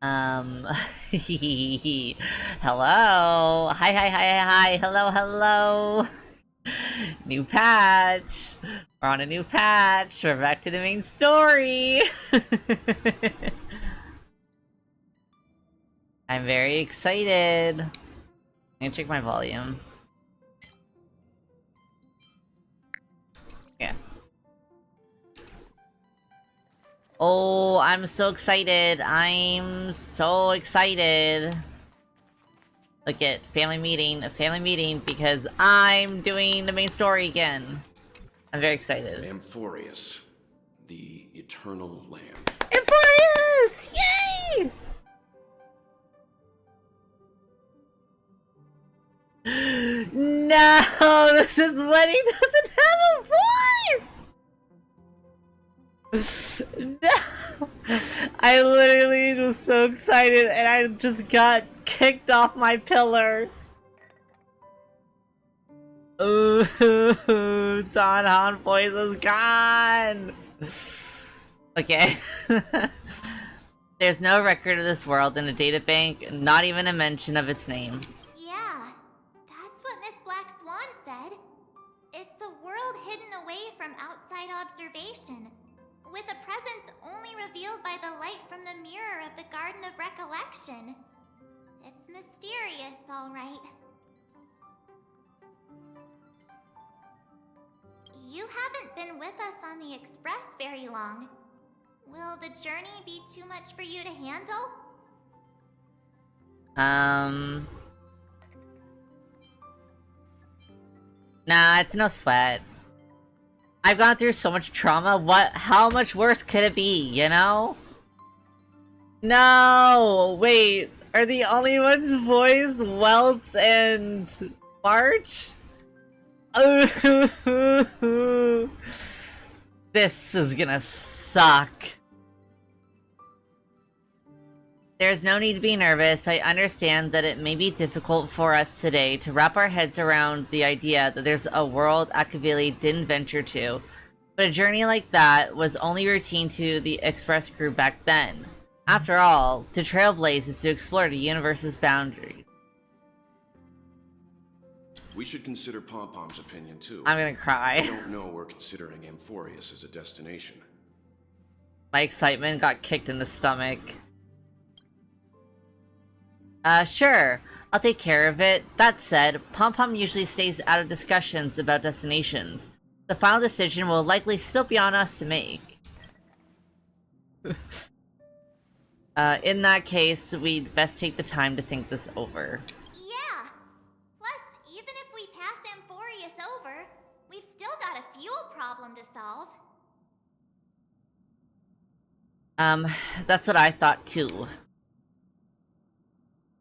Um, hello. Hi. Hello. New patch. We're on a new patch. We're back to the main story. I'm very excited. I'm gonna check my volume. Yeah. Oh, I'm so excited. Look at family meeting, because I'm doing the main story again. I'm very excited. Amphorius, the eternal land. Amphorius! Yay! No, this is when he doesn't have a voice! No! I literally was so excited and I just got kicked off my pillar. Ooh, Don Han voice is gone! Okay. There's no record of this world in a databank, not even a mention of its name. Yeah, that's what Miss Black Swan said. It's a world hidden away from outside observation, with a presence only revealed by the light from the mirror of the Garden of Recollection. It's mysterious, all right. You haven't been with us on the Express very long. Will the journey be too much for you to handle? Nah, it's no sweat. I've gone through so much trauma, how much worse could it be, you know? No! Wait, are the only ones voiced Welts and March? This is gonna suck. There's no need to be nervous. I understand that it may be difficult for us today to wrap our heads around the idea that there's a world Akavili didn't venture to, but a journey like that was only routine to the Express crew back then. After all, to trailblaze is to explore the universe's boundaries. We should consider Pom-Pom's opinion too. I'm gonna cry. I don't know we're considering Amphorius as a destination. My excitement got kicked in the stomach. Sure. I'll take care of it. That said, Pom-Pom usually stays out of discussions about destinations. The final decision will likely still be on us to make. In that case, we'd best take the time to think this over. Yeah. Plus, even if we pass Amphorius over, we've still got a fuel problem to solve. That's what I thought too.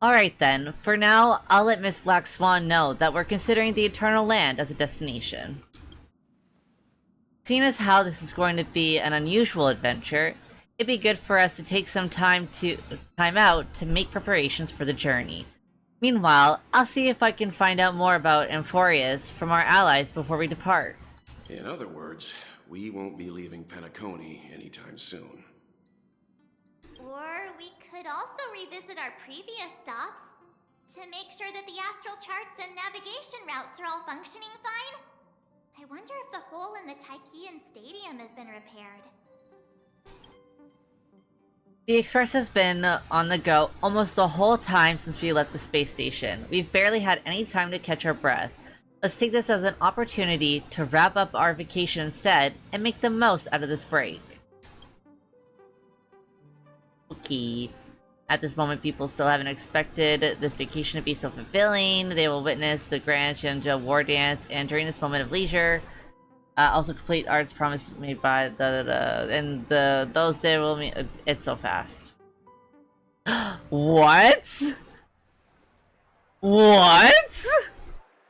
Alright then, for now, I'll let Miss Black Swan know that we're considering the Eternal Land as a destination. Seeing as how this is going to be an unusual adventure, it'd be good for us to take some time out to make preparations for the journey. Meanwhile, I'll see if I can find out more about Amphorius from our allies before we depart. In other words, we won't be leaving Penacony anytime soon. Or we could also revisit our previous stops to make sure that the astral charts and navigation routes are all functioning fine. I wonder if the hole in the Tychean Stadium has been repaired. The Express has been on the go almost the whole time since we left the space station. We've barely had any time to catch our breath. Let's take this as an opportunity to wrap up our vacation instead and make the most out of this break. Okay. At this moment, people still haven't expected this vacation to be so fulfilling. They will witness the Grand Shenja war dance, and during this moment of leisure, also complete arts promise made by those days will mean it's so fast. What? What?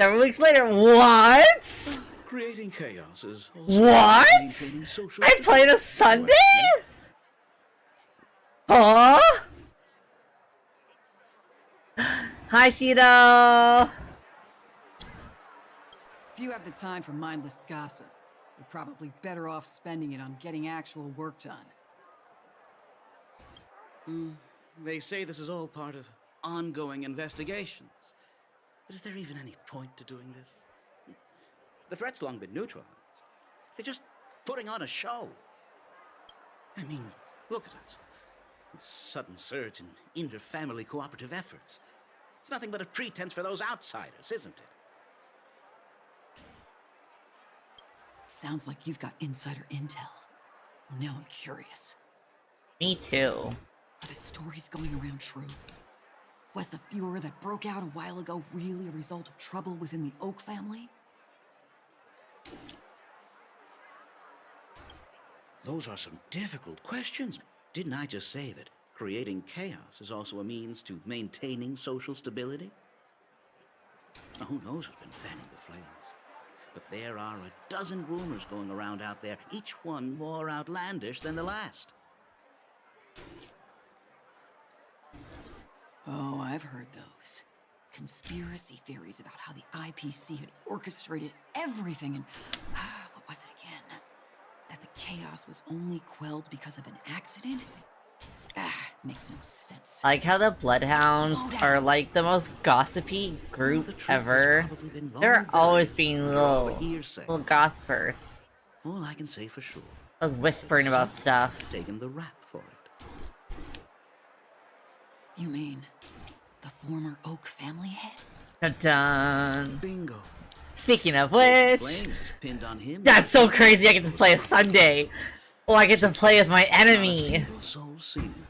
Several weeks later, what? Creating chaos is What? I played a Sunday? Huh? Hi, Shido! If you have the time for mindless gossip, you're probably better off spending it on getting actual work done. They say this is all part of ongoing investigations. But is there even any point to doing this? The threat's long been neutralized. They're just putting on a show. I mean, look at us. This sudden surge in inter-family cooperative efforts. It's nothing but a pretense for those outsiders, isn't it? Sounds like you've got insider intel. Now I'm curious. Me too. Are the stories going around true? Was the furor that broke out a while ago really a result of trouble within the Oak family? Those are some difficult questions. Didn't I just say that creating chaos is also a means to maintaining social stability? Now, who knows who's been fanning the flames? But there are a dozen rumors going around out there, each one more outlandish than the last. Oh, I've heard those. Conspiracy theories about how the IPC had orchestrated everything and... what was it again? That the chaos was only quelled because of an accident? Makes no sense. I like how the Bloodhounds are like the most gossipy group ever. They're always being little gossipers. All I can say for sure. I was whispering about stuff. Taking the rap for it. You mean the former Oak family head? Dun-dun. Bingo. Speaking of which, Flames pinned on him. that's so crazy I get to play as Sunday. Oh, I get to play as my Not a enemy. single soul seen him.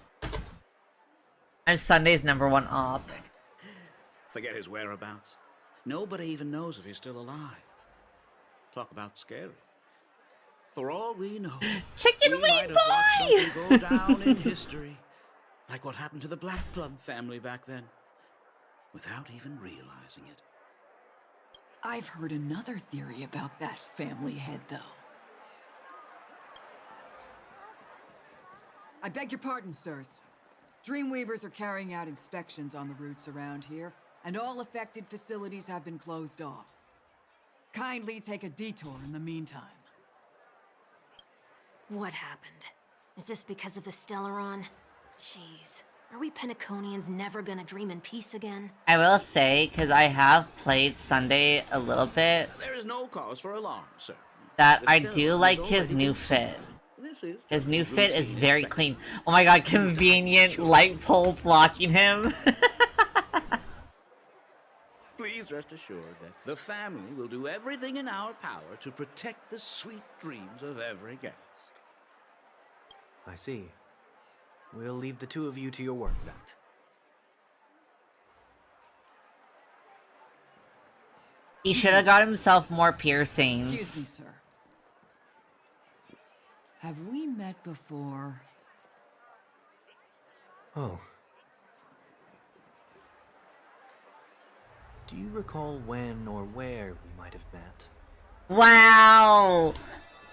I'm Sunday's #1 op. Forget his whereabouts. Nobody even knows if he's still alive. Talk about scary. For all we know, Chicken we wing might have watched boy! something go down in history, like what happened to the Black Plum family back then, without even realizing it. I've heard another theory about that family head, though. I beg your pardon, sirs. Dreamweavers are carrying out inspections on the routes around here, and all affected facilities have been closed off. Kindly take a detour in the meantime. What happened? Is this because of the Stellaron? Jeez. Are we Penaconians never gonna dream in peace again? I will say, because I have played Sunday a little bit, There is no cause for alarm, sir. that The I Stellar do has like his already new been fit. sealed. This is His just new a fit is routine very inspection. clean. Oh my god, convenient light pole blocking him. Please rest assured that the family will do everything in our power to protect the sweet dreams of every guest. I see. We'll leave the two of you to your work then. He should have got himself more piercings. Excuse me, sir. Have we met before? Oh. Do you recall when or where we might have met? Wow!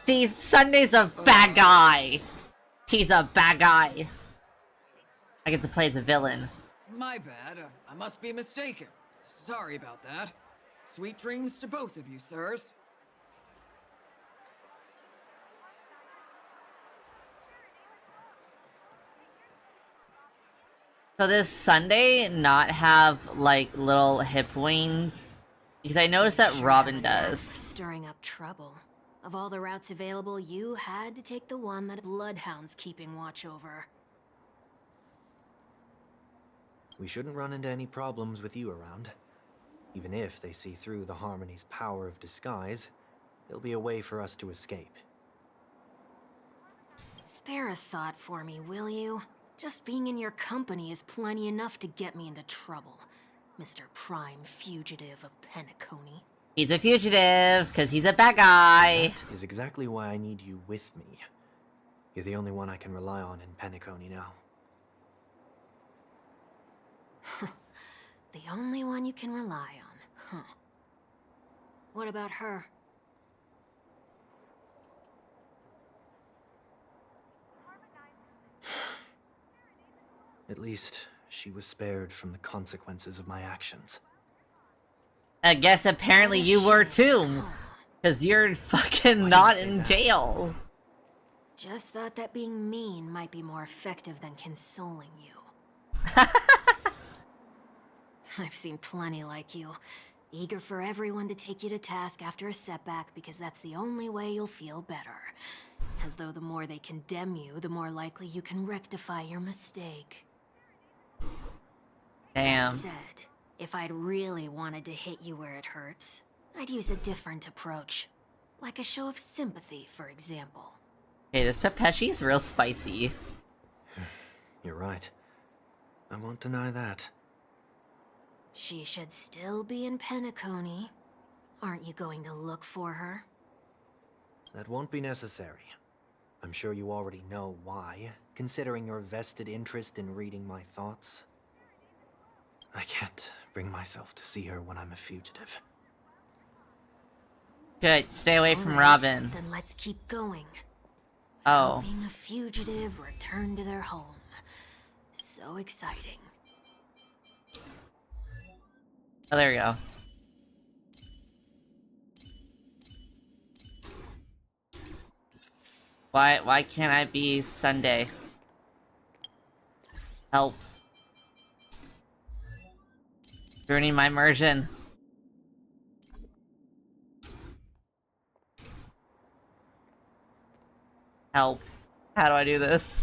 See, Sunday's a bad guy. He's a bad guy. I get to play as a villain. My bad. I must be mistaken. Sorry about that. Sweet dreams to both of you, sirs. So does Sunday not have, like, little hip wings? Because I noticed that Sure Robin have a knack for does. Stirring up trouble. Of all the routes available, you had to take the one that Bloodhound's keeping watch over. We shouldn't run into any problems with you around. Even if they see through the Harmony's power of disguise, there'll be a way for us to escape. Spare a thought for me, will you? Just being in your company is plenty enough to get me into trouble, Mr. Prime Fugitive of Penacony. He's a fugitive, because he's a bad guy. That is exactly why I need you with me. You're the only one I can rely on in Penacony now. The only one you can rely on, huh? What about her? At least, she was spared from the consequences of my actions. I guess apparently you were too. Because you're fucking not in jail. Just thought that being mean might be more effective than consoling you. I've seen plenty like you. Eager for everyone to take you to task after a setback because that's the only way you'll feel better. As though the more they condemn you, the more likely you can rectify your mistake. Damn. That said, if I'd really wanted to hit you where it hurts, I'd use a different approach. Like a show of sympathy, for example. Okay, this Pepeshi's real spicy. You're right. I won't deny that. She should still be in Penacony. Aren't you going to look for her? That won't be necessary. I'm sure you already know why, considering your vested interest in reading my thoughts. I can't bring myself to see her when I'm a fugitive. Good, stay away from Alright, Robin. Then let's keep going. Oh. Helping a fugitive return to their home. So exciting. Oh, there we go. Why can't I be Sunday? Help. Ruining my immersion. Help. How do I do this?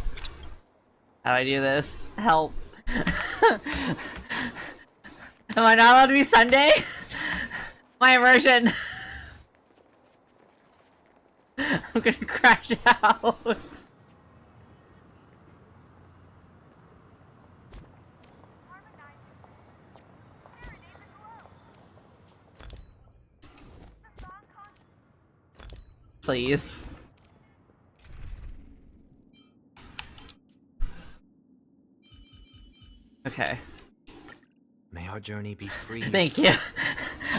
How do I do this? Help. Am I not allowed to be Sunday? My immersion. I'm gonna crash out. Please. Okay. May our journey be free. Thank you.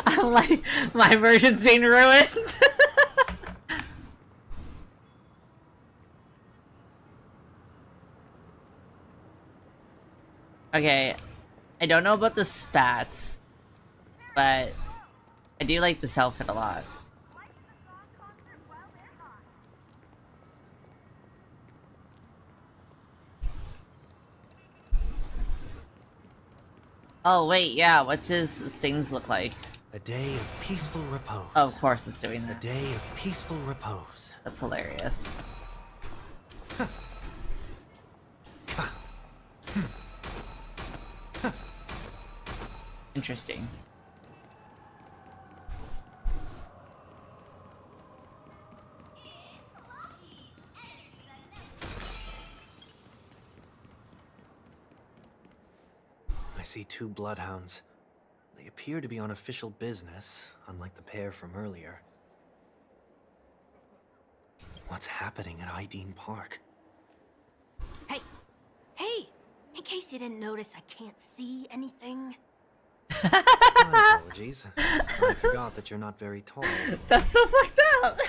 I'm like, my immersion's being ruined. Okay, I don't know about the spats, but I do like this outfit a lot. Oh wait, yeah, what's his things look like? A day of peaceful repose. Oh, of course it's doing A that. day of peaceful repose. That's hilarious. Interesting. I see two bloodhounds. They appear to be on official business, unlike the pair from earlier. What's happening at Ideen Park? Hey! Hey! In case you didn't notice, I can't see anything. My apologies. I forgot that you're not very tall. That's so fucked up!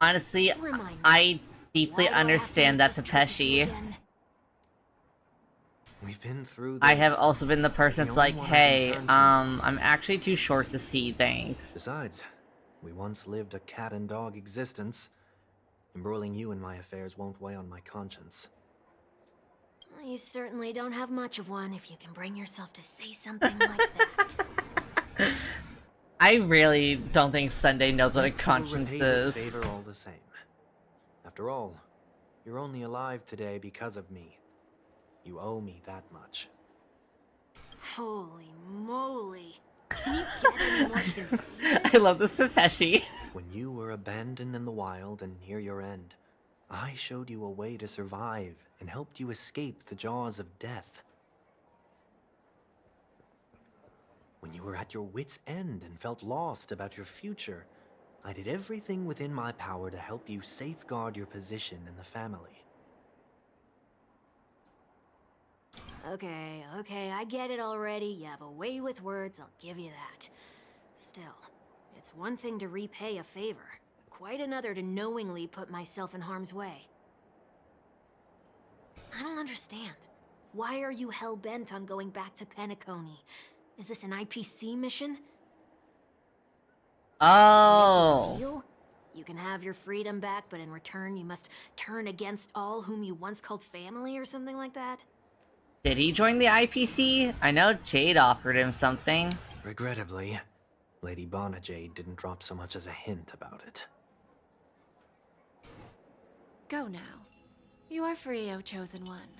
Honestly, Remind me, I deeply why do I have to understand make that this trip with you Tapeshi. again? We've been through this. I have also been the person The that's like, only one I can hey, turn to. I'm actually too short to see, thanks. Besides, we once lived a cat and dog existence. Embroiling you in my affairs won't weigh on my conscience. Well, you certainly don't have much of one if you can bring yourself to say something like that. I really don't think Sunday knows what a Yet we'll conscience repay this is. favor all the same. After all, you're only alive today because of me. You owe me that much. Holy moly. Can you get any more conceited? I love this Tapeshi. When you were abandoned in the wild and near your end, I showed you a way to survive and helped you escape the jaws of death. When you were at your wit's end and felt lost about your future, I did everything within my power to help you safeguard your position in the family. Okay, I get it already. You have a way with words, I'll give you that. Still, it's one thing to repay a favor, quite another to knowingly put myself in harm's way. I don't understand. Why are you hell-bent on going back to Penacony? Is this an IPC mission? Oh. Deal? You can have your freedom back, but in return you must turn against all whom you once called family or something like that? Did he join the IPC? I know Jade offered him something. Regrettably, Lady Bonajade didn't drop so much as a hint about it. Go now. You are free, O Chosen One,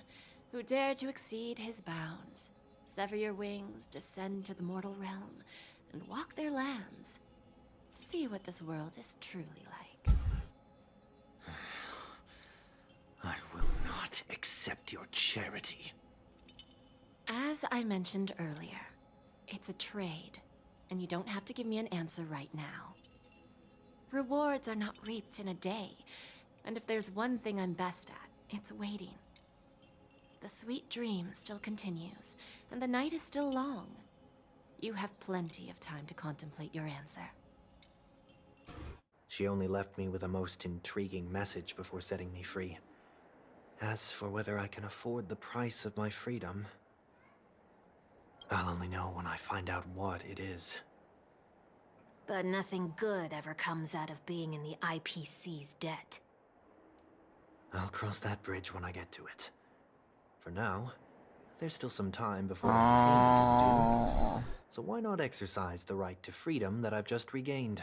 who dare to exceed his bounds. Sever your wings, descend to the mortal realm, and walk their lands. See what this world is truly like. I will not accept your charity. As I mentioned earlier, it's a trade, and you don't have to give me an answer right now. Rewards are not reaped in a day, and if there's one thing I'm best at, it's waiting. The sweet dream still continues, and the night is still long. You have plenty of time to contemplate your answer. She only left me with a most intriguing message before setting me free. As for whether I can afford the price of my freedom, I'll only know when I find out what it is. But nothing good ever comes out of being in the IPC's debt. I'll cross that bridge when I get to it. For now, there's still some time before our payment is Oh. due. So why not exercise the right to freedom that I've just regained?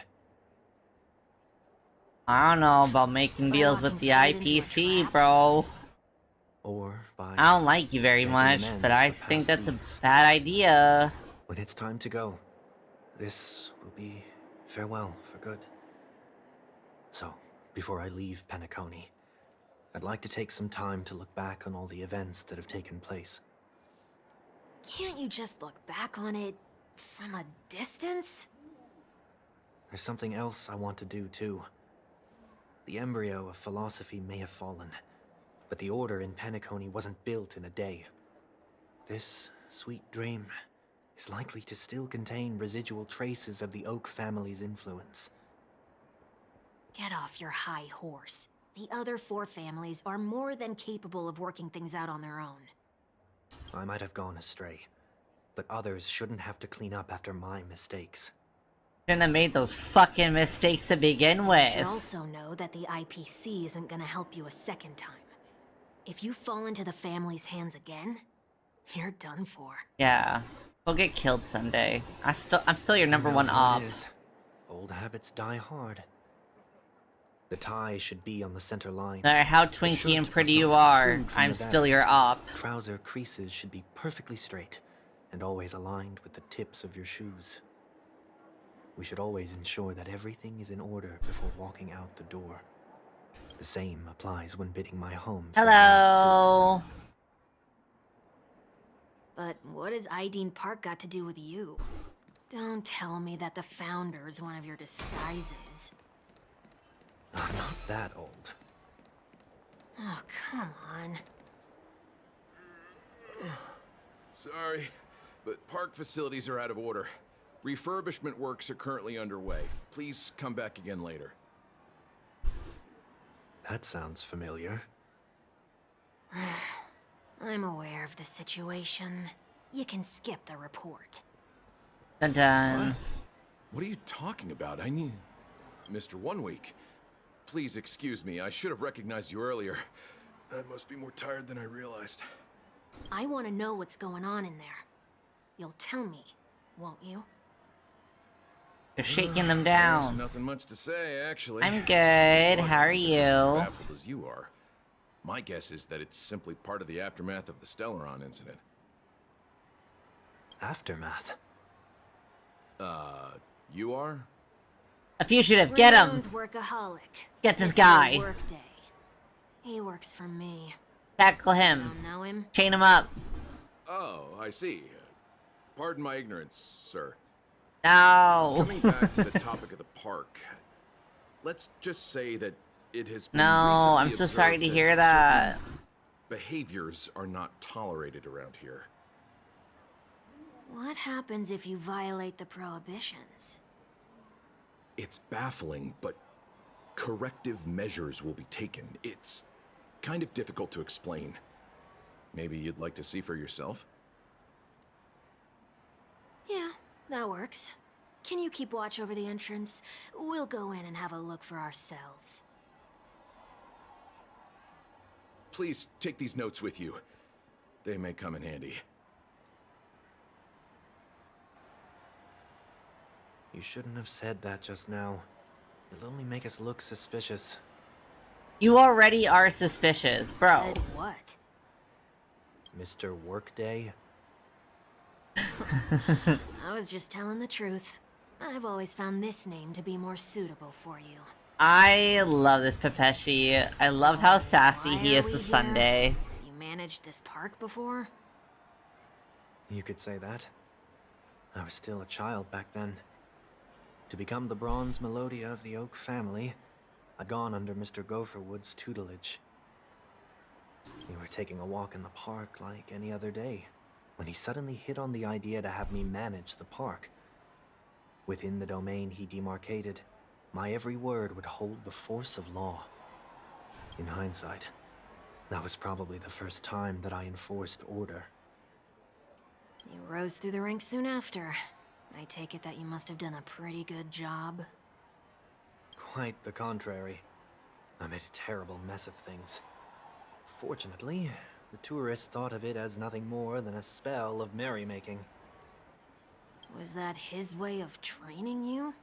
I don't know about making By deals with walking the straight into a IPC, trap? bro. Or by... I don't like you very making much, amends but I for think past that's deeds. a bad idea. When it's time to go, this will be farewell for good. So, before I leave Penacony, I'd like to take some time to look back on all the events that have taken place. Can't you just look back on it from a distance? There's something else I want to do, too. The embryo of philosophy may have fallen, but the order in Penacony wasn't built in a day. This sweet dream is likely to still contain residual traces of the Oak family's influence. Get off your high horse. The other 4 families are more than capable of working things out on their own. I might have gone astray, but others shouldn't have to clean up after my mistakes. Shouldn't have made those fucking mistakes to begin You with. should also know that the IPC isn't gonna help you a second time. If you fall into the family's hands again, you're done for. Yeah. We'll get killed someday. I'm still your number You know one how op. it is. Old habits die hard. The tie should be on the center line. No matter how The twinky shirt and pretty must you not are, protrude from I'm the still vest. your op. Trouser creases should be perfectly straight and always aligned with the tips of your shoes. We should always ensure that everything is in order before walking out the door. The same applies when bidding my home farewell, Hello. But what has Ideen Park got to do with you? Don't tell me that the Founder's one of your disguises. too. I'm not that old. Oh, come on. Sorry, but park facilities are out of order. Refurbishment works are currently underway. Please come back again later. That sounds familiar. I'm aware of the situation. You can skip the report. Dun dun. What are you talking about? I need... Mr. 1 Week. Please excuse me, I should have recognized you earlier. I must be more tired than I realized. I want to know what's going on in there. You'll tell me, won't you? You're shaking them There's down. nothing much to say, actually. I'm good. Look, How are I'm just as you? baffled as you are. My guess is that it's simply part of the aftermath of the Stellaron incident. Aftermath. You are? A fugitive, get him! Renowned workaholic. Get this It's your guy. Workday. He works for me. Tackle You him. don't know him? Chain him up. Oh, I see. Pardon my ignorance, sir. No. Coming back to the topic of the park, let's just say that it has been No, I'm recently so sorry to observed hear certain that. behaviors are not tolerated around here. What happens if you violate the prohibitions? It's baffling, but corrective measures will be taken. It's kind of difficult to explain. Maybe you'd like to see for yourself? Yeah, that works. Can you keep watch over the entrance? We'll go in and have a look for ourselves. Please take these notes with you. They may come in handy. You shouldn't have said that just now. It'll only make us look suspicious. You already are suspicious, bro. Said what? Mr. Workday? I was just telling the truth. I've always found this name to be more suitable for you. I love this Pepeshi. I love how sassy Why he are is we to here? Sunday. You managed this park before? You could say that. I was still a child back then. To become the bronze Melodia of the Oak family, I'd gone under Mr. Gopherwood's tutelage. We were taking a walk in the park like any other day, when he suddenly hit on the idea to have me manage the park. Within the domain he demarcated, my every word would hold the force of law. In hindsight, that was probably the first time that I enforced order. You rose through the ranks soon after. I take it that you must have done a pretty good job. Quite the contrary. I made a terrible mess of things. Fortunately, the tourists thought of it as nothing more than a spell of merrymaking. Was that his way of training you?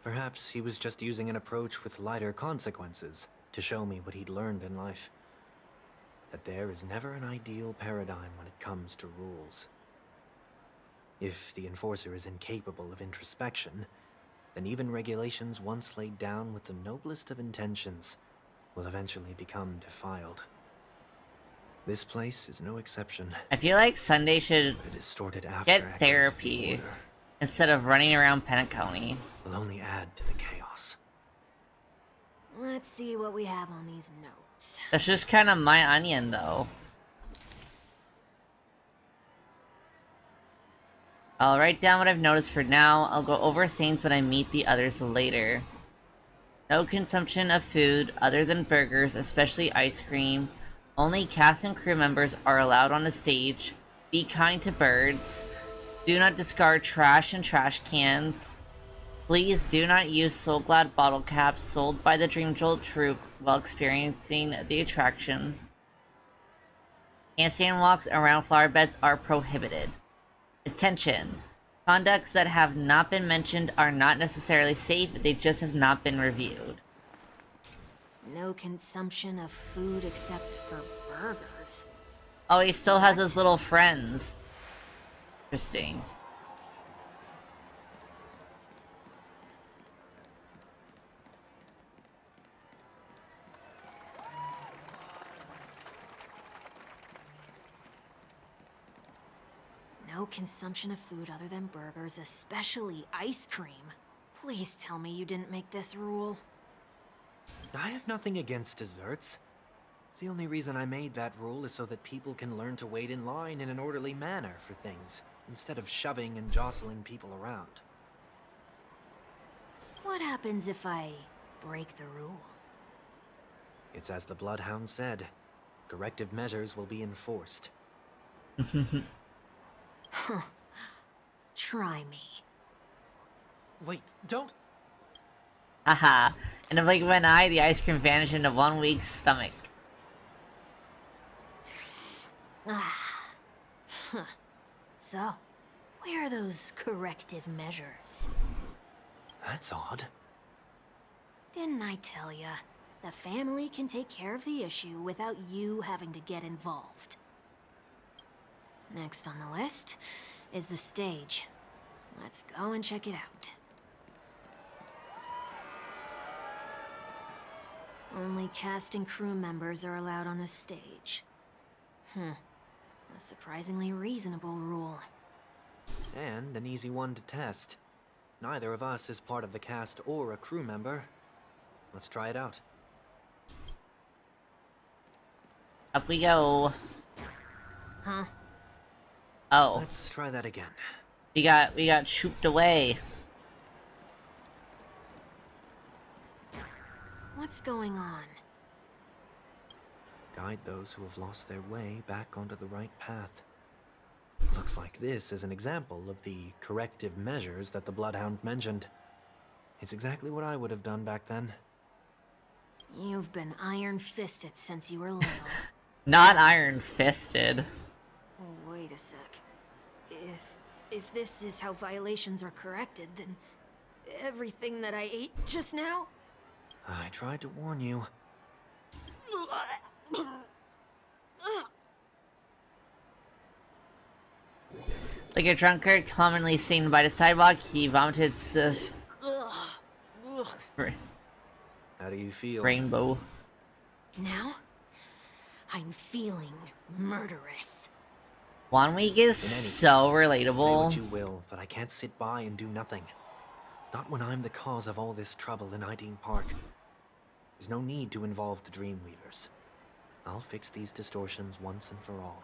Perhaps he was just using an approach with lighter consequences to show me what he'd learned in life. That there is never an ideal paradigm when it comes to rules. If the enforcer is incapable of introspection, then even regulations once laid down with the noblest of intentions will eventually become defiled. This place is no exception. I feel like Sunday should The distorted after get echoes of therapy the order instead of running around Pennant County. will only add to the chaos. Let's see what we have on these notes. That's just kind of my onion, though. I'll write down what I've noticed for now. I'll go over things when I meet the others later. No consumption of food other than burgers, especially ice cream. Only cast and crew members are allowed on the stage. Be kind to birds. Do not discard trash in trash cans. Please do not use Soulglad bottle caps sold by the Dream Jolt troupe while experiencing the attractions. Handstand walks around flower beds are prohibited. Attention! Conducts that have not been mentioned are not necessarily safe, they just have not been reviewed. No consumption of food except for burgers. Oh, he still has What? his little friends. Interesting. No consumption of food other than burgers, especially ice cream. Please tell me you didn't make this rule. I have nothing against desserts. The only reason I made that rule is so that people can learn to wait in line in an orderly manner for things, instead of shoving and jostling people around. What happens if I break the rule? It's as the Bloodhound said. Corrective measures will be enforced. Huh. Try me. Wait, don't... Haha. And in like of an eye, the ice cream vanished into 1 week's stomach. Ah. Huh. So, where are those corrective measures? That's odd. Didn't I tell ya? The family can take care of the issue without you having to get involved. Next on the list is the stage. Let's go and check it out. Only cast and crew members are allowed on the stage. A surprisingly reasonable rule. And an easy one to test. Neither of us is part of the cast or a crew member. Let's try it out. Up we go. Huh? Oh, Let's try that again. we got shooped away. What's going on? Guide those who have lost their way back onto the right path. Looks like this is an example of the corrective measures that the Bloodhound mentioned. It's exactly what I would have done back then. You've been iron-fisted since you were little. Not iron-fisted. Oh, wait a sec. If this is how violations are corrected, then everything that I ate just now? I tried to warn you. Like a drunkard commonly seen by the sidewalk, he vomited How do you feel? rainbow. Now, I'm feeling murderous. 1 week is In any so case, relatable. Say what you will, but I can't sit by and do nothing. Not when I'm the cause of all this trouble in Ideen Park. There's no need to involve the Dreamweavers. I'll fix these distortions once and for all.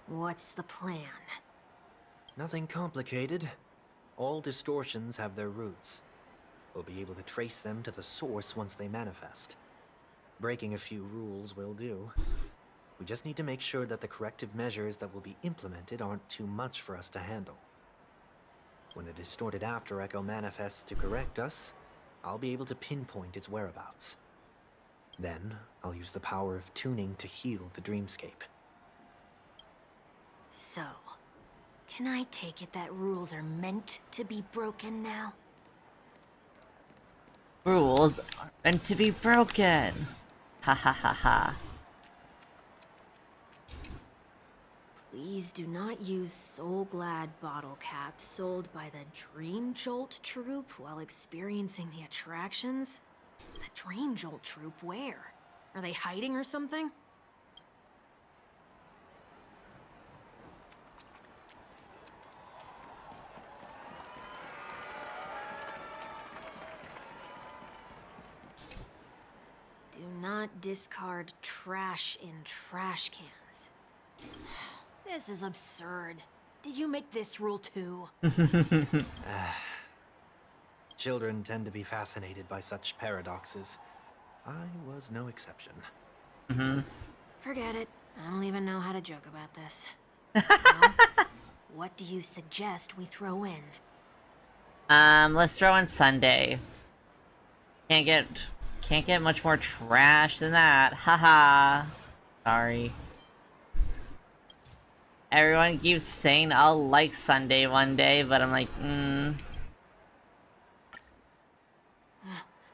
What's the plan? Nothing complicated. All distortions have their roots. We'll be able to trace them to the source once they manifest. Breaking a few rules will do. We just need to make sure that the corrective measures that will be implemented aren't too much for us to handle. When a distorted after echo manifests to correct us, I'll be able to pinpoint its whereabouts. Then, I'll use the power of tuning to heal the dreamscape. So, can I take it that rules are meant to be broken now? Rules are meant to be broken. Ha ha ha ha. Please do not use Soul Glad bottle caps sold by the Dream Jolt troupe while experiencing the attractions. The Dream Jolt troupe, where? Are they hiding or something? Do not discard trash in trash cans. This is absurd. Did you make this rule too? Children tend to be fascinated by such paradoxes. I was no exception. Forget it. I don't even know how to joke about this. Well, what do you suggest we throw in? Let's throw in Sunday. Can't get much more trash than that. Haha. Sorry. Everyone keeps saying I'll like Sunday one day, but I'm like,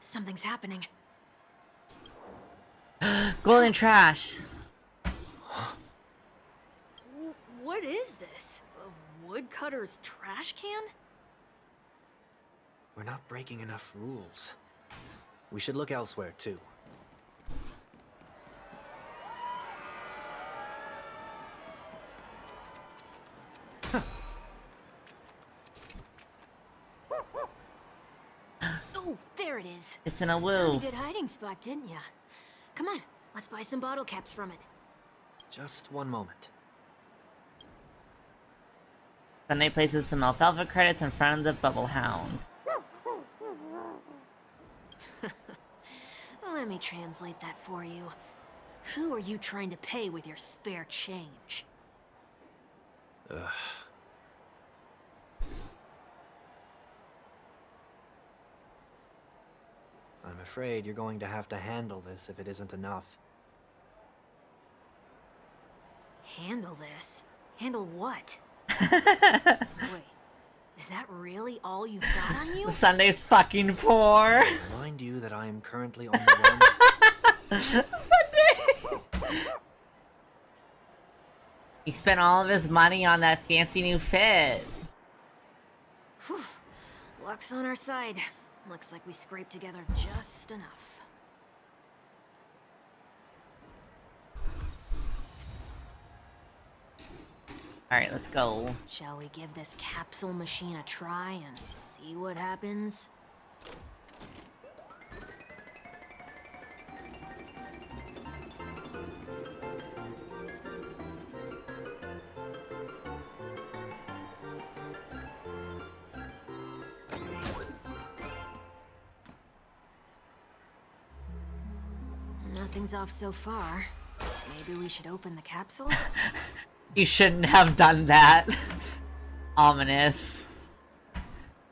Something's happening. golden trash. What is this? A woodcutter's trash can? We're not breaking enough rules. We should look elsewhere, too. Oh, there it is. It's in a Found woo. a good hiding spot, didn't ya? Come on, let's buy some bottle caps from it. Just one moment. Sunday places some alfalfa credits in front of the bubble hound. Let me translate that for you. Who are you trying to pay with your spare change? Ugh. I'm afraid you're going to have to handle this if it isn't enough. Handle this? Handle what? Wait, is that really all you've got on you? Sunday's fucking poor. Remind you that I am currently on the run. Sunday! He spent all of his money on that fancy new fit. Whew. Luck's on our side. Looks like we scraped together just enough. Alright, let's go. Shall we give this capsule machine a try and see what happens? Nothing's off so far. Maybe we should open the capsule? You shouldn't have done that. Ominous.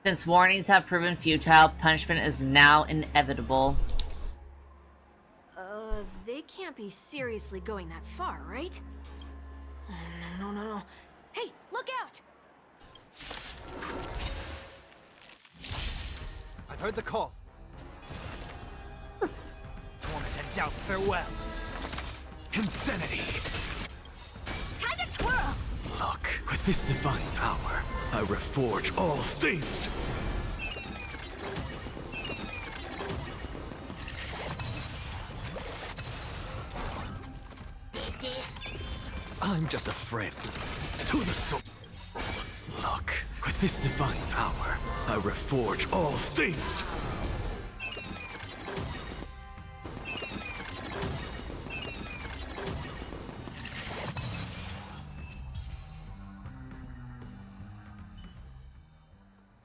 Since warnings have proven futile, punishment is now inevitable. It can't be seriously going that far, right? Oh, no. Hey, look out! I've heard the call. Torment and doubt, farewell. Insanity! Time to twirl! Look, with this divine power, I reforge all things! I'm just a friend to the soul. Look, with this divine power, I reforge all things!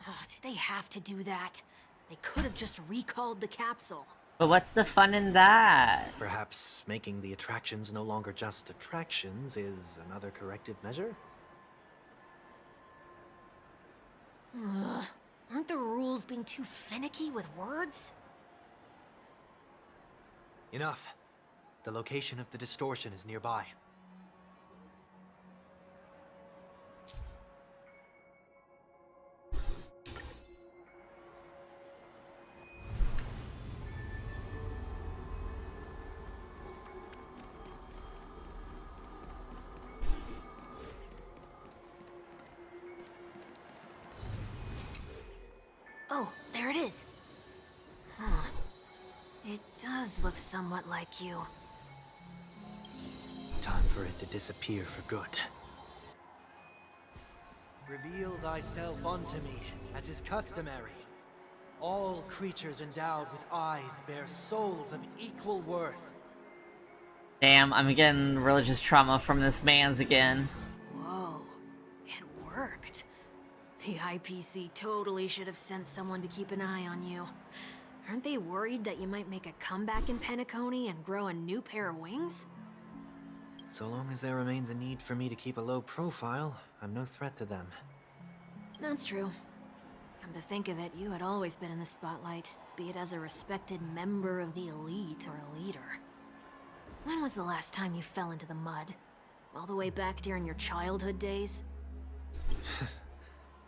Oh, did they have to do that? They could have just recalled the capsule. But what's the fun in that? Perhaps making the attractions no longer just attractions is another corrective measure? Ugh. Aren't the rules being too finicky with words? Enough. The location of the distortion is nearby. Oh, there it is. Huh. It does look somewhat like you. Time for it to disappear for good. Reveal thyself unto me, as is customary. All creatures endowed with eyes bear souls of equal worth. Damn, I'm getting religious trauma from this man's again. Whoa. It worked. The IPC totally should have sent someone to keep an eye on you. Aren't they worried that you might make a comeback in Penacony and grow a new pair of wings? So long as there remains a need for me to keep a low profile, I'm no threat to them. That's true. Come to think of it, you had always been in the spotlight, be it as a respected member of the elite or a leader. When was the last time you fell into the mud? All the way back during your childhood days?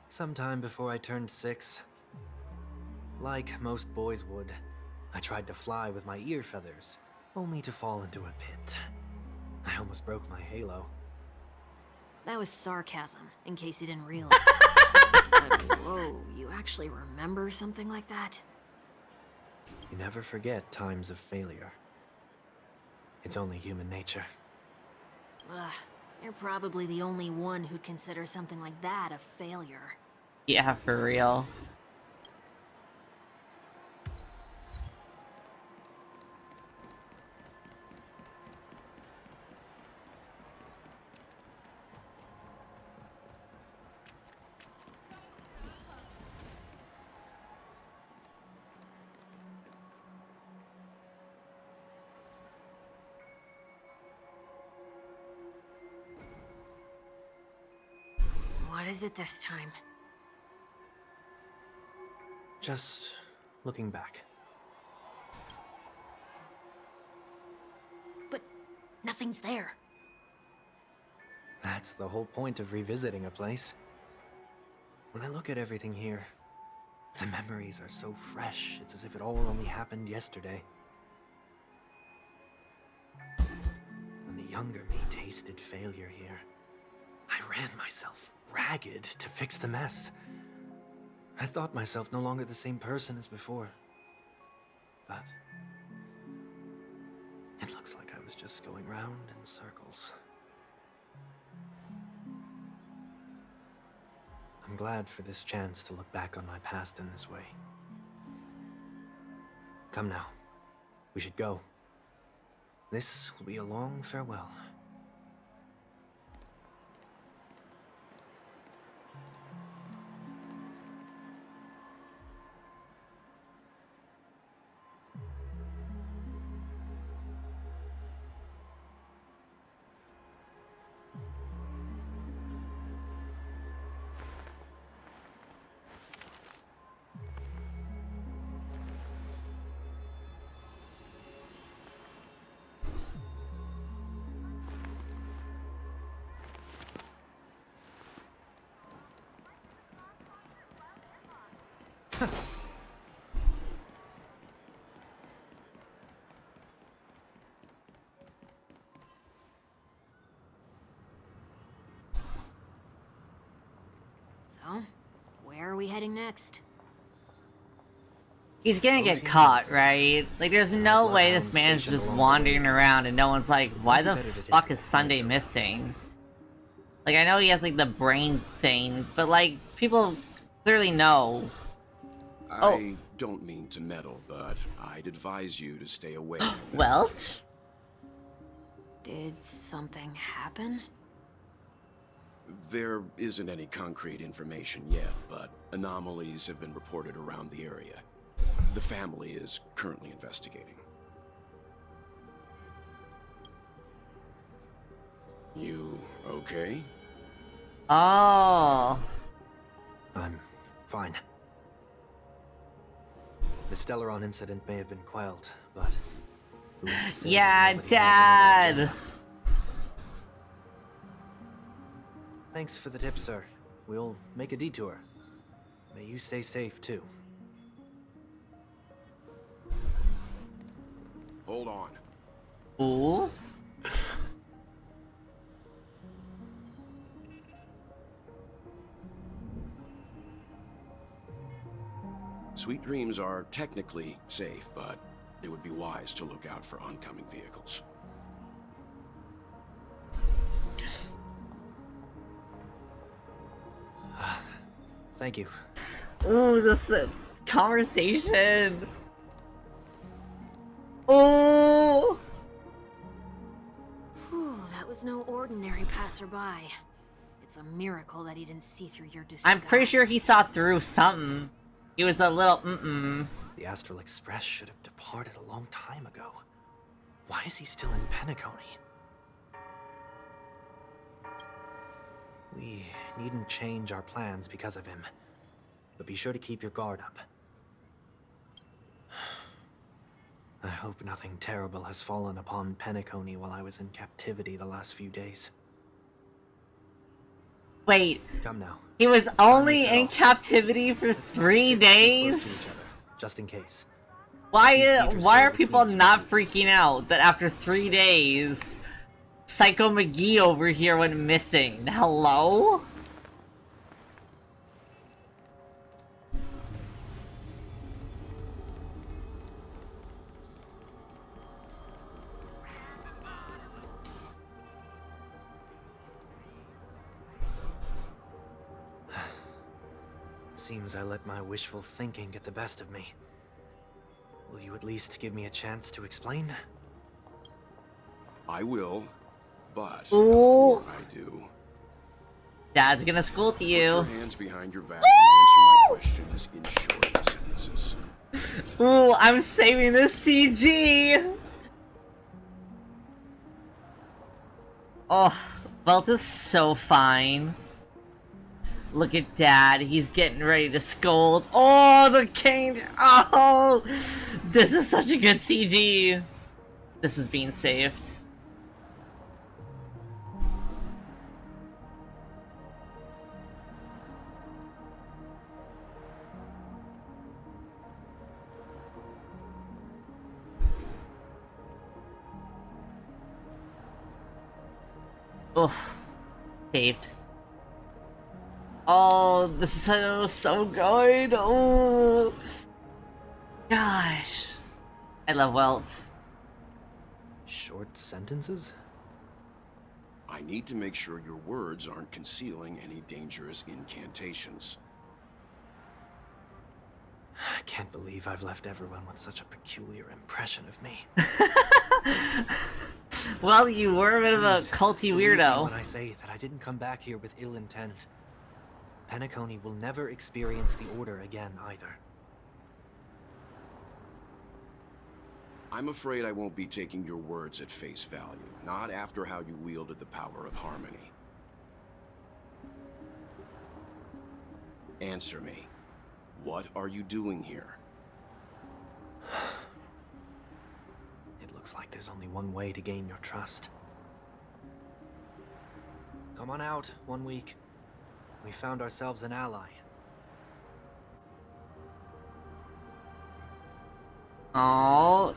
Sometime before I turned 6. Like most boys would, I tried to fly with my ear feathers, only to fall into a pit. I almost broke my halo. That was sarcasm, in case you didn't realize. But whoa, you actually remember something like that? You never forget times of failure. It's only human nature. Ugh, you're probably the only one who'd consider something like that a failure. Yeah, for real. What is it this time? Just looking back. But nothing's there. That's the whole point of revisiting a place. When I look at everything here, the memories are so fresh, it's as if it all only happened yesterday. When the younger me tasted failure here, I ran myself ragged to fix the mess. I thought myself no longer the same person as before. But it looks like I was just going round in circles. I'm glad for this chance to look back on my past in this way. Come now. We should go. This will be a long farewell. So, where are we heading next? He's gonna Those get here. caught, right? Like, there's no way this bloodhounds man's stationed just along the wandering way. around and no one's like, why Maybe the better to take fuck a is Sunday look around. missing? Like, I know he has, like, the brain thing, but, like, people clearly know. Oh. I don't mean to meddle, but I'd advise you to stay away from that. Welt? Did something happen? There isn't any concrete information yet, but anomalies have been reported around the area. The family is currently investigating. You okay? Oh. I'm fine. The Stellaron incident may have been quelled, but who is to say Yeah, that nobody has another Dad! agenda? Thanks for the tip, sir. We'll make a detour. May you stay safe, too. Hold on. Ooh. Sweet Dreams are technically safe, but it would be wise to look out for oncoming vehicles. Thank you. Ooh, this conversation. Ooh. Whew, that was no ordinary passerby. It's a miracle that he didn't see through your disguise. I'm pretty sure he saw through something. He was a little The Astral Express should have departed a long time ago. Why is he still in Penacony? We needn't change our plans because of him. But be sure to keep your guard up. I hope nothing terrible has fallen upon Penacony while I was in captivity the last few days. Wait, Come now. he was only set in off. captivity for Let's not 3 stick too close to each days? other, just in case. Why, Keep Peter's why soul are people between two not people. freaking out that after 3 days, Psycho McGee over here went missing? Hello? Seems I let my wishful thinking get the best of me. Will you at least give me a chance to explain? I will, but Ooh. before I do, Dad's gonna scold put your you. hands behind your back and answer my questions in short sentences. Ooh, I'm saving this CG! Oh, Welt is so fine. Look at Dad, he's getting ready to scold. Oh, the cane! Oh! This is such a good CG! This is being saved. Oof. Saved. Oh, this is so good. Oh, gosh. I love Welt. Short sentences? I need to make sure your words aren't concealing any dangerous incantations. I can't believe I've left everyone with such a peculiar impression of me. Well, you were a bit of a Please, culty believe me weirdo. when I say that I didn't come back here with ill intent. Penacony will never experience the Order again, either. I'm afraid I won't be taking your words at face value, not after how you wielded the power of harmony. Answer me. What are you doing here? It looks like there's only one way to gain your trust. Come on out, 1 week. We found ourselves an ally. Oh.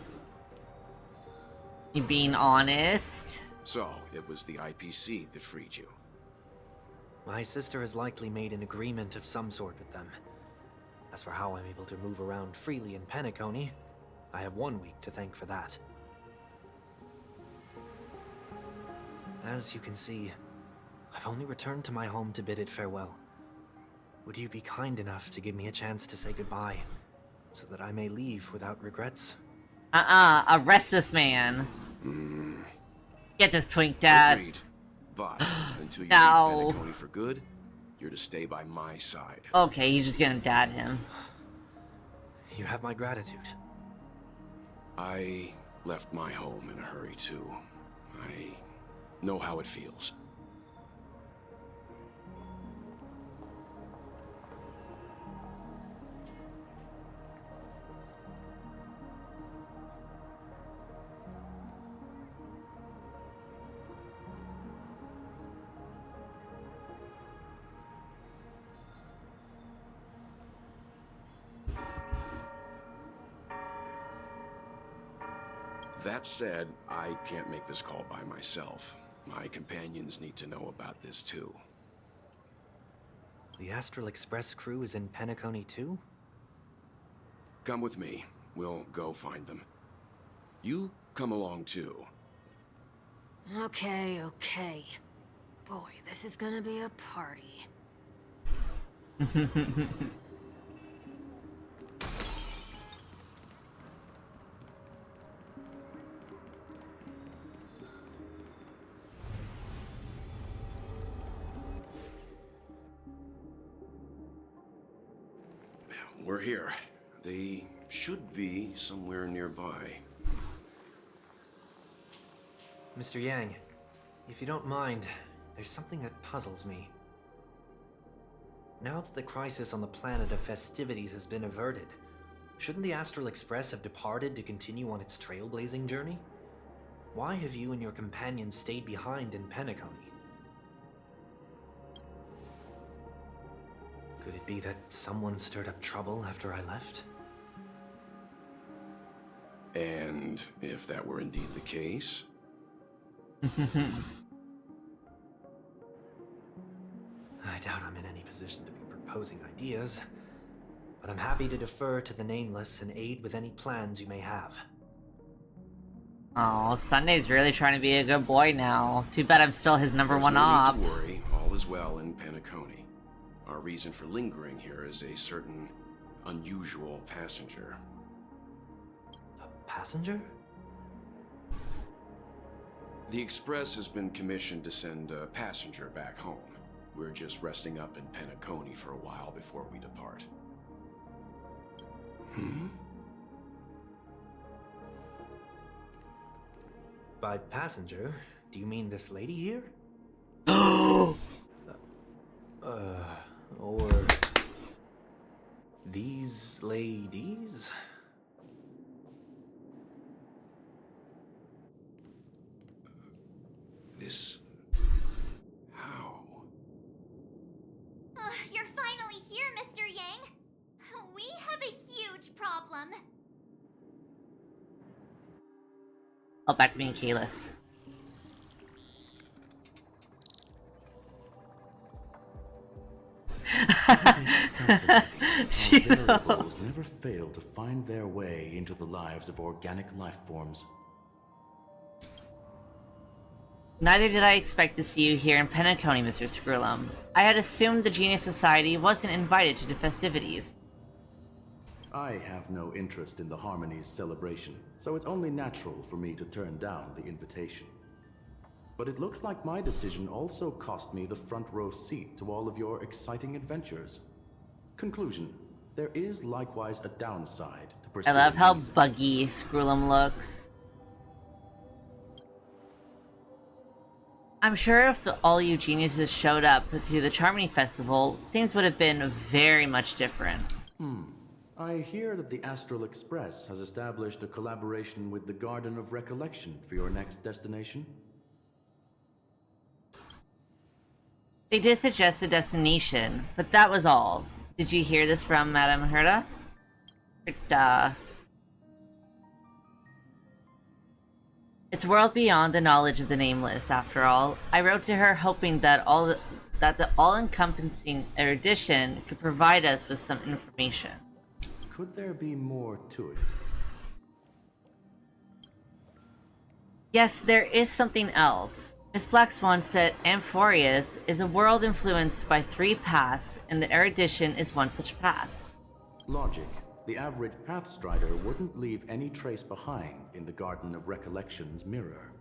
You being honest? So, it was the IPC that freed you. My sister has likely made an agreement of some sort with them. As for how I'm able to move around freely in Penacony, I have 1 week to thank for that. As you can see, I've only returned to my home to bid it farewell. Would you be kind enough to give me a chance to say goodbye, so that I may leave without regrets? Arrest this man. Get this twink, Dad. Agreed. But until you No. leave Penacony for good, you're to stay by my side. Okay, he's just gonna dad him. You have my gratitude. I left my home in a hurry, too. I know how it feels. That said, I can't make this call by myself. My companions need to know about this too. The Astral Express crew is in Penacony too? Come with me. We'll go find them. You come along too. Okay, okay. Boy, this is gonna be a party. We're here. They should be somewhere nearby. Mr. Yang, if you don't mind, there's something that puzzles me. Now that the crisis on the planet of festivities has been averted, shouldn't the Astral Express have departed to continue on its trailblazing journey? Why have you and your companions stayed behind in Penacony? Could it be that someone stirred up trouble after I left? And if that were indeed the case? I doubt I'm in any position to be proposing ideas, but I'm happy to defer to the Nameless and aid with any plans you may have. Oh, Sunday's really trying to be a good boy now. Too bad I'm still his number There's one no op. need to worry. All is well in Penacony. Our reason for lingering here is a certain unusual passenger. A passenger? The Express has been commissioned to send a passenger back home. We're just resting up in Penacony for a while before we depart. By passenger, do you mean this lady here? Or these ladies? This... how? You're finally here, Mr. Yang. We have a huge problem. Oh, back to being keyless. Variables never fail to find their way into the lives of organic life forms. Neither did I expect to see you here in Penacony, Mr. Screwlum. I had assumed the Genius Society wasn't invited to the festivities. I have no interest in the Harmony's celebration, so it's only natural for me to turn down the invitation. But it looks like my decision also cost me the front row seat to all of your exciting adventures. Conclusion: there is likewise a downside to I pursuing love how these- buggy Screwlum looks. I'm sure if all you geniuses showed up to the Charmony Festival, things would have been very much different. I hear that the Astral Express has established a collaboration with the Garden of Recollection for your next destination. They did suggest a destination, but that was all. Did you hear this from Madame Herta? It's a world beyond the knowledge of the Nameless, after all. I wrote to her hoping that the all-encompassing erudition could provide us with some information. Could there be more to it? Yes, there is something else. Miss Black Swan said Amphorius is a world influenced by 3 paths, and the erudition is one such path. Logic. The average Pathstrider wouldn't leave any trace behind in the Garden of Recollection's mirror.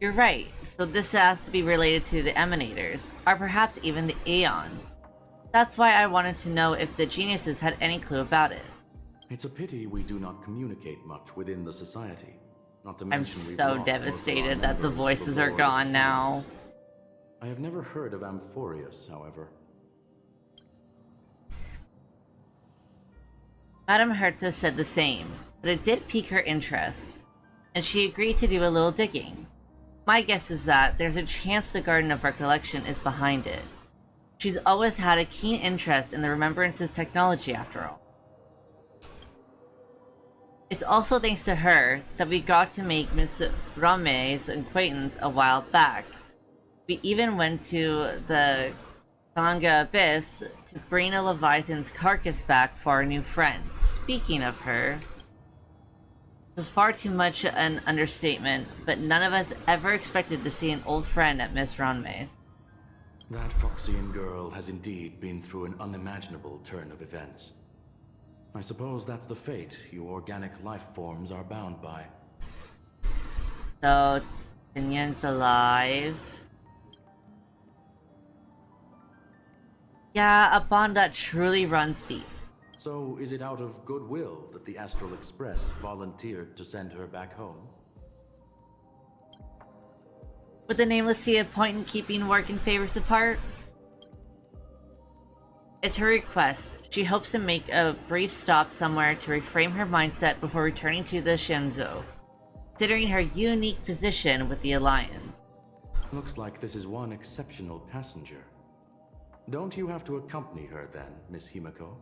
You're right, so this has to be related to the Emanators, or perhaps even the Aeons. That's why I wanted to know if the geniuses had any clue about it. It's a pity we do not communicate much within the society. Not to I'm mention we've so lost most of our devastated that the members to voices are Lord of gone now. Sins. I have never heard of Amphorius, however. Madame Herta said the same, but it did pique her interest, and she agreed to do a little digging. My guess is that there's a chance the Garden of Recollection is behind it. She's always had a keen interest in the Remembrance's technology, after all. It's also thanks to her that we got to make Miss Rame's acquaintance a while back. We even went to the Kalanga Abyss to bring a Leviathan's carcass back for our new friend. Speaking of her, this is far too much an understatement, but none of us ever expected to see an old friend at Miss Ranme's. That Foxian girl has indeed been through an unimaginable turn of events. I suppose that's the fate you organic life forms are bound by. So, Tinyan's alive. Yeah, a bond that truly runs deep. So is it out of goodwill that the Astral Express volunteered to send her back home? Would the Nameless see a point in keeping work and favors apart? It's her request. She hopes to make a brief stop somewhere to reframe her mindset before returning to the Shenzhou, considering her unique position with the Alliance. Looks like this is one exceptional passenger. Don't you have to accompany her then, Miss Himiko?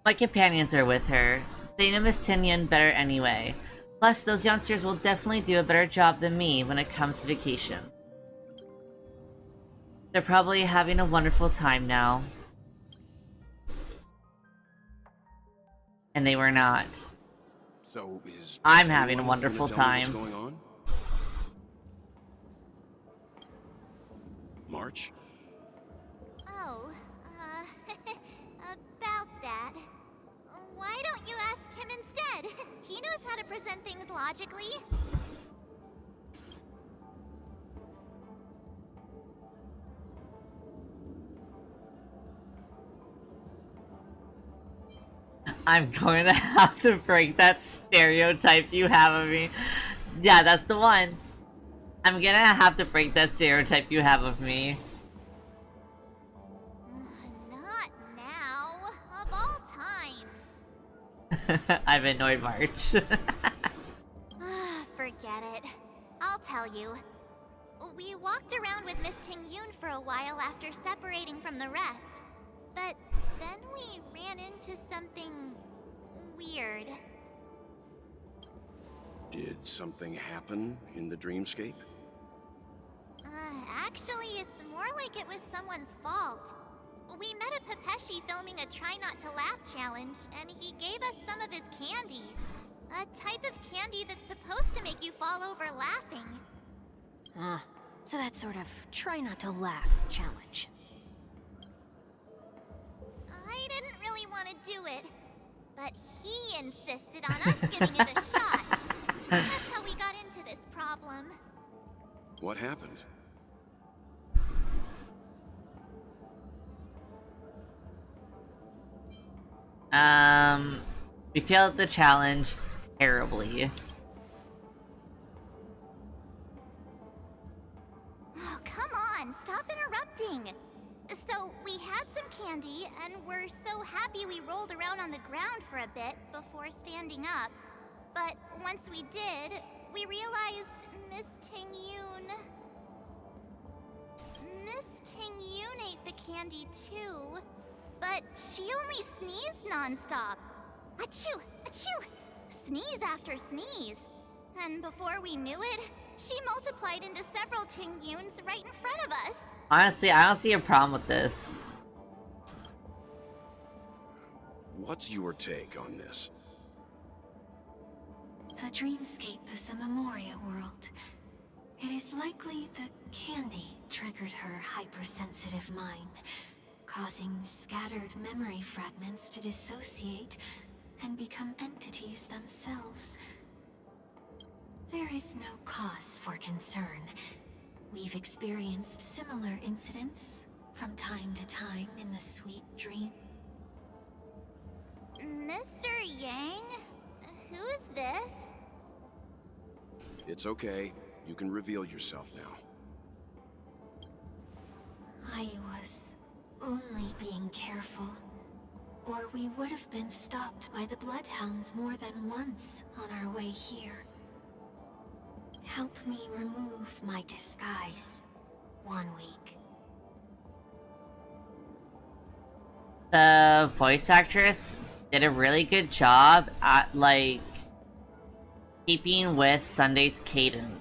My companions are with her. They know Miss Tinyan better anyway. Plus, those youngsters will definitely do a better job than me when it comes to vacation. They're probably having a wonderful time now. And they were not. So is I'm having a anyone wonderful gonna tell me time. What's going on? March? Oh, about that. Why don't you ask him instead? He knows how to present things logically. I'm going to have to break that stereotype you have of me. Yeah, that's the one. I'm gonna have to break that stereotype you have of me. Not now. Of all times. I'm annoyed, March. Forget it. I'll tell you. We walked around with Miss Ting-Yoon for a while after separating from the rest. But then we ran into something weird. Did something happen in the dreamscape? Actually, it's more like it was someone's fault. We met a Pepeshi filming a Try Not to Laugh challenge, and he gave us some of his candy. A type of candy that's supposed to make you fall over laughing. So that sort of try not to laugh challenge. I didn't really want to do it, but he insisted on us giving it a shot. That's how we got into this problem. What happened? We failed the challenge terribly. Oh, come on, stop interrupting. So, we had some candy, and we're so happy we rolled around on the ground for a bit before standing up. But once we did, we realized Miss Ting-Yoon... Miss Ting-Yoon ate the candy too, but she only sneezed nonstop. Achoo! Achoo! sneeze after sneeze. And before we knew it, she multiplied into several Tingyuns right in front of us. Honestly, I don't see a problem with this. What's your take on this? The dreamscape is a Memoria world. It is likely the candy triggered her hypersensitive mind, causing scattered memory fragments to dissociate and become entities themselves. There is no cause for concern. We've experienced similar incidents from time to time in the sweet dream. Mr. Yang? Who's this? It's okay. You can reveal yourself now. I was only being careful. Or we would have been stopped by the Bloodhounds more than once on our way here. Help me remove my disguise. 1 week. The voice actress did a really good job at, like, keeping with Sunday's cadence.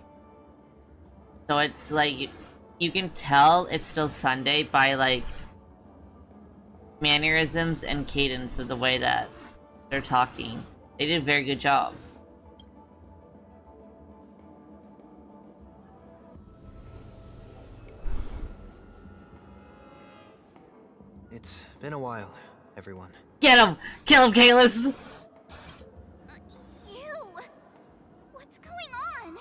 So it's like, you can tell it's still Sunday by, like, mannerisms and cadence of the way that they're talking. They did a very good job. It's been a while, everyone. Get him! Kill him, Kalis! Ew! What's going on?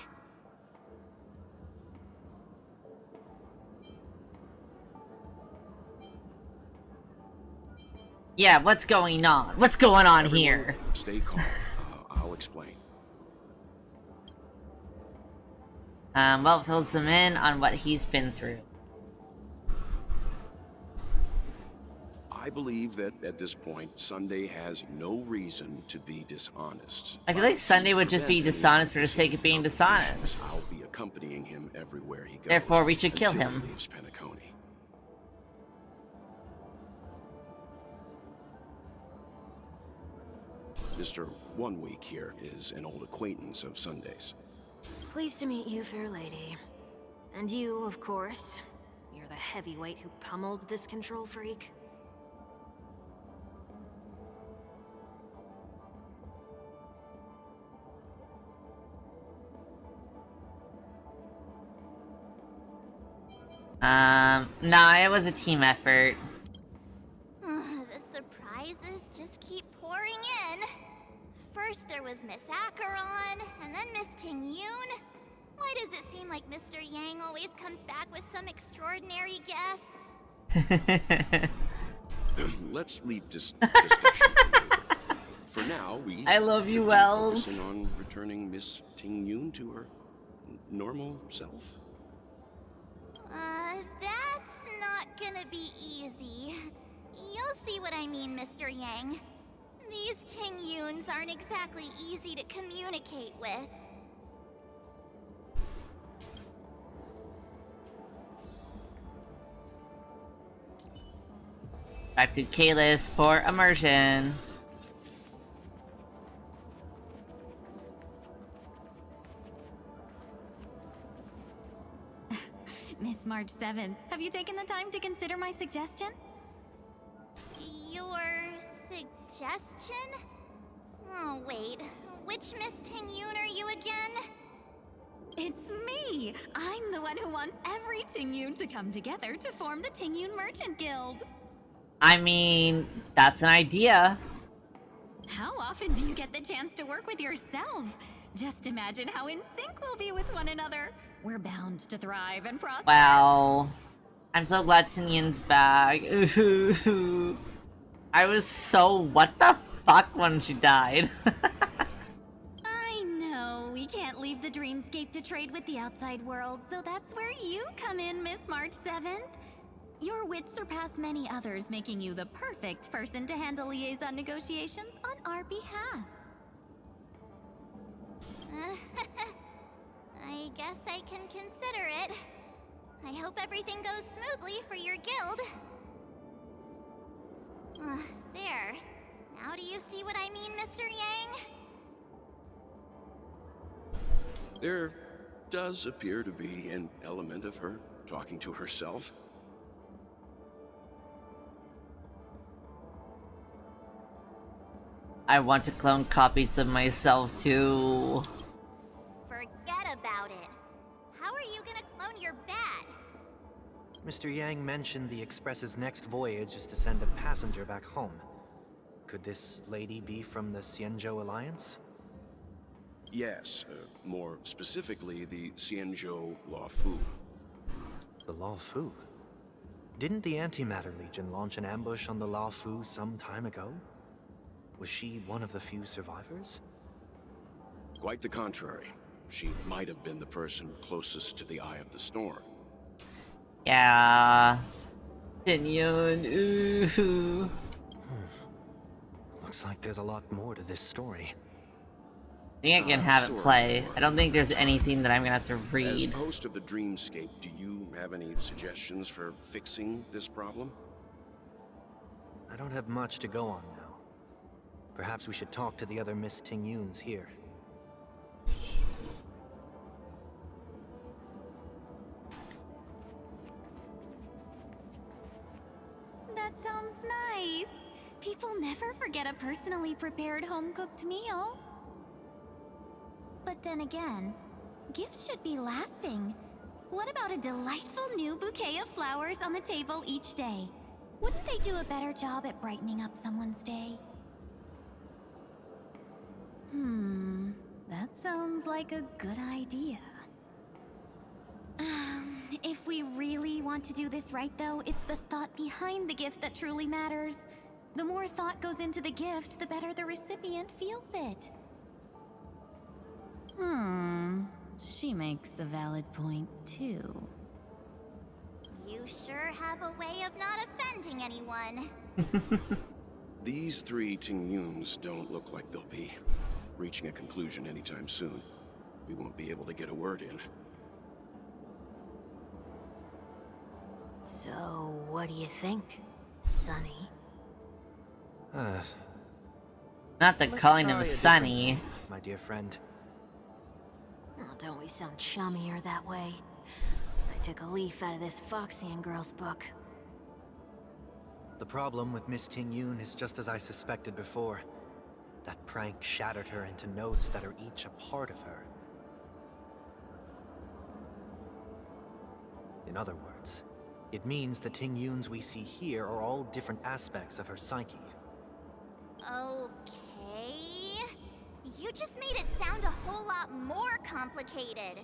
Yeah, what's going on? What's going on Everyone, here? Stay calm. I'll explain. Well, fills him in on what he's been through. I believe that at this point, Sunday has no reason to be dishonest. I feel like Sunday would just be dishonest for the sake of being dishonest. I'll be accompanying him everywhere he goes. Therefore, we should kill until him. He leaves Penacony. Mr. 1 Week here is an old acquaintance of Sunday's. Pleased to meet you, fair lady. And you, of course. You're the heavyweight who pummeled this control freak. Nah, it was a team effort. The surprises just keep pouring in. First there was Miss Acheron, and then Miss Tingyun. Why does it seem like Mr. Yang always comes back with some extraordinary guests? Let's leave this discussion for now. I love should you, be Wells. focusing on returning Miss Tingyun to her normal self. That's not gonna be easy. You'll see what I mean, Mr. Yang. These Tingyuns aren't exactly easy to communicate with. Back to Kalis for immersion. Miss March 7th, have you taken the time to consider my suggestion? Your suggestion? Oh, wait. Which Miss Tingyun are you again? It's me! I'm the one who wants every Tingyun to come together to form the Tingyun Merchant Guild. I mean, that's an idea. How often do you get the chance to work with yourself? Just imagine how in sync we'll be with one another. We're bound to thrive and prosper. Wow. I'm so glad Tingyun's back. Ooh. I was so what the fuck when she died. I know, we can't leave the dreamscape to trade with the outside world, so that's where you come in, Miss March 7th. Your wits surpass many others, making you the perfect person to handle liaison negotiations on our behalf. I guess I can consider it. I hope everything goes smoothly for your guild. There. Now do you see what I mean, Mr. Yang? There does appear to be an element of her talking to herself. I want to clone copies of myself too. Forget about it. How are you gonna clone your bat? Mr. Yang mentioned the Express's next voyage is to send a passenger back home. Could this lady be from the Xianzhou Alliance? Yes, more specifically, the Xianzhou Luofu. The Luofu? Didn't the Antimatter Legion launch an ambush on the Luofu some time ago? Was she one of the few survivors? Quite the contrary. She might have been the person closest to the eye of the storm. Yeah. Tinyun, ooh. Looks like there's a lot more to this story. I think I can have it play. I don't think there's anything that I'm gonna have to As read. host of the Dreamscape, do you have any suggestions for fixing this problem? I don't have much to go on now. Perhaps we should talk to the other Miss Tingyuns here. That sounds nice. People never forget a personally prepared home-cooked meal. But then again, gifts should be lasting. What about a delightful new bouquet of flowers on the table each day? Wouldn't they do a better job at brightening up someone's day? That sounds like a good idea. If we really want to do this right, though, it's the thought behind the gift that truly matters. The more thought goes into the gift, the better the recipient feels it. She makes a valid point, too. You sure have a way of not offending anyone. These three Tingyuns don't look like they'll be reaching a conclusion anytime soon. We won't be able to get a word in. So, what do you think, Sonny? Not that Let's calling try him a different Sonny. way, my dear friend. Oh, don't we sound chummier that way? I took a leaf out of this Foxian girl's book. The problem with Miss Tingyun is just as I suspected before. That prank shattered her into notes that are each a part of her. In other words, it means the Tingyuns we see here are all different aspects of her psyche. Okay. You just made it sound a whole lot more complicated.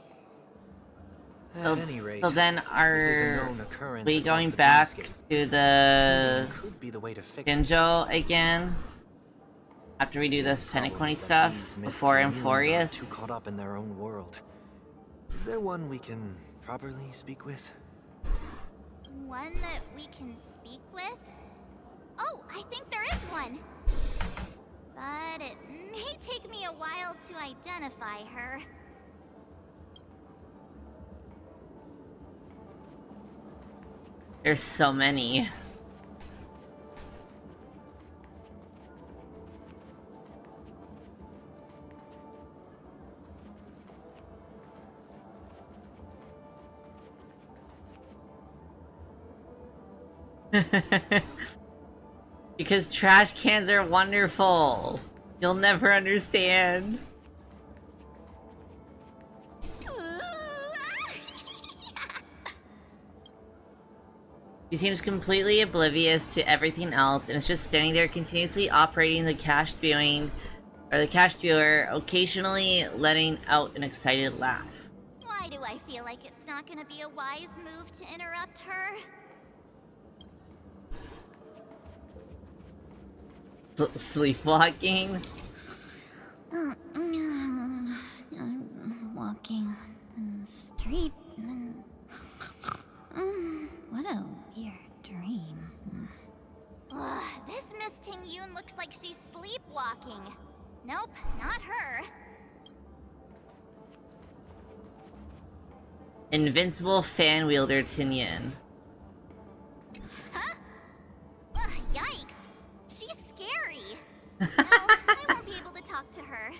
At any rate, So then this is a are known occurrence we across going the back dreamscape. to the Could be the way to fix it. Ginjo again? After we do this Problems Penacony that stuff these Miss before Tingyuns are Amphorius? too caught up in their own world. Is there one we can properly speak with? One that we can speak with? Oh, I think there is one. But it may take me a while to identify her. There's so many. Because trash cans are wonderful. You'll never understand. She seems completely oblivious to everything else and is just standing there continuously operating the cash spewing, or the cash spewer, occasionally letting out an excited laugh. Why do I feel like it's not gonna be a wise move to interrupt her? Sleepwalking? I'm walking in the street and what a weird dream. Ugh, this Miss Tingyun looks like she's sleepwalking. Nope, not her. Invincible fan wielder Tinyan. Huh? Ugh, yikes. She's scary. No, I won't be able to talk to her.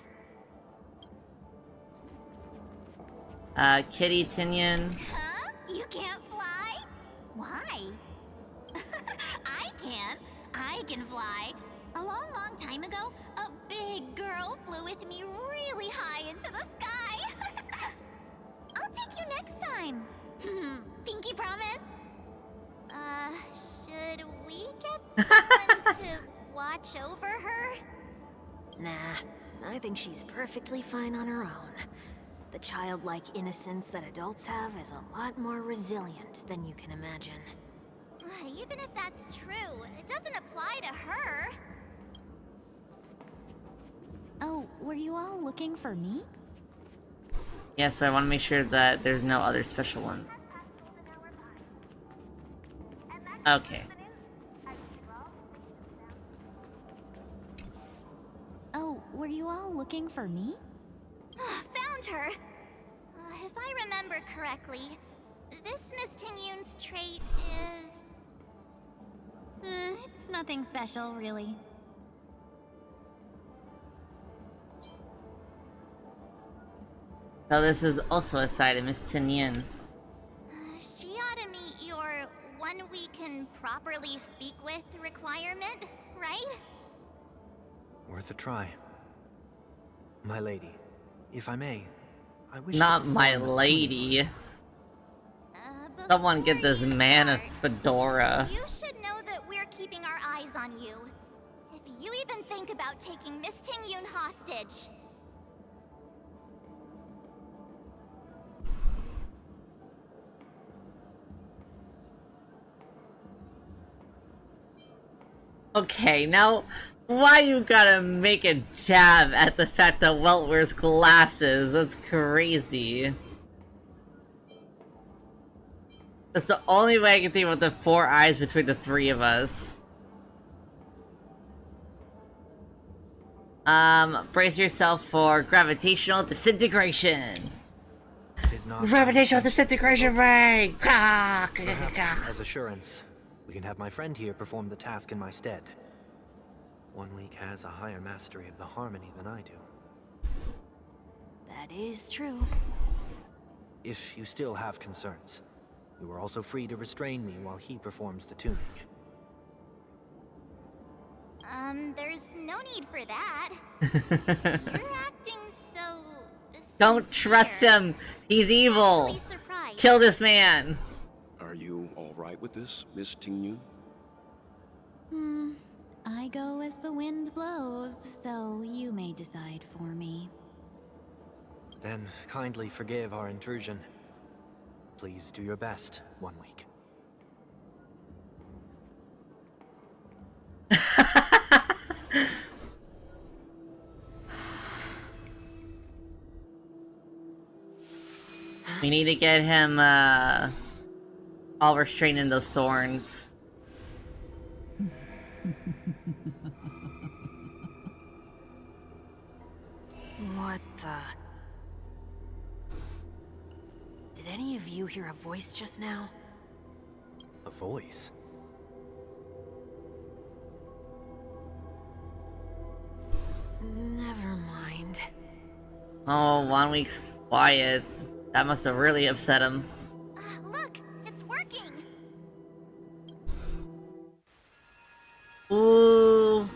Kitty Tinian. Huh? You can't fly? Why? I can. I can fly. A long, long time ago, a big girl flew with me really high into the sky. I'll take you next time. Pinky promise? Should we get someone to watch over her? Nah, I think she's perfectly fine on her own. The childlike innocence that adults have is a lot more resilient than you can imagine. Even if that's true, it doesn't apply to her. Oh, were you all looking for me? Yes, but I want to make sure that there's no other special one. Okay. Oh, were you all looking for me? Found her! If I remember correctly, this Miss Tingyun's trait is... it's nothing special, really. So this is also a side of Miss Tinyan. She ought to meet your one we can properly speak with requirement, right? Worth a try. My lady, if I may, I wish Not to my perform a lady. Someone get this man a fedora. You should know that we're keeping our eyes on you. If you even think about taking Miss Tingyun hostage. Okay, now, why you gotta make a jab at the fact that Welt wears glasses? That's crazy. That's the only way I can think about the 4 eyes between the 3 of us. Brace yourself for gravitational disintegration. It is not Gravitational disintegration ray! Perhaps, as assurance, we can have my friend here perform the task in my stead. 1 week has a higher mastery of the harmony than I do. That is true. If you still have concerns, you are also free to restrain me while he performs the tuning. There's no need for that. You're acting so... Don't trust him! He's evil! Actually surprised. Kill this man! Are you all right with this, Miss Tingyun? I go as the wind blows, so you may decide for me. Then kindly forgive our intrusion. Please do your best, 1 week. We need to get him, all restrained in those thorns. What the... Did any of you hear a voice just now? A voice? Never mind. Oh, 1 week's quiet. That must have really upset him. Look, it's working! Ooh.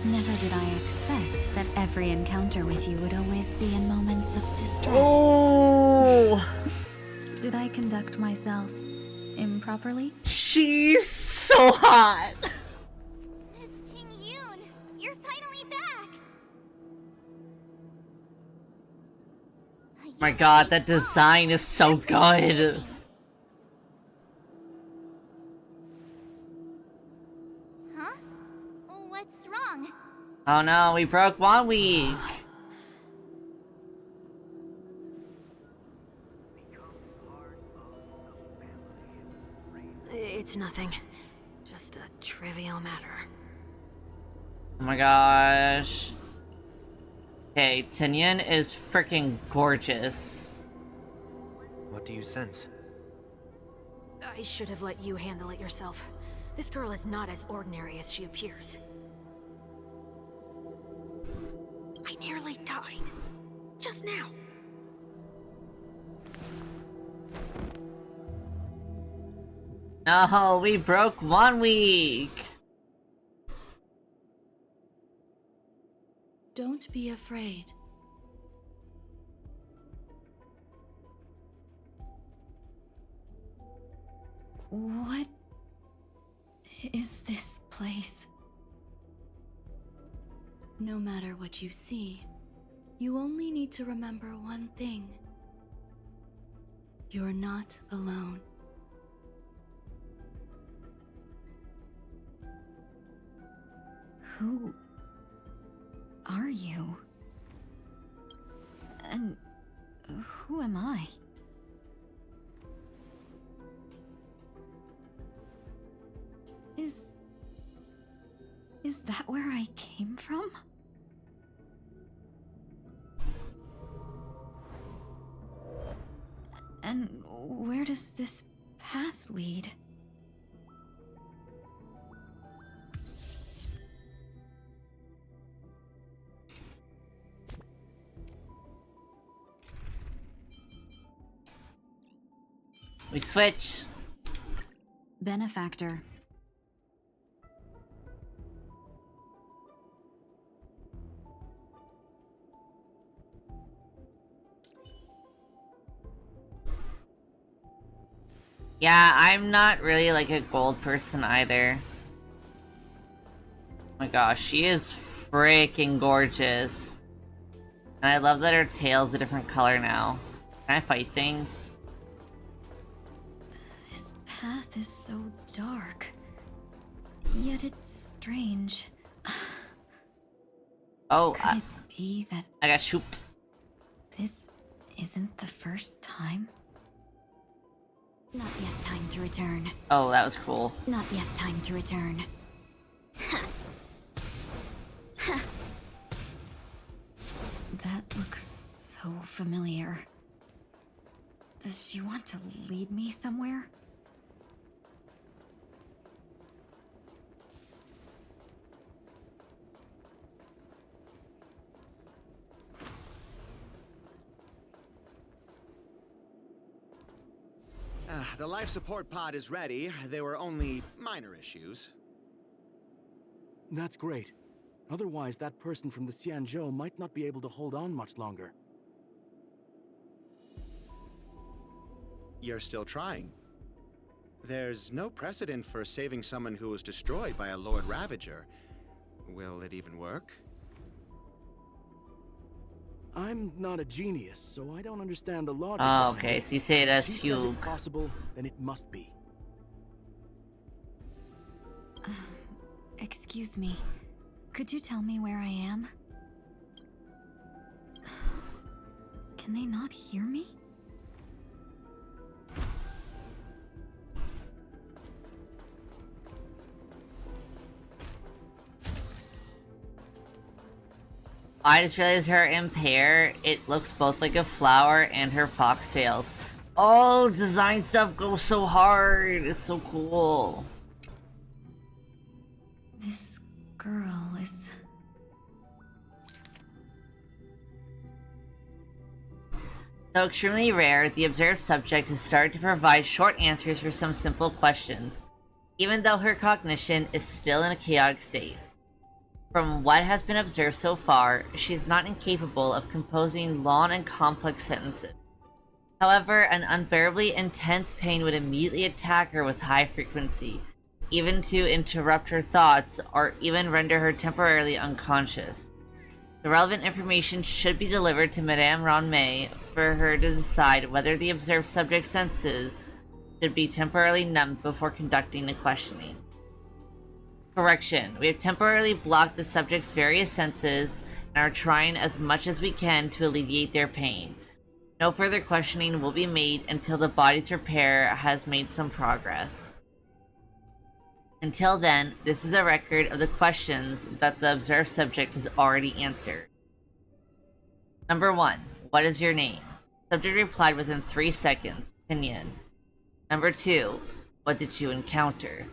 Never did I expect that every encounter with you would always be in moments of distress. Oh! Did I conduct myself improperly? She's so hot! Miss Tingyun, you're finally back! My god, that design is so good! Huh? What's wrong? Oh no, we broke 1 week! It's nothing. Just a trivial matter. Oh my gosh. Okay, Tinyan is freaking gorgeous. What do you sense? I should have let you handle it yourself. This girl is not as ordinary as she appears. I nearly died. Just now. No, we broke 1 week! Don't be afraid. What is this place? No matter what you see, you only need to remember one thing. You're not alone. Who are you? And who am I? Is that where I came from? And where does this path lead? We switch. Benefactor. Yeah, I'm not really like a gold person either. Oh my gosh, she is freaking gorgeous. And I love that her tail's a different color now. Can I fight things? This path is so dark. Yet it's strange. Oh, Could it be that I got shooped. this isn't the first time? Not yet time to return. Oh, that was cool. Not yet time to return. That looks so familiar. Does she want to lead me somewhere? The life support pod is ready. There were only minor issues. That's great. Otherwise, that person from the Xianzhou might not be able to hold on much longer. You're still trying. There's no precedent for saving someone who was destroyed by a Lord Ravager. Will it even work? I'm not a genius, so I don't understand the logic. Oh, behind okay, it. so you say it as If she says fugue. it's possible, then it must be. Excuse me. Could you tell me where I am? Can they not hear me? I just realized her impair, it looks both like a flower and her foxtails. Oh, design stuff goes so hard. It's so cool. This girl is... Though extremely rare, the observed subject has started to provide short answers for some simple questions, even though her cognition is still in a chaotic state. From what has been observed so far, she is not incapable of composing long and complex sentences. However, an unbearably intense pain would immediately attack her with high frequency, even to interrupt her thoughts or even render her temporarily unconscious. The relevant information should be delivered to Madame Ronmei for her to decide whether the observed subject's senses should be temporarily numbed before conducting the questioning. Correction. We have temporarily blocked the subject's various senses and are trying as much as we can to alleviate their pain. No further questioning will be made until the body's repair has made some progress. Until then, this is a record of the questions that the observed subject has already answered. Number 1. What is your name? Subject replied within 3 seconds. Pinyin. Number 2. What did you encounter?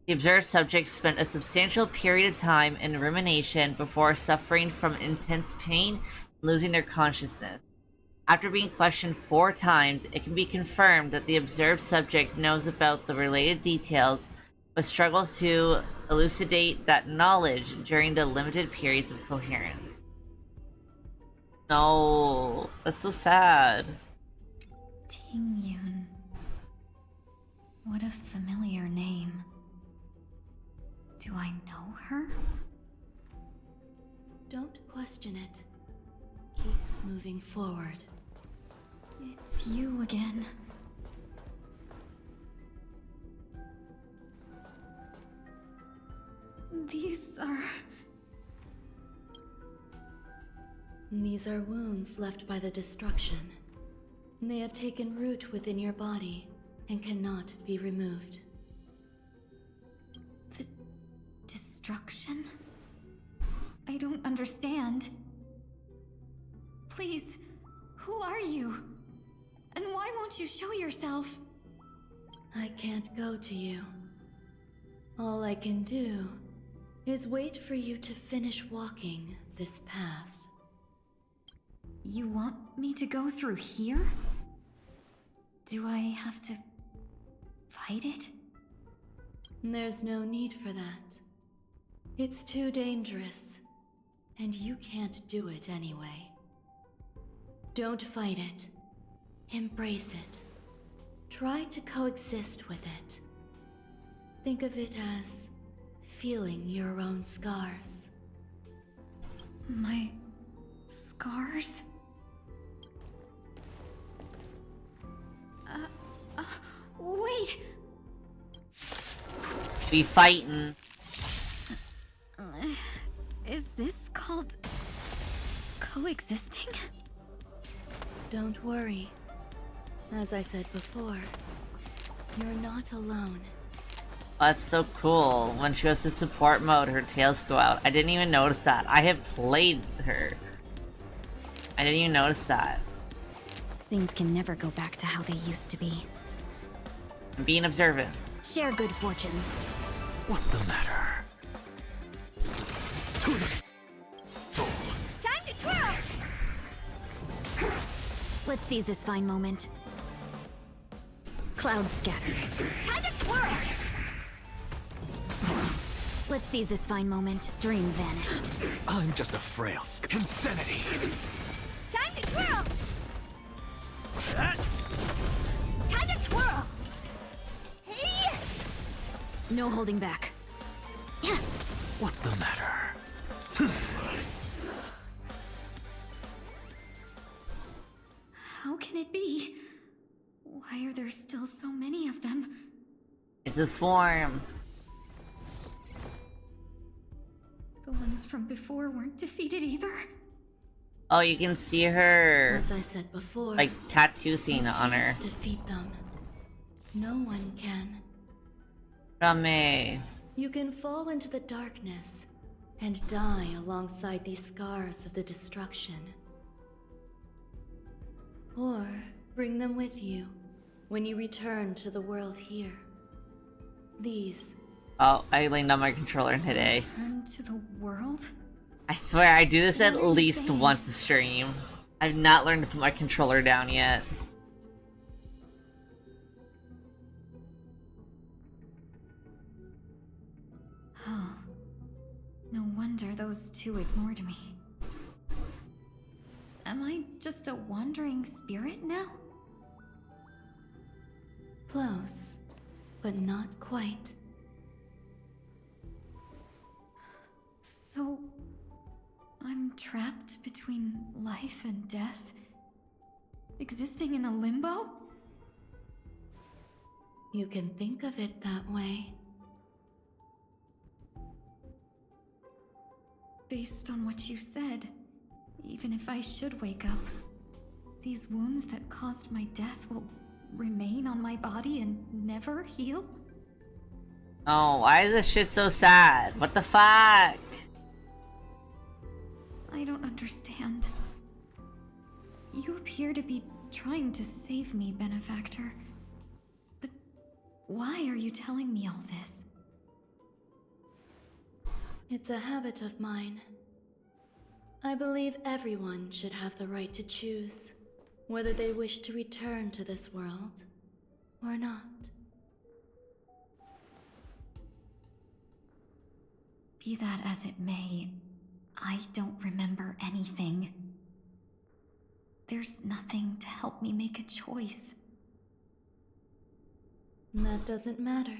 The observed subject spent a substantial period of time in rumination before suffering from intense pain and losing their consciousness. After being questioned 4 times, it can be confirmed that the observed subject knows about the related details, but struggles to elucidate that knowledge during the limited periods of coherence. No, that's so sad. Ting Yun. What a familiar name. Do I know her? Don't question it. Keep moving forward. It's you again. These are wounds left by the destruction. They have taken root within your body and cannot be removed. The destruction? I don't understand. Please, who are you? And why won't you show yourself? I can't go to you. All I can do is wait for you to finish walking this path. You want me to go through here? Do I have to fight it? There's no need for that. It's too dangerous, and you can't do it anyway. Don't fight it. Embrace it. Try to coexist with it. Think of it as feeling your own scars. My scars? Wait! Be fighting. Is this called coexisting? Don't worry. As I said before, you're not alone. That's so cool. When she goes to support mode, her tails go out. I didn't even notice that. I have played her. I didn't even notice that. Things can never go back to how they used to be. I'm being observant. Share good fortunes. What's the matter? Time to twirl! Let's seize this fine moment. Clouds scattered. Time to twirl! Let's seize this fine moment. Dream vanished. I'm just a frail insanity. Time to twirl! Time to twirl! Hey! No holding back. What's the matter? How can it be? Why are there still so many of them? It's a swarm. The ones from before weren't defeated either? Oh, you can see her, As I said before, like, tattoo thing on her. can't defeat them. No one can. Rame. You can fall into the darkness and die alongside these scars of the destruction. Or bring them with you when you return to the world here. These. Oh, I leaned on my controller and hit A. Return to the world? I swear I do this at What are you least saying? once a stream. I've not learned to put my controller down yet. Oh. No wonder those two ignored me. Am I just a wandering spirit now? Close, but not quite. So... I'm trapped between life and death? Existing in a limbo? You can think of it that way. Based on what you said, even if I should wake up, these wounds that caused my death will remain on my body and never heal? Oh, why is this shit so sad? What the fuck? I don't understand. You appear to be trying to save me, Benefactor. But why are you telling me all this? It's a habit of mine. I believe everyone should have the right to choose whether they wish to return to this world or not. Be that as it may, I don't remember anything. There's nothing to help me make a choice. That doesn't matter.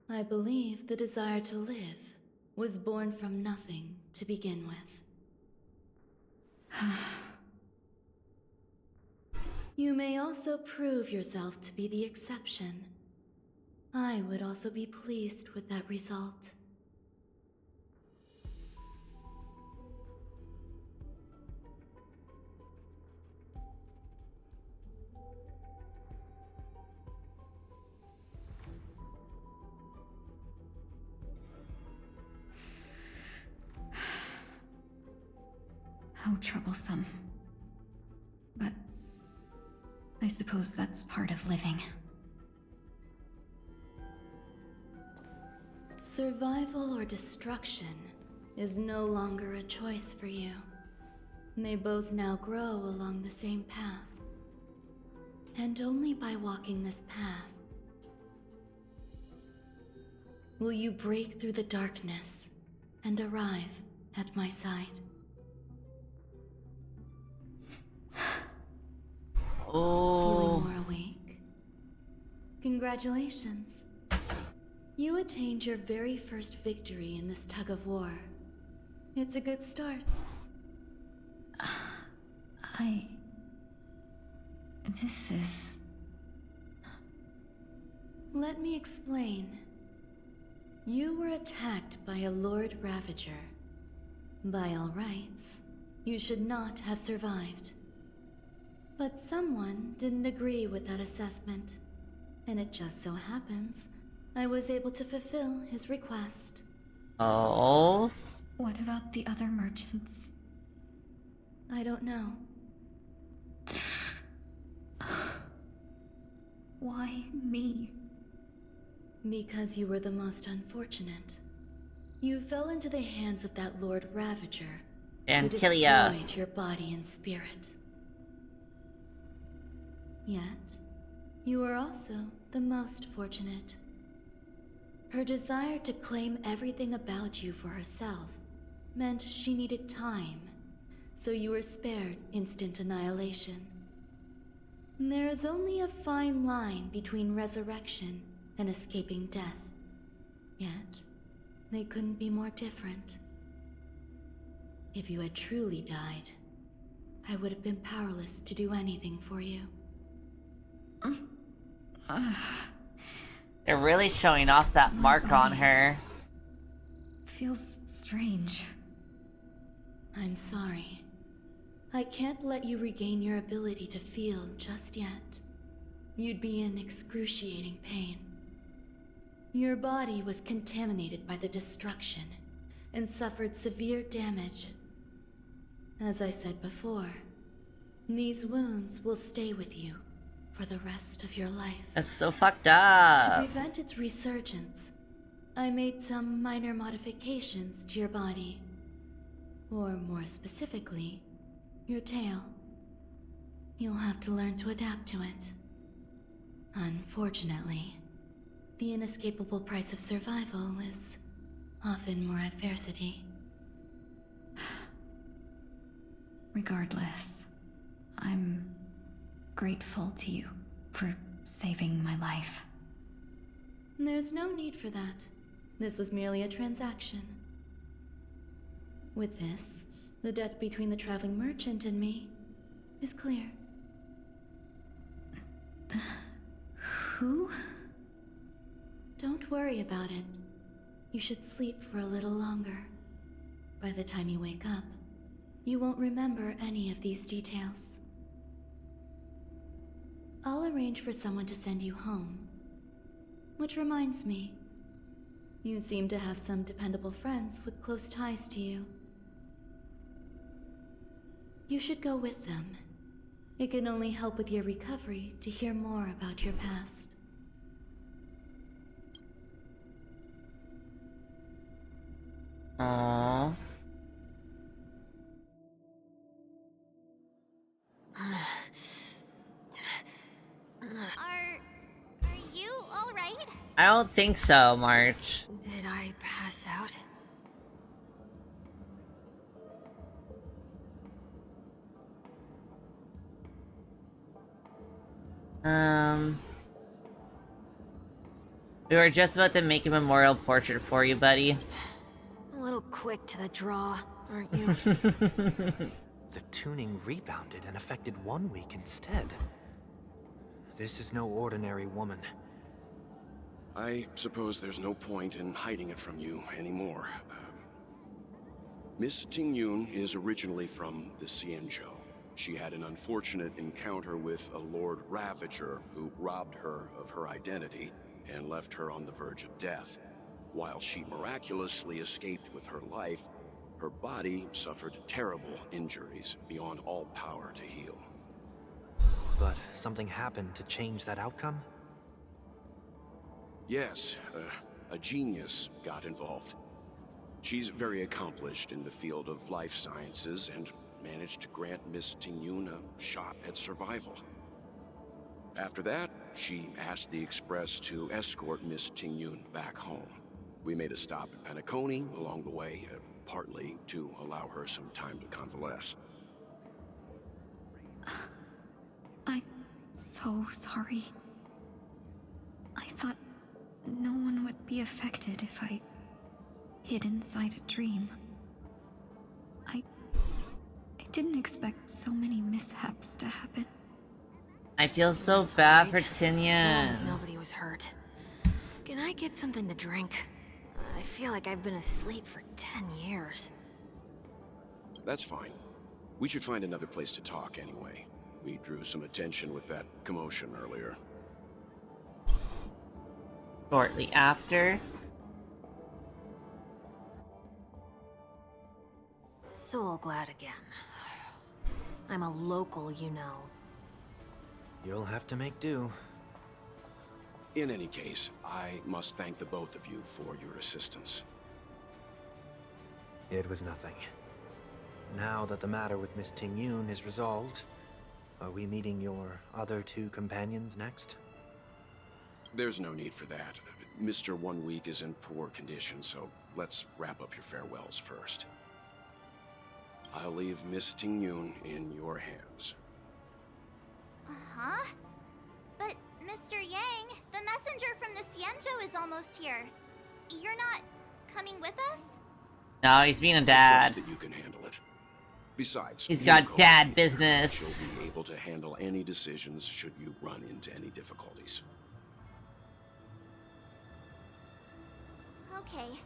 I believe the desire to live was born from nothing to begin with. You may also prove yourself to be the exception. I would also be pleased with that result. How troublesome. But I suppose that's part of living. Survival or destruction is no longer a choice for you. They both now grow along the same path. And only by walking this path will you break through the darkness and arrive at my side. Oh. Feeling more awake? Congratulations. You attained your very first victory in this tug of war. It's a good start. This is... Let me explain. You were attacked by a Lord Ravager. By all rights, you should not have survived. But someone didn't agree with that assessment, and it just so happens I was able to fulfill his request. Oh? What about the other merchants? I don't know. Why me? Because you were the most unfortunate. You fell into the hands of that Lord Ravager, who Antilia. destroyed your body and spirit. Yet, you were also the most fortunate. Her desire to claim everything about you for herself meant she needed time, so you were spared instant annihilation. There is only a fine line between resurrection and escaping death. Yet, they couldn't be more different. If you had truly died, I would have been powerless to do anything for you. They're really showing off that mark on her. Feels strange. I'm sorry. I can't let you regain your ability to feel just yet. You'd be in excruciating pain. Your body was contaminated by the destruction and suffered severe damage. As I said before, these wounds will stay with you for the rest of your life. That's so fucked To up. prevent its resurgence, I made some minor modifications to your body. Or more specifically, your tail. You'll have to learn to adapt to it. Unfortunately, the inescapable price of survival is often more adversity. Regardless, I'm grateful to you for saving my life. There's no need for that. This was merely a transaction. With this, the debt between the traveling merchant and me is clear. Who? Don't worry about it. You should sleep for a little longer. By the time you wake up, you won't remember any of these details. I'll arrange for someone to send you home. Which reminds me, you seem to have some dependable friends with close ties to you. You should go with them. It can only help with your recovery to hear more about your past. Aww. Are you alright? I don't think so, March. Did I pass out? We were just about to make a memorial portrait for you, buddy. A little quick to the draw, aren't you? The tuning rebounded and affected 1 week instead. This is no ordinary woman. I suppose there's no point in hiding it from you anymore. Miss Tingyun is originally from the Xianzhou. She had an unfortunate encounter with a Lord Ravager who robbed her of her identity and left her on the verge of death. While she miraculously escaped with her life, her body suffered terrible injuries beyond all power to heal. But something happened to change that outcome? Yes, a genius got involved. She's very accomplished in the field of life sciences and managed to grant Miss Tingyun a shot at survival. After that, she asked the Express to escort Miss Tingyun back home. We made a stop at Penacony along the way, partly to allow her some time to convalesce. I'm so sorry. I thought no one would be affected if I hid inside a dream. I didn't expect so many mishaps to happen. I feel so That's bad right. for As long as Tinyan. nobody was hurt. Can I get something to drink? I feel like I've been asleep for 10 years. That's fine. We should find another place to talk anyway. We drew some attention with that commotion earlier. Shortly after. So glad again. I'm a local, you know. You'll have to make do. In any case, I must thank the both of you for your assistance. It was nothing. Now that the matter with Miss Tingyun is resolved, are we meeting your other two companions next? There's no need for that. Mr. 1 Week is in poor condition, so let's wrap up your farewells first. I'll leave Miss Tingyun in your hands. Uh-huh. But, Mr. Yang, the messenger from the Xianzhou is almost here. You're not coming with us? No, he's being a I dad. trust that you can handle it. Besides, He's you got go dad with me. business. She'll be able to handle any decisions should you run into any difficulties. Okay.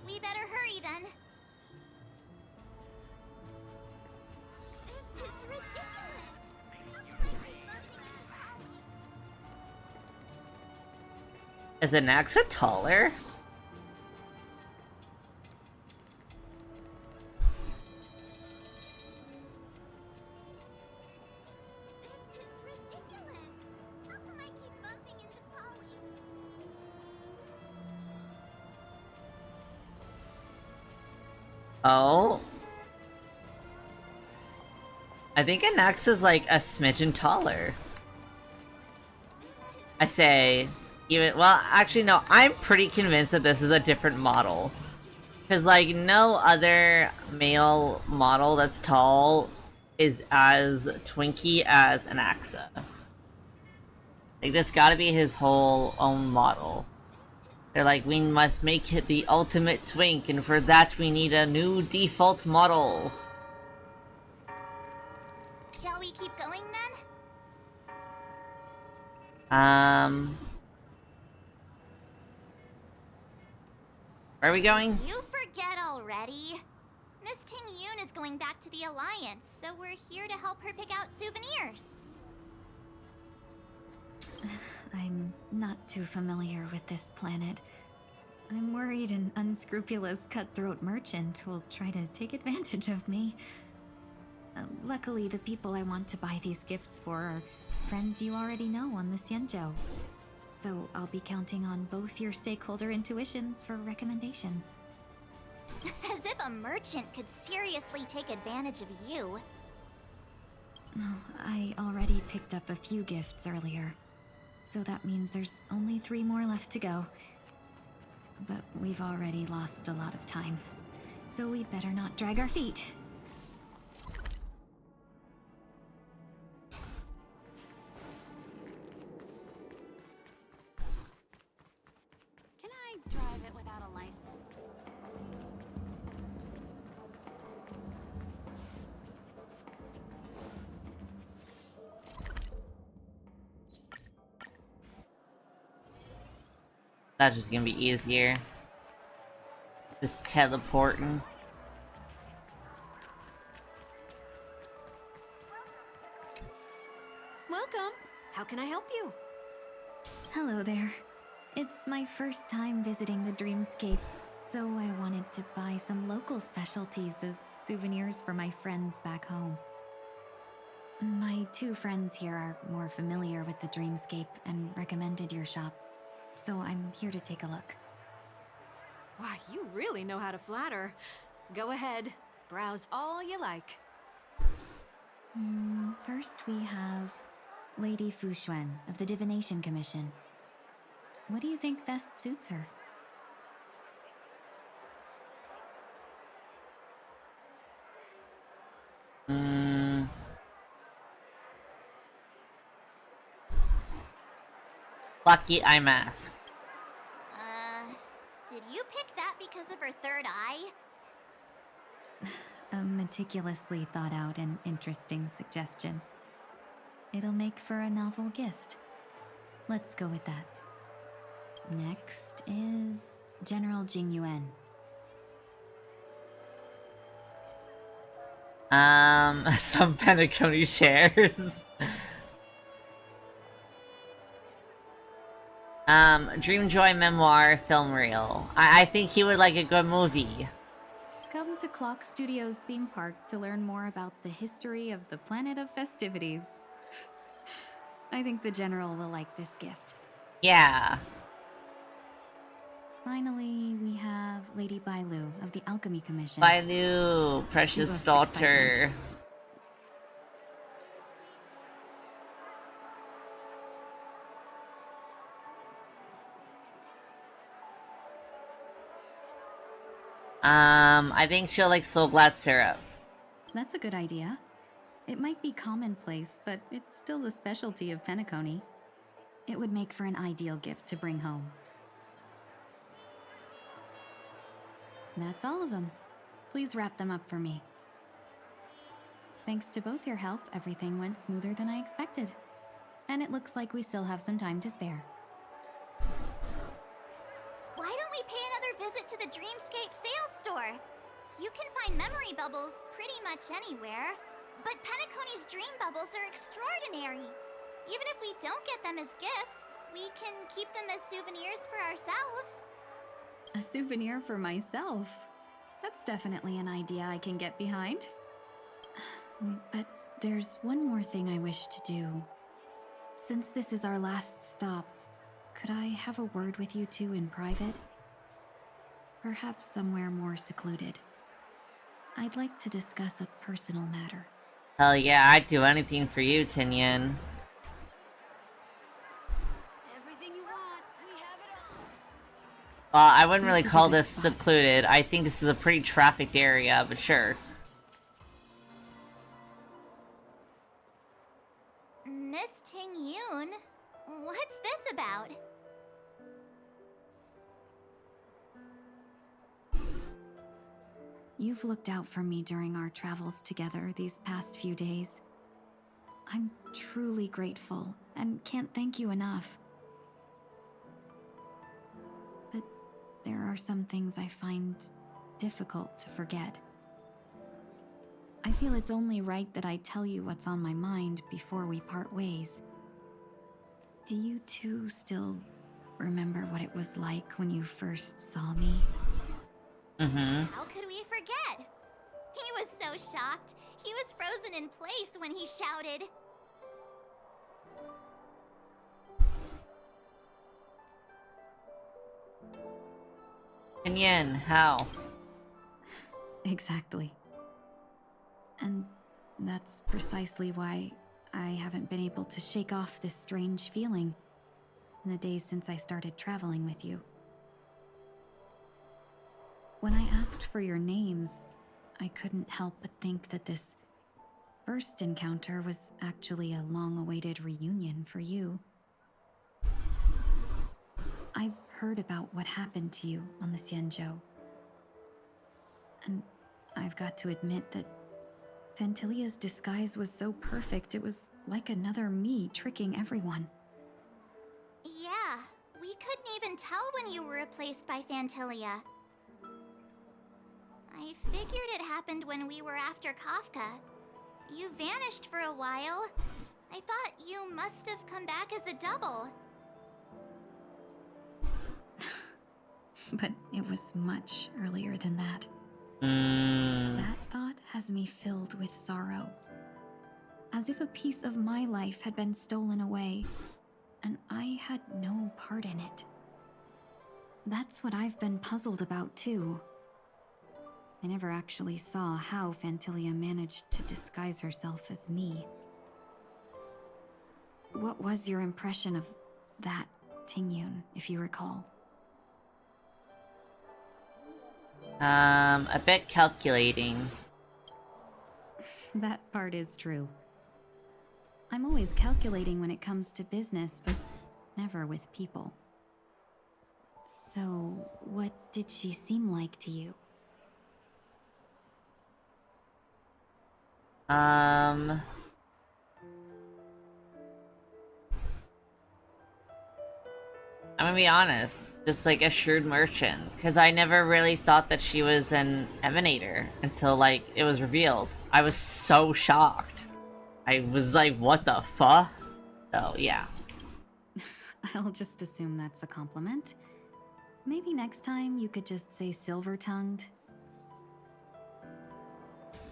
We better hurry then. This is ridiculous. Is Anaxa taller? This is ridiculous. How come I keep bumping into colleagues? Oh. I think Anaxa's like a smidgen taller. I say, even, well, actually no, I'm pretty convinced that this is a different model. Because like no other male model that's tall is as twinky as Anaxa. Like that's gotta be his whole own model. They're like, we must make it the ultimate twink, and for that we need a new default model. Shall we keep going then? Where are we going? You forget already. Miss Tingyun is going back to the Alliance, so we're here to help her pick out souvenirs. I'm not too familiar with this planet. I'm worried an unscrupulous cutthroat merchant will try to take advantage of me. Luckily, the people I want to buy these gifts for are friends you already know on the Xianzhou. So I'll be counting on both your stakeholder intuitions for recommendations. As if a merchant could seriously take advantage of you. No, I already picked up a few gifts earlier. So that means there's only 3 more left to go. But we've already lost a lot of time. So we better not drag our feet. Can I drive it without a license? That's just gonna be easier. Just teleporting. Welcome. How can I help you? Hello there. It's my first time visiting the Dreamscape, so I wanted to buy some local specialties as souvenirs for my friends back home. My 2 friends here are more familiar with the Dreamscape and recommended your shop, so I'm here to take a look. Why, you really know how to flatter. Go ahead. Browse all you like. First we have Lady Fu Xuan of the Divination Commission. What do you think best suits her? Lucky eye mask. Did you pick that because of her third eye? A meticulously thought out and interesting suggestion. It'll make for a novel gift. Let's go with that. Next is General Jing Yuan. Some Penacony shares. Dreamjoy memoir film reel. I think he would like a good movie. Come to Clock Studios theme park to learn more about the history of the planet of festivities. I think the General will like this gift. Yeah. Finally, we have Lady Bailu of the Alchemy Commission. Bailu, precious daughter. I think she'll like Soul Glad syrup. That's a good idea. It might be commonplace, but it's still the specialty of Penacony. It would make for an ideal gift to bring home. That's all of them. Please wrap them up for me. Thanks to both your help, everything went smoother than I expected. And it looks like we still have some time to spare. Why don't we pay another visit to the Dreamscape sales store? You can find memory bubbles pretty much anywhere. But Penacony's dream bubbles are extraordinary. Even if we don't get them as gifts, we can keep them as souvenirs for ourselves. A souvenir for myself? That's definitely an idea I can get behind. But there's one more thing I wish to do. Since this is our last stop, could I have a word with you two in private? Perhaps somewhere more secluded. I'd like to discuss a personal matter. Hell yeah, I'd do anything for you, Tinyan. Everything you want, we have it all. Well, I wouldn't really This is call a good this spot. secluded. I think this is a pretty trafficked area, but sure. Miss Ting Yoon, what's this about? You've looked out for me during our travels together these past few days. I'm truly grateful and can't thank you enough. But there are some things I find difficult to forget. I feel it's only right that I tell you what's on my mind before we part ways. Do you two still remember what it was like when you first saw me? How could we forget? He was so shocked. He was frozen in place when he shouted. Tinyan, how? Exactly. And that's precisely why I haven't been able to shake off this strange feeling in the days since I started traveling with you. When I asked for your names, I couldn't help but think that this first encounter was actually a long-awaited reunion for you. I've heard about what happened to you on the Xianzhou. And I've got to admit that Fantilia's disguise was so perfect, it was like another me tricking everyone. Yeah, we couldn't even tell when you were replaced by Fantilia. I figured it happened when we were after Kafka. You vanished for a while. I thought you must have come back as a double. But it was much earlier than that. That thought has me filled with sorrow. As if a piece of my life had been stolen away, and I had no part in it. That's what I've been puzzled about, too. I never actually saw how Fantilia managed to disguise herself as me. What was your impression of that Tingyun, if you recall? A bit calculating. That part is true. I'm always calculating when it comes to business, but never with people. So, what did she seem like to you? I'm gonna be honest, just like a shrewd merchant, because I never really thought that she was an emanator until like it was revealed. I was so shocked. I was like, what the fuck? So yeah. I'll just assume that's a compliment. Maybe next time you could just say silver-tongued.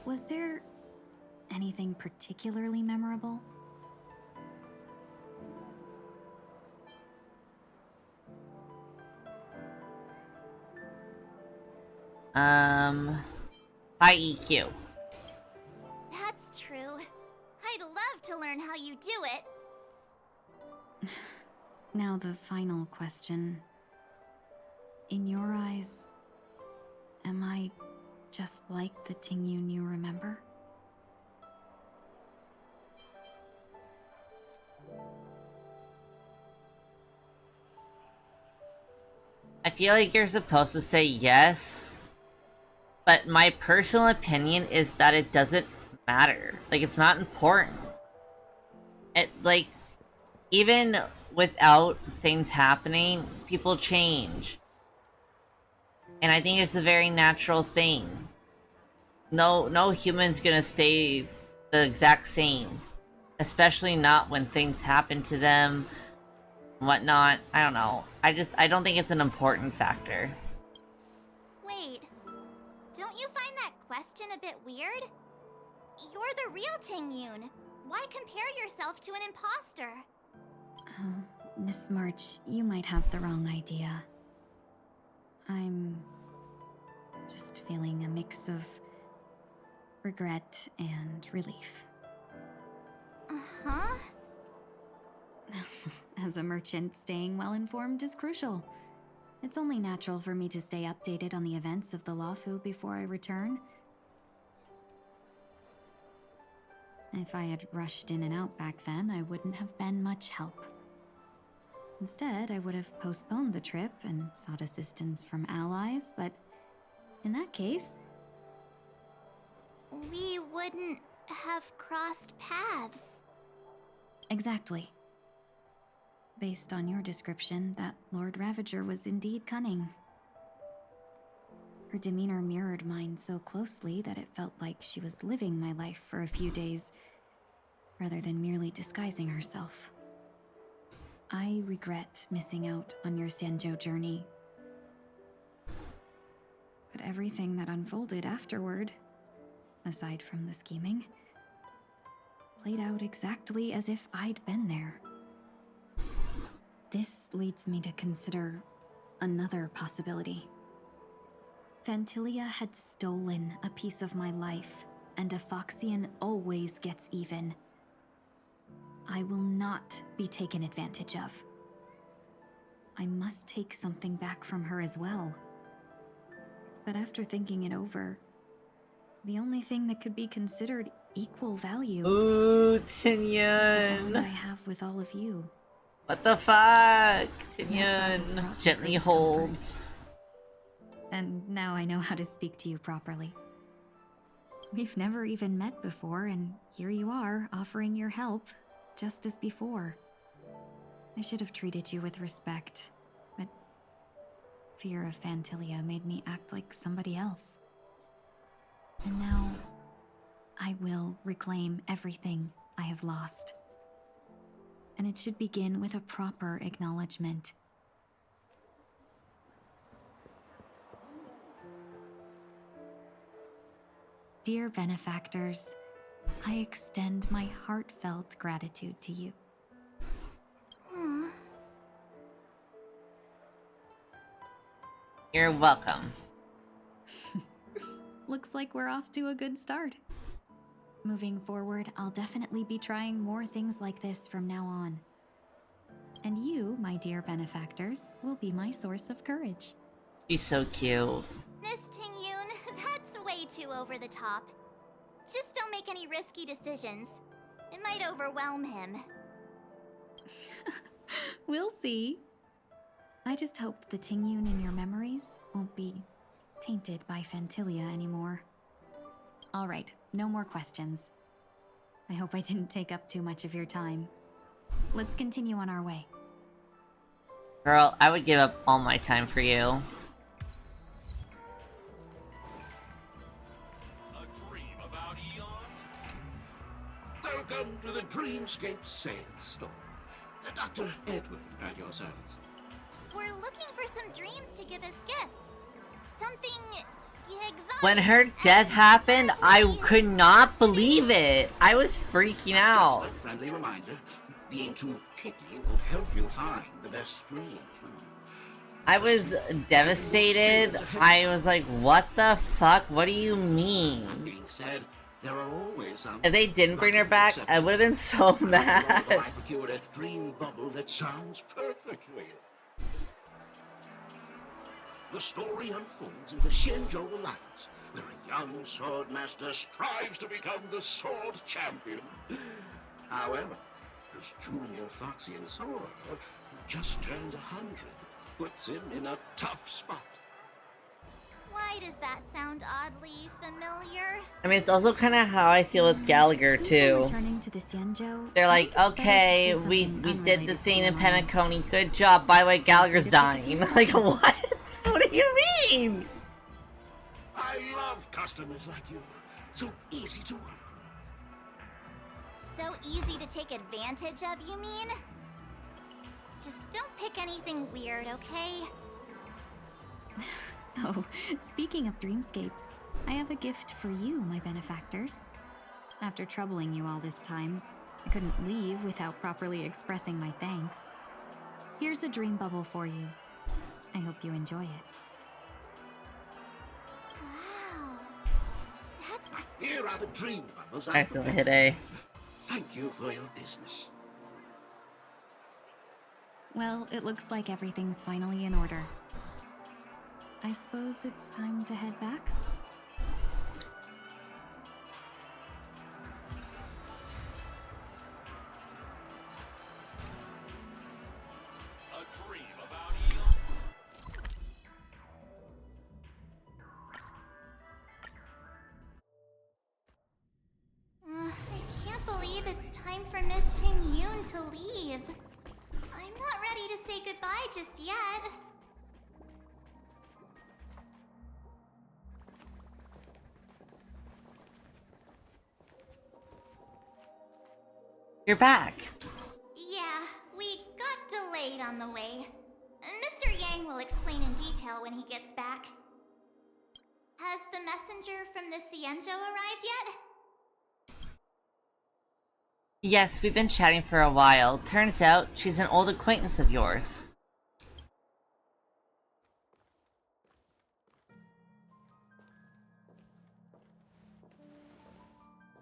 Was there anything particularly memorable? High EQ. That's true. I'd love to learn how you do it. Now the final question. In your eyes, am I just like the Tingyun you remember? I feel like you're supposed to say yes, but my personal opinion is that it doesn't matter. Like, it's not important. It, like, even without things happening, people change. And I think it's a very natural thing. No human's gonna stay the exact same. Especially not when things happen to them, whatnot. I don't know. I don't think it's an important factor. Wait, don't you find that question a bit weird? You're the real Tingyun. Why compare yourself to an imposter? Miss March, you might have the wrong idea. I'm just feeling a mix of regret and relief. Uh-huh. As a merchant, staying well-informed is crucial. It's only natural for me to stay updated on the events of the Luofu before I return. If I had rushed in and out back then, I wouldn't have been much help. Instead, I would have postponed the trip and sought assistance from allies, but in that case... We wouldn't have crossed paths. Exactly. Based on your description, that Lord Ravager was indeed cunning. Her demeanor mirrored mine so closely that it felt like she was living my life for a few days, rather than merely disguising herself. I regret missing out on your Xianzhou journey. But everything that unfolded afterward, aside from the scheming, played out exactly as if I'd been there. This leads me to consider another possibility. Fantilia had stolen a piece of my life, and a Foxian always gets even. I will not be taken advantage of. I must take something back from her as well. But after thinking it over, the only thing that could be considered equal value Ooh, is the bond I Tinyan. have with all of you. What the fuck? That has Tinyan brought me gently great holds. And now I know how to speak to you properly. We've never even met before, and here you are, offering your help, just as before. I should have treated you with respect, but fear of Fantilia made me act like somebody else. And now, I will reclaim everything I have lost. And it should begin with a proper acknowledgement. Dear benefactors, I extend my heartfelt gratitude to you. You're welcome. Looks like we're off to a good start. Moving forward, I'll definitely be trying more things like this from now on. And you, my dear benefactors, will be my source of courage. He's so cute. Miss Tingyun, that's way too over the top. Just don't make any risky decisions. It might overwhelm him. We'll see. I just hope the Tingyun in your memories won't be tainted by Fantilia anymore. All right, no more questions. I hope I didn't take up too much of your time. Let's continue on our way. Girl, I would give up all my time for you. Welcome to the Dreamscape Sandstorm. Dr. Edwin at your service. We're looking for some dreams to give as gifts. Something exotic. When her death happened, I could not believe it. I was freaking out. Just a friendly reminder, being too picky won't help you find the best dream. I was devastated. I was like, what the fuck? What do you mean? Being said, there are always some. If they didn't bring her back, I would have been so mad. I procured a dream bubble that sounds perfect for you. The story unfolds in the Shenzhou Alliance, where a young sword master strives to become the sword champion. However, his junior Foxian sword, who just turned 100, puts him in a tough spot. Why does that sound oddly familiar? I mean, it's also kind of how I feel with Gallagher, too. Returning to the Xianzhou, They're like, I think it's better to okay, choose we something did the unrelated thing to in the Alliance. Penacony. Good job. By the way, Gallagher's dying. Like, what? What do you mean? I love customers like you. So easy to work with. So easy to take advantage of, you mean? Just don't pick anything weird, okay? Oh, speaking of dreamscapes, I have a gift for you, my benefactors. After troubling you all this time, I couldn't leave without properly expressing my thanks. Here's a dream bubble for you. I hope you enjoy it. Wow. That's Here are the dream bubbles. I Excellent prepared. hit, A. Thank you for your business. Well, it looks like everything's finally in order. I suppose it's time to head back? A dream about I can't believe it's time for Miss Tingyun to leave. I'm not ready to say goodbye just yet. You're back. Yeah, we got delayed on the way. Mr. Yang will explain in detail when he gets back. Has the messenger from the Xianzhou arrived yet? Yes, we've been chatting for a while. Turns out, she's an old acquaintance of yours.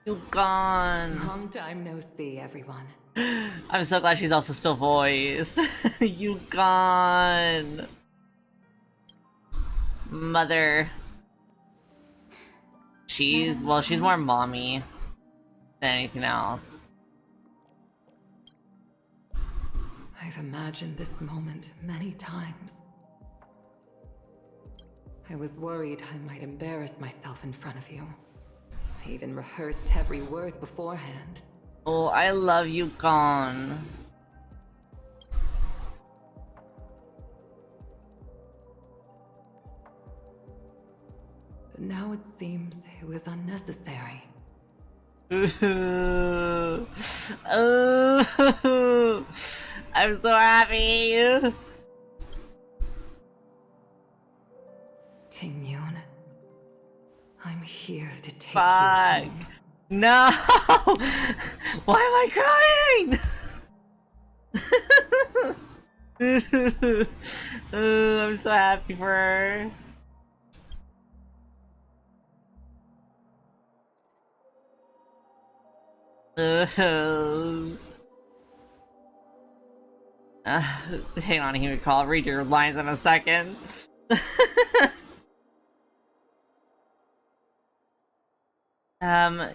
You gone. Long time no see, everyone. I'm so glad she's also still voiced. You gone. Mother. She's more mommy than anything else. I've imagined this moment many times. I was worried I might embarrass myself in front of you. I even rehearsed every word beforehand. Oh, I love you, Gone. But now it seems it was unnecessary. Ooh. Ooh. I'm so happy. Ting-Yun, I'm here to take Fuck. you home. No! Why am I crying? I'm so happy for her. Hang on, here, I'll read your lines in a second.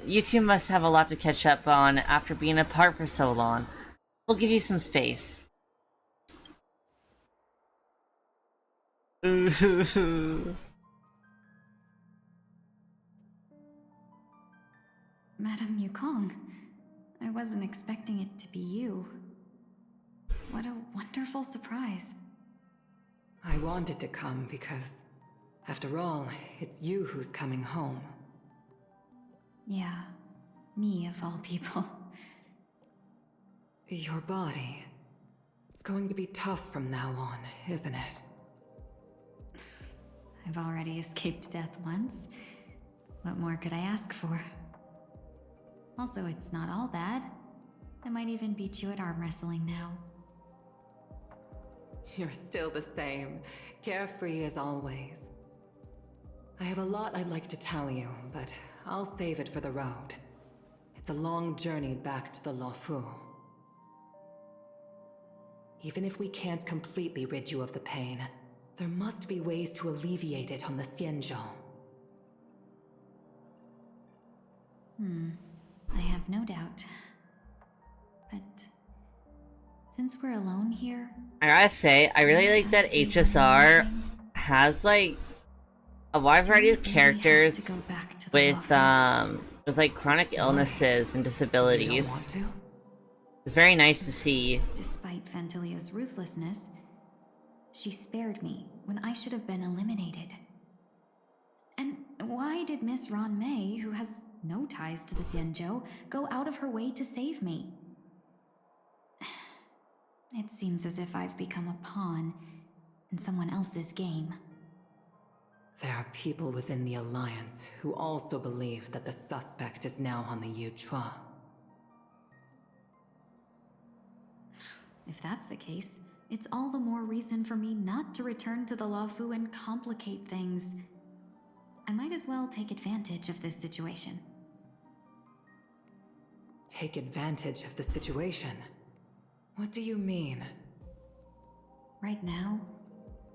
You two must have a lot to catch up on after being apart for so long. We'll give you some space. Madam Yukong, I wasn't expecting it to be you. What a wonderful surprise. I wanted to come because, after all, it's you who's coming home. Yeah, me of all people. Your body. It's going to be tough from now on, isn't it? I've already escaped death once. What more could I ask for? Also, it's not all bad. I might even beat you at arm wrestling now. You're still the same, carefree as always. I have a lot I'd like to tell you, but I'll save it for the road. It's a long journey back to the Luofu. Even if we can't completely rid you of the pain, there must be ways to alleviate it on the Xianzhou. I have no doubt. But since we're alone here, I gotta say, I really like that HSR has like a wide variety of characters with like chronic illnesses and disabilities. It's very nice to see. despite Fantilia's ruthlessness, she spared me when I should have been eliminated. And why did Miss Ron May, who has no ties to the Xianzhou, go out of her way to save me? It seems as if I've become a pawn in someone else's game. There are people within the Alliance who also believe that the suspect is now on the Yuchua. If that's the case, it's all the more reason for me not to return to the Luofu and complicate things. I might as well take advantage of this situation. Take advantage of the situation? What do you mean? Right now,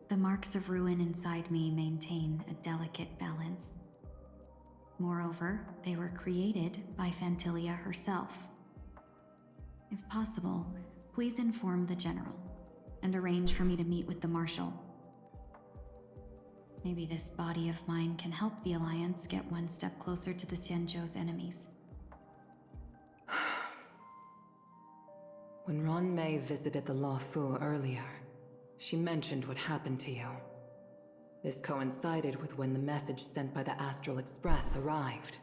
the marks of ruin inside me maintain a delicate balance. Moreover, they were created by Fantilia herself. If possible, please inform the General, and arrange for me to meet with the Marshal. Maybe this body of mine can help the Alliance get one step closer to the Xianzhou's enemies. When Ron May visited the Luofu earlier, she mentioned what happened to you. This coincided with when the message sent by the Astral Express arrived.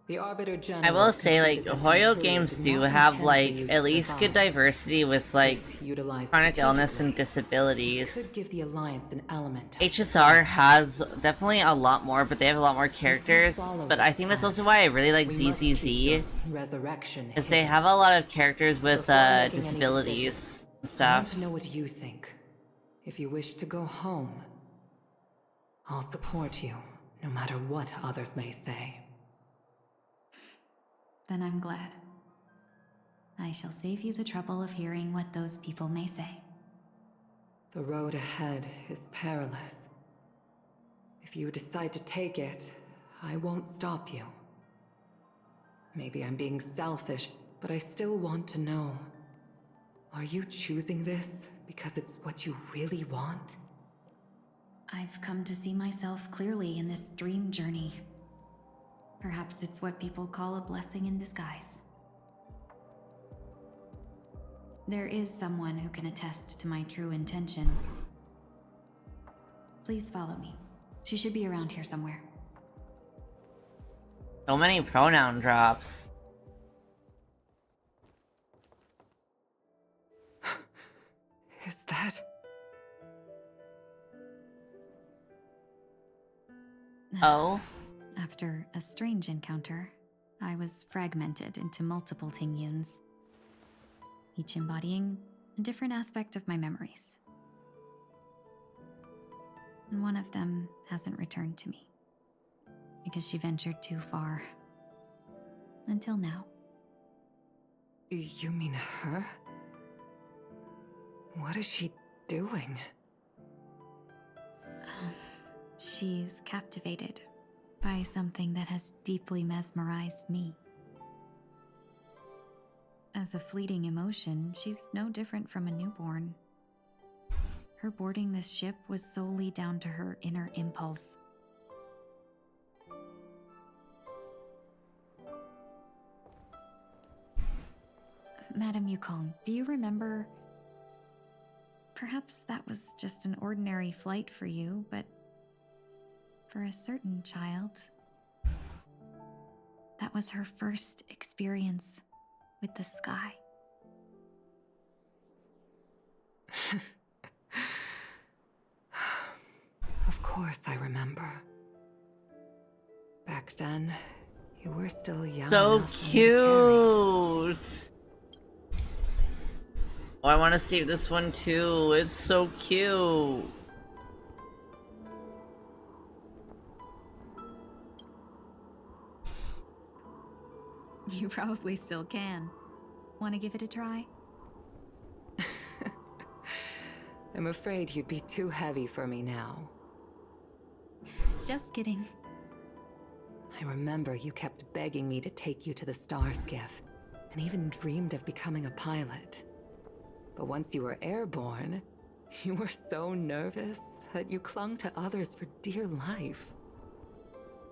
The Arbiter General I will say, like, concluded that Hoyo Fantilia games did do not have, intend for like, you at to least good survive. diversity with, like, If utilized chronic illness and strategically, disabilities. this could give the Alliance an element. HSR has definitely a lot more, but they have a lot more characters. But I think that's also why I really like We must ZZZ, keep your resurrection is they hidden. have a lot of characters with Before making any disabilities and decisions, I want stuff. to know what you think. If you wish to go home, I'll support you, no matter what others may say. Then I'm glad. I shall save you the trouble of hearing what those people may say. The road ahead is perilous. If you decide to take it, I won't stop you. Maybe I'm being selfish, but I still want to know. Are you choosing this because it's what you really want? I've come to see myself clearly in this dream journey. Perhaps it's what people call a blessing in disguise. There is someone who can attest to my true intentions. Please follow me. She should be around here somewhere. So many pronoun drops. Is that... Oh? After a strange encounter, I was fragmented into multiple Tingyuns, each embodying a different aspect of my memories. And one of them hasn't returned to me, because she ventured too far. Until now. You mean her? What is she doing? She's captivated by something that has deeply mesmerized me. As a fleeting emotion, she's no different from a newborn. Her boarding this ship was solely down to her inner impulse. Madame Yukong, do you remember? Perhaps that was just an ordinary flight for you, but for a certain child, that was her first experience with the sky. Of course I remember. Back then, you were still young. So enough for me to carry. cute! Oh, I want to save this one too. It's so cute. You probably still can. Want to give it a try? I'm afraid you'd be too heavy for me now. Just kidding. I remember you kept begging me to take you to the star skiff, and even dreamed of becoming a pilot. But once you were airborne, you were so nervous that you clung to others for dear life.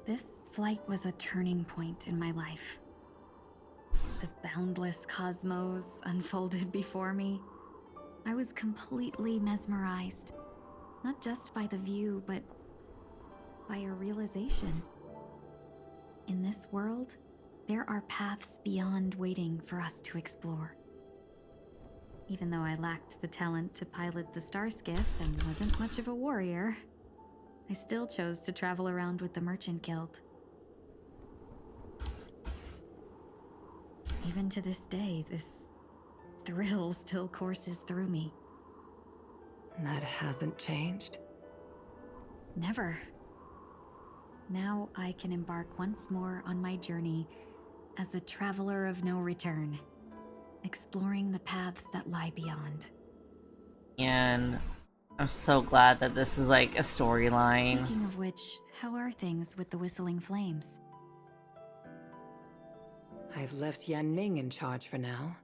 This flight was a turning point in my life. The boundless cosmos unfolded before me. I was completely mesmerized, not just by the view, but by a realization. In this world, there are paths beyond waiting for us to explore. Even though I lacked the talent to pilot the star skiff and wasn't much of a warrior, I still chose to travel around with the Merchant Guild. Even to this day, this thrill still courses through me. That hasn't changed? Never. Now I can embark once more on my journey as a traveler of no return, exploring the paths that lie beyond. And I'm so glad that this is like a storyline. Speaking of which, how are things with the Whistling Flames? I've left Yan Ming in charge for now.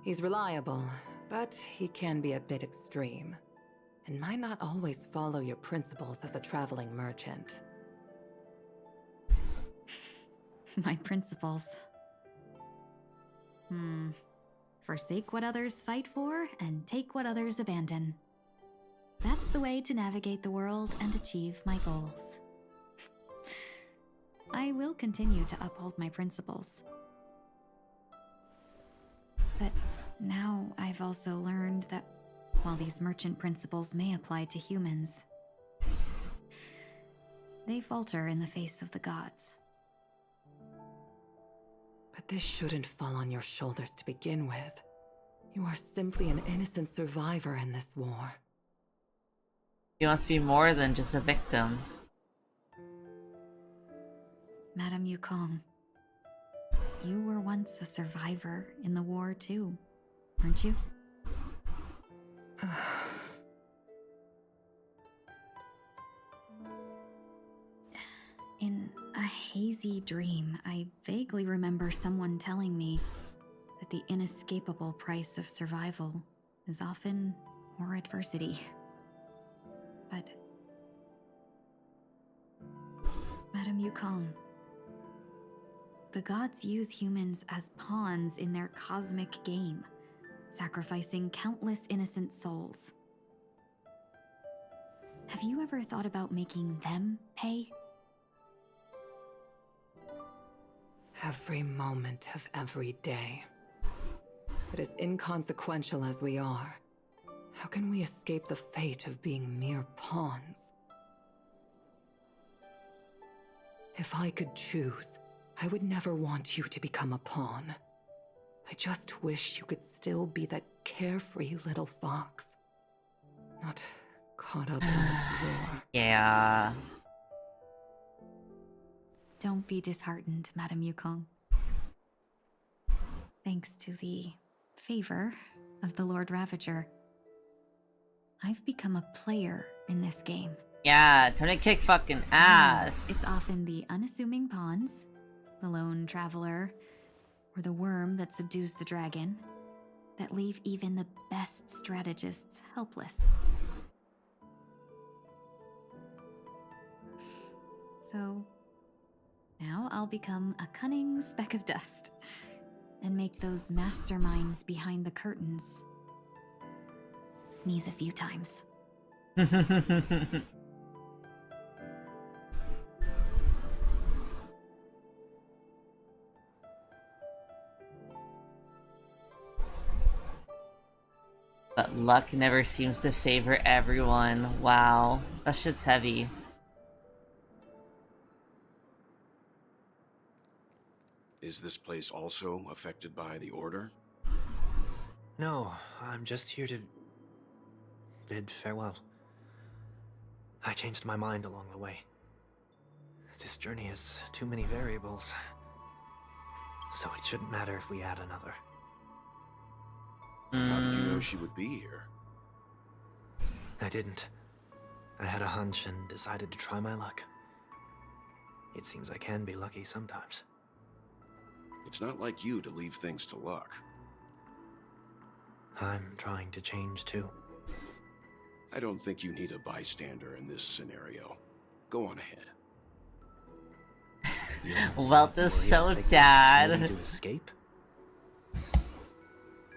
He's reliable, but he can be a bit extreme, and might not always follow your principles as a traveling merchant. My principles. Forsake what others fight for, and take what others abandon. That's the way to navigate the world and achieve my goals. I will continue to uphold my principles. But now I've also learned that while these merchant principles may apply to humans, they falter in the face of the gods. But this shouldn't fall on your shoulders to begin with. You are simply an innocent survivor in this war. He wants to be more than just a victim. Madame Yukong, You were once a survivor in the war, too, weren't you? In a hazy dream, I vaguely remember someone telling me that the inescapable price of survival is often more adversity. But Madame Yukong, the gods use humans as pawns in their cosmic game, sacrificing countless innocent souls. Have you ever thought about making them pay? Every moment of every day. But as inconsequential as we are, how can we escape the fate of being mere pawns? If I could choose, I would never want you to become a pawn. I just wish you could still be that carefree little fox. Not caught up in this war. Yeah. Don't be disheartened, Madame Yukong. Thanks to the favor of the Lord Ravager, I've become a player in this game. Yeah, time to kick fucking ass. It's often the unassuming pawns, the lone traveler, or the worm that subdues the dragon, that leave even the best strategists helpless. So, now I'll become a cunning speck of dust, and make those masterminds behind the curtains sneeze a few times. But luck never seems to favor everyone. Wow. That shit's heavy. Is this place also affected by the Order? No, I'm just here to bid farewell. I changed my mind along the way. This journey has too many variables, so it shouldn't matter if we add another. How did you know she would be here? I didn't. I had a hunch and decided to try my luck. It seems I can be lucky sometimes. It's not like you to leave things to luck. I'm trying to change too. I don't think you need a bystander in this scenario. Go on ahead. Well, this so To dad. escape?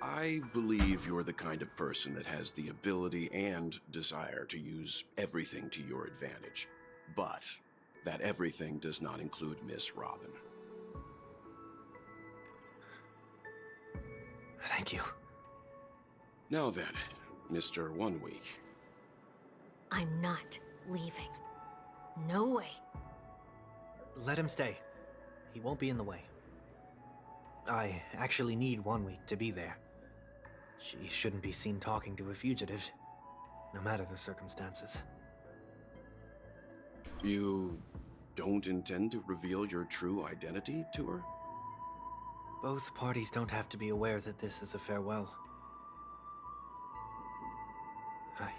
I believe you're the kind of person that has the ability and desire to use everything to your advantage. But that everything does not include Miss Robin. Thank you. Now then, Mr. 1 Week. I'm not leaving. No way. Let him stay. He won't be in the way. I actually need 1 week to be there. She shouldn't be seen talking to a fugitive, no matter the circumstances. You don't intend to reveal your true identity to her? Both parties don't have to be aware that this is a farewell. I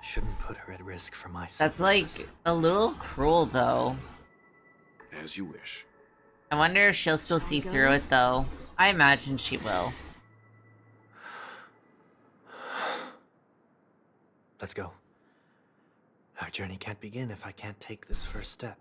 shouldn't put her at risk for my That's like a little cruel though. As you wish. I wonder if she'll still see through it though. I imagine she will. Let's go. Our journey can't begin if I can't take this first step.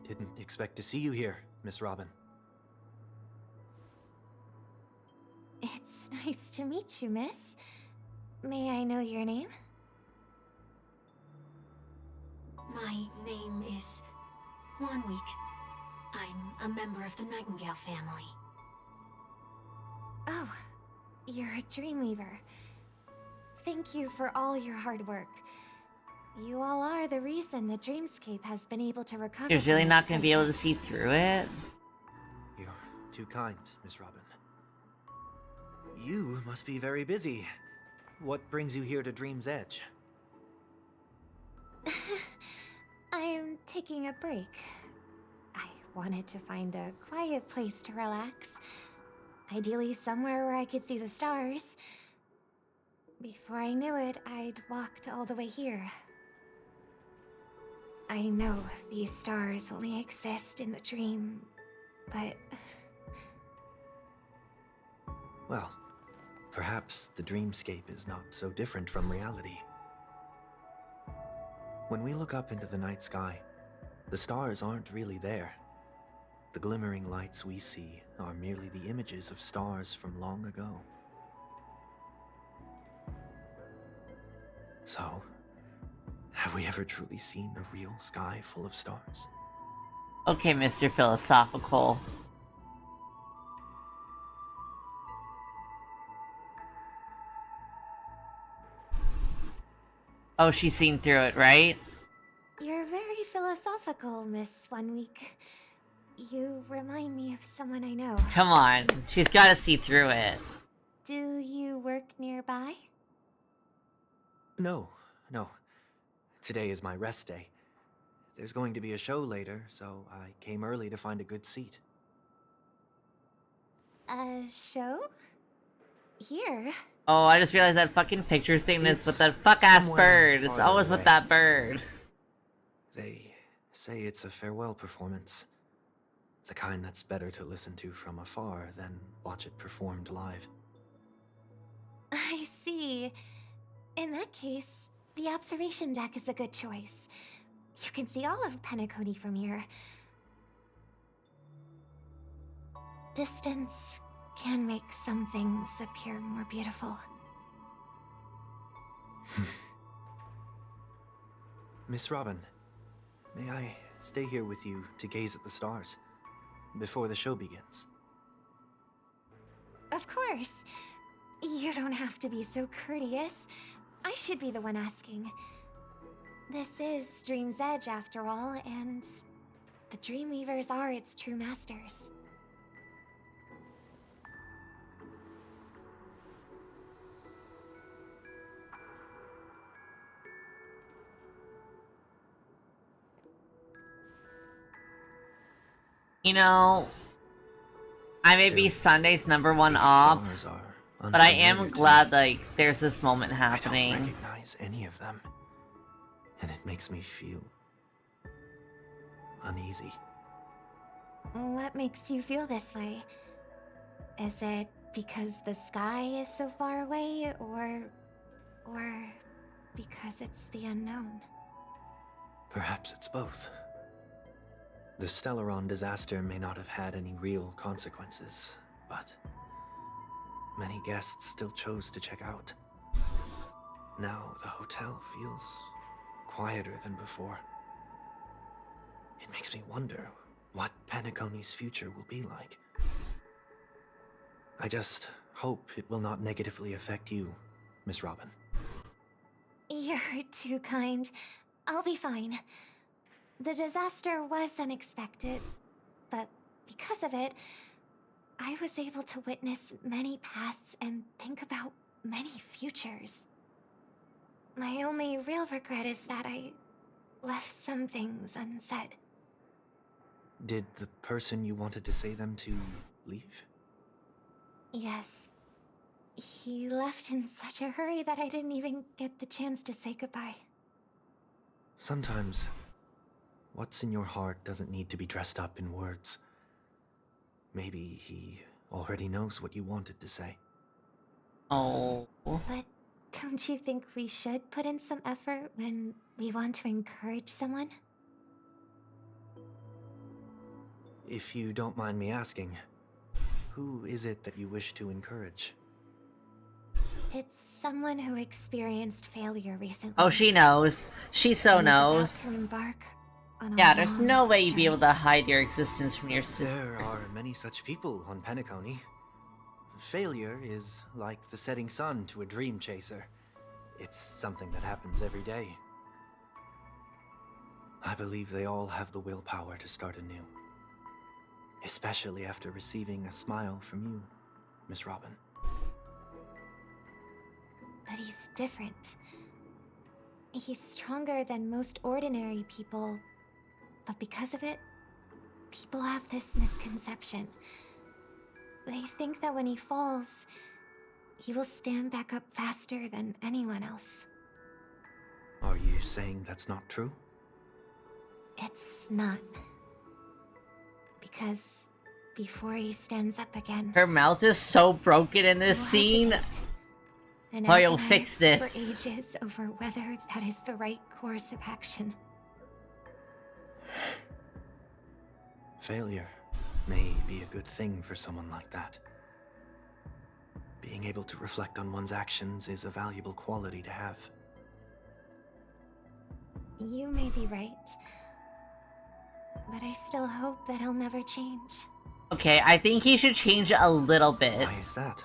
Didn't expect to see you here, Miss Robin. It's nice to meet you, miss. May I know your name? My name is 1 week. I'm a member of the Nightingale family. Oh, you're a Dreamweaver. Thank you for all your hard work. You all are the reason the dreamscape has been able to recover. You're really from not this going to be able to crisis. see through it? You're too kind, Miss Robin. You must be very busy. What brings you here to Dream's Edge? I'm taking a break. I wanted to find a quiet place to relax. Ideally somewhere where I could see the stars. Before I knew it, I'd walked all the way here. I know these stars only exist in the dream, but... Well, perhaps the dreamscape is not so different from reality. When we look up into the night sky, the stars aren't really there. The glimmering lights we see are merely the images of stars from long ago. So, have we ever truly seen a real sky full of stars? Okay, Mr. Philosophical. Oh, she's seen through it, right? You're very philosophical, Miss 1 Week. You remind me of someone I know. Come on, she's got to see through it. Do you work nearby? No. Today is my rest day. There's going to be a show later, so I came early to find a good seat. A show? Here? Oh, I just realized that fucking picture thing is with that fuck-ass bird. It's farther always with away. that bird. They say it's a farewell performance. The kind that's better to listen to from afar than watch it performed live. I see. In that case, the observation deck is a good choice. You can see all of Penacony from here. Distance can make some things appear more beautiful. Miss Robin, may I stay here with you to gaze at the stars before the show begins? Of course. You don't have to be so courteous. I should be the one asking. This is Dream's Edge, after all, and the Dreamweavers are its true masters. You know, I may be Sunday's #1 op, Stars are but I unfamiliar am to me. glad, like, there's this moment I happening. don't recognize any of them, and it makes me feel uneasy. What makes you feel this way? Is it because the sky is so far away, or because it's the unknown? Perhaps it's both. The Stellaron disaster may not have had any real consequences, but many guests still chose to check out. Now the hotel feels quieter than before. It makes me wonder what Penacony's future will be like. I just hope it will not negatively affect you, Miss Robin. You're too kind. I'll be fine. The disaster was unexpected, but because of it, I was able to witness many pasts and think about many futures. My only real regret is that I left some things unsaid. Did the person you wanted to say them to leave? Yes. He left in such a hurry that I didn't even get the chance to say goodbye. Sometimes, what's in your heart doesn't need to be dressed up in words. Maybe he already knows what you wanted to say. Oh. But don't you think we should put in some effort when we want to encourage someone? If you don't mind me asking, who is it that you wish to encourage? It's someone who experienced failure recently. Oh, she knows. She so and is about knows. to embark on a Yeah, there's long no way you'd be journey. able to hide your existence from your sister. There are many such people on Penacony. Failure is like the setting sun to a dream chaser. It's something that happens every day. I believe they all have the willpower to start anew. Especially after receiving a smile from you, Miss Robin. But he's different. He's stronger than most ordinary people. But because of it, people have this misconception. They think that when he falls, he will stand back up faster than anyone else. Are you saying that's not true? It's not. Because before he stands up again, Her mouth is so broken in this he'll scene. hesitate and Oh, you'll agonize fix this. for ages over whether that is the right course of action. Failure may be a good thing for someone like that. Being able to reflect on one's actions is a valuable quality to have. You may be right. But I still hope that he'll never change. Okay, I think he should change it a little bit. Why is that?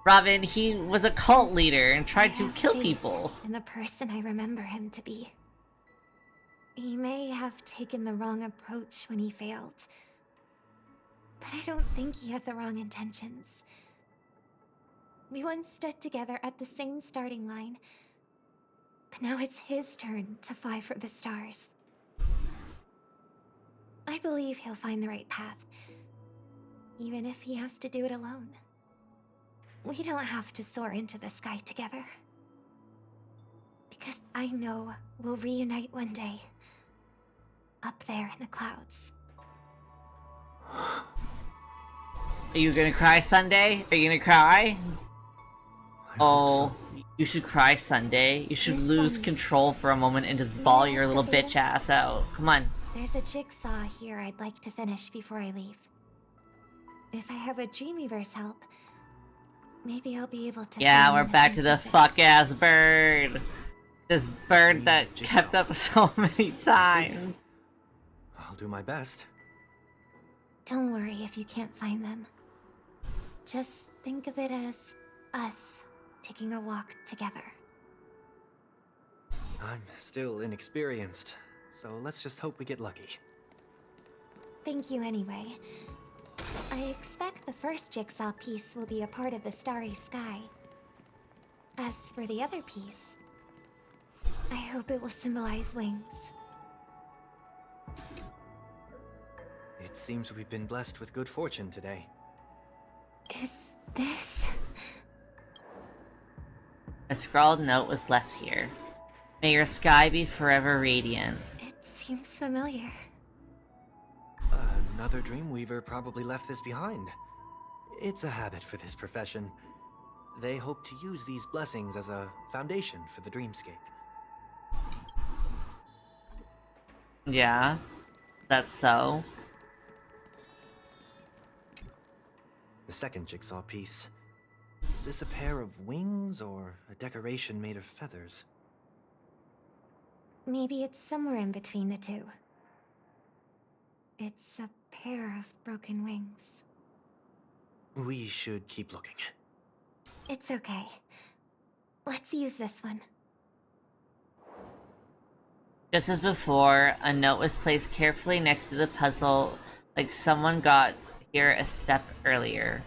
Robin, he was a cult leader and tried to kill faith people. in the person I remember him to be. He may have taken the wrong approach when he failed. But I don't think he had the wrong intentions. We once stood together at the same starting line. But now it's his turn to fly for the stars. I believe he'll find the right path. Even if he has to do it alone. We don't have to soar into the sky together. Because I know we'll reunite one day. Up there in the clouds. Are you gonna cry Sunday? Are you gonna cry? Oh, you should cry Sunday. You should lose control for a moment and just bawl your little bitch ass out. Come on. There's a jigsaw here I'd like to finish before I leave. If I have a Dreamweaver's help, maybe I'll be able to. Yeah, fill we're in back to missing the pieces. fuck-ass bird. This bird that kept up so many times. I'll do my best. Don't worry if you can't find them. Just think of it as us taking a walk together. I'm still inexperienced, so let's just hope we get lucky. Thank you anyway. I expect the first jigsaw piece will be a part of the starry sky. As for the other piece, I hope it will symbolize wings. It seems we've been blessed with good fortune today. Is this... A scrawled note was left here. May your sky be forever radiant. It seems familiar. Another Dreamweaver probably left this behind. It's a habit for this profession. They hope to use these blessings as a foundation for the dreamscape. Yeah, that's so. The second jigsaw piece. Is this a pair of wings or a decoration made of feathers? Maybe it's somewhere in between the two. It's a pair of broken wings. We should keep looking. It's okay. Let's use this one. Just as before, a note was placed carefully next to the puzzle, like someone got here a step earlier.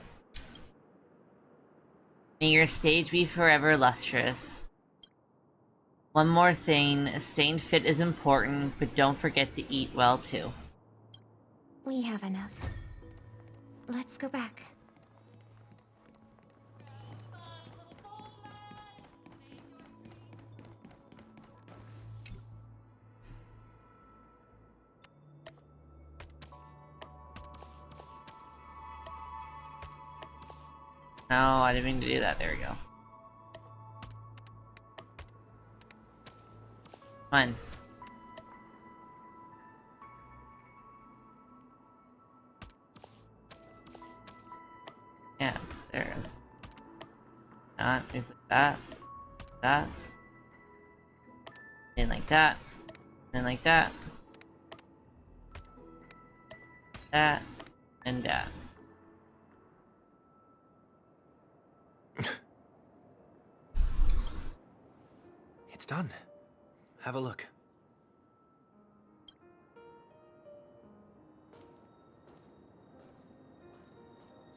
May your stage be forever lustrous. One more thing, staying fit is important, but don't forget to eat well too. We have enough. Let's go back. No, I didn't mean to do that. There we go. Come on. Yeah, it's there. Not it's like that. That. And like that. And like that. That and that. It's done. Have a look.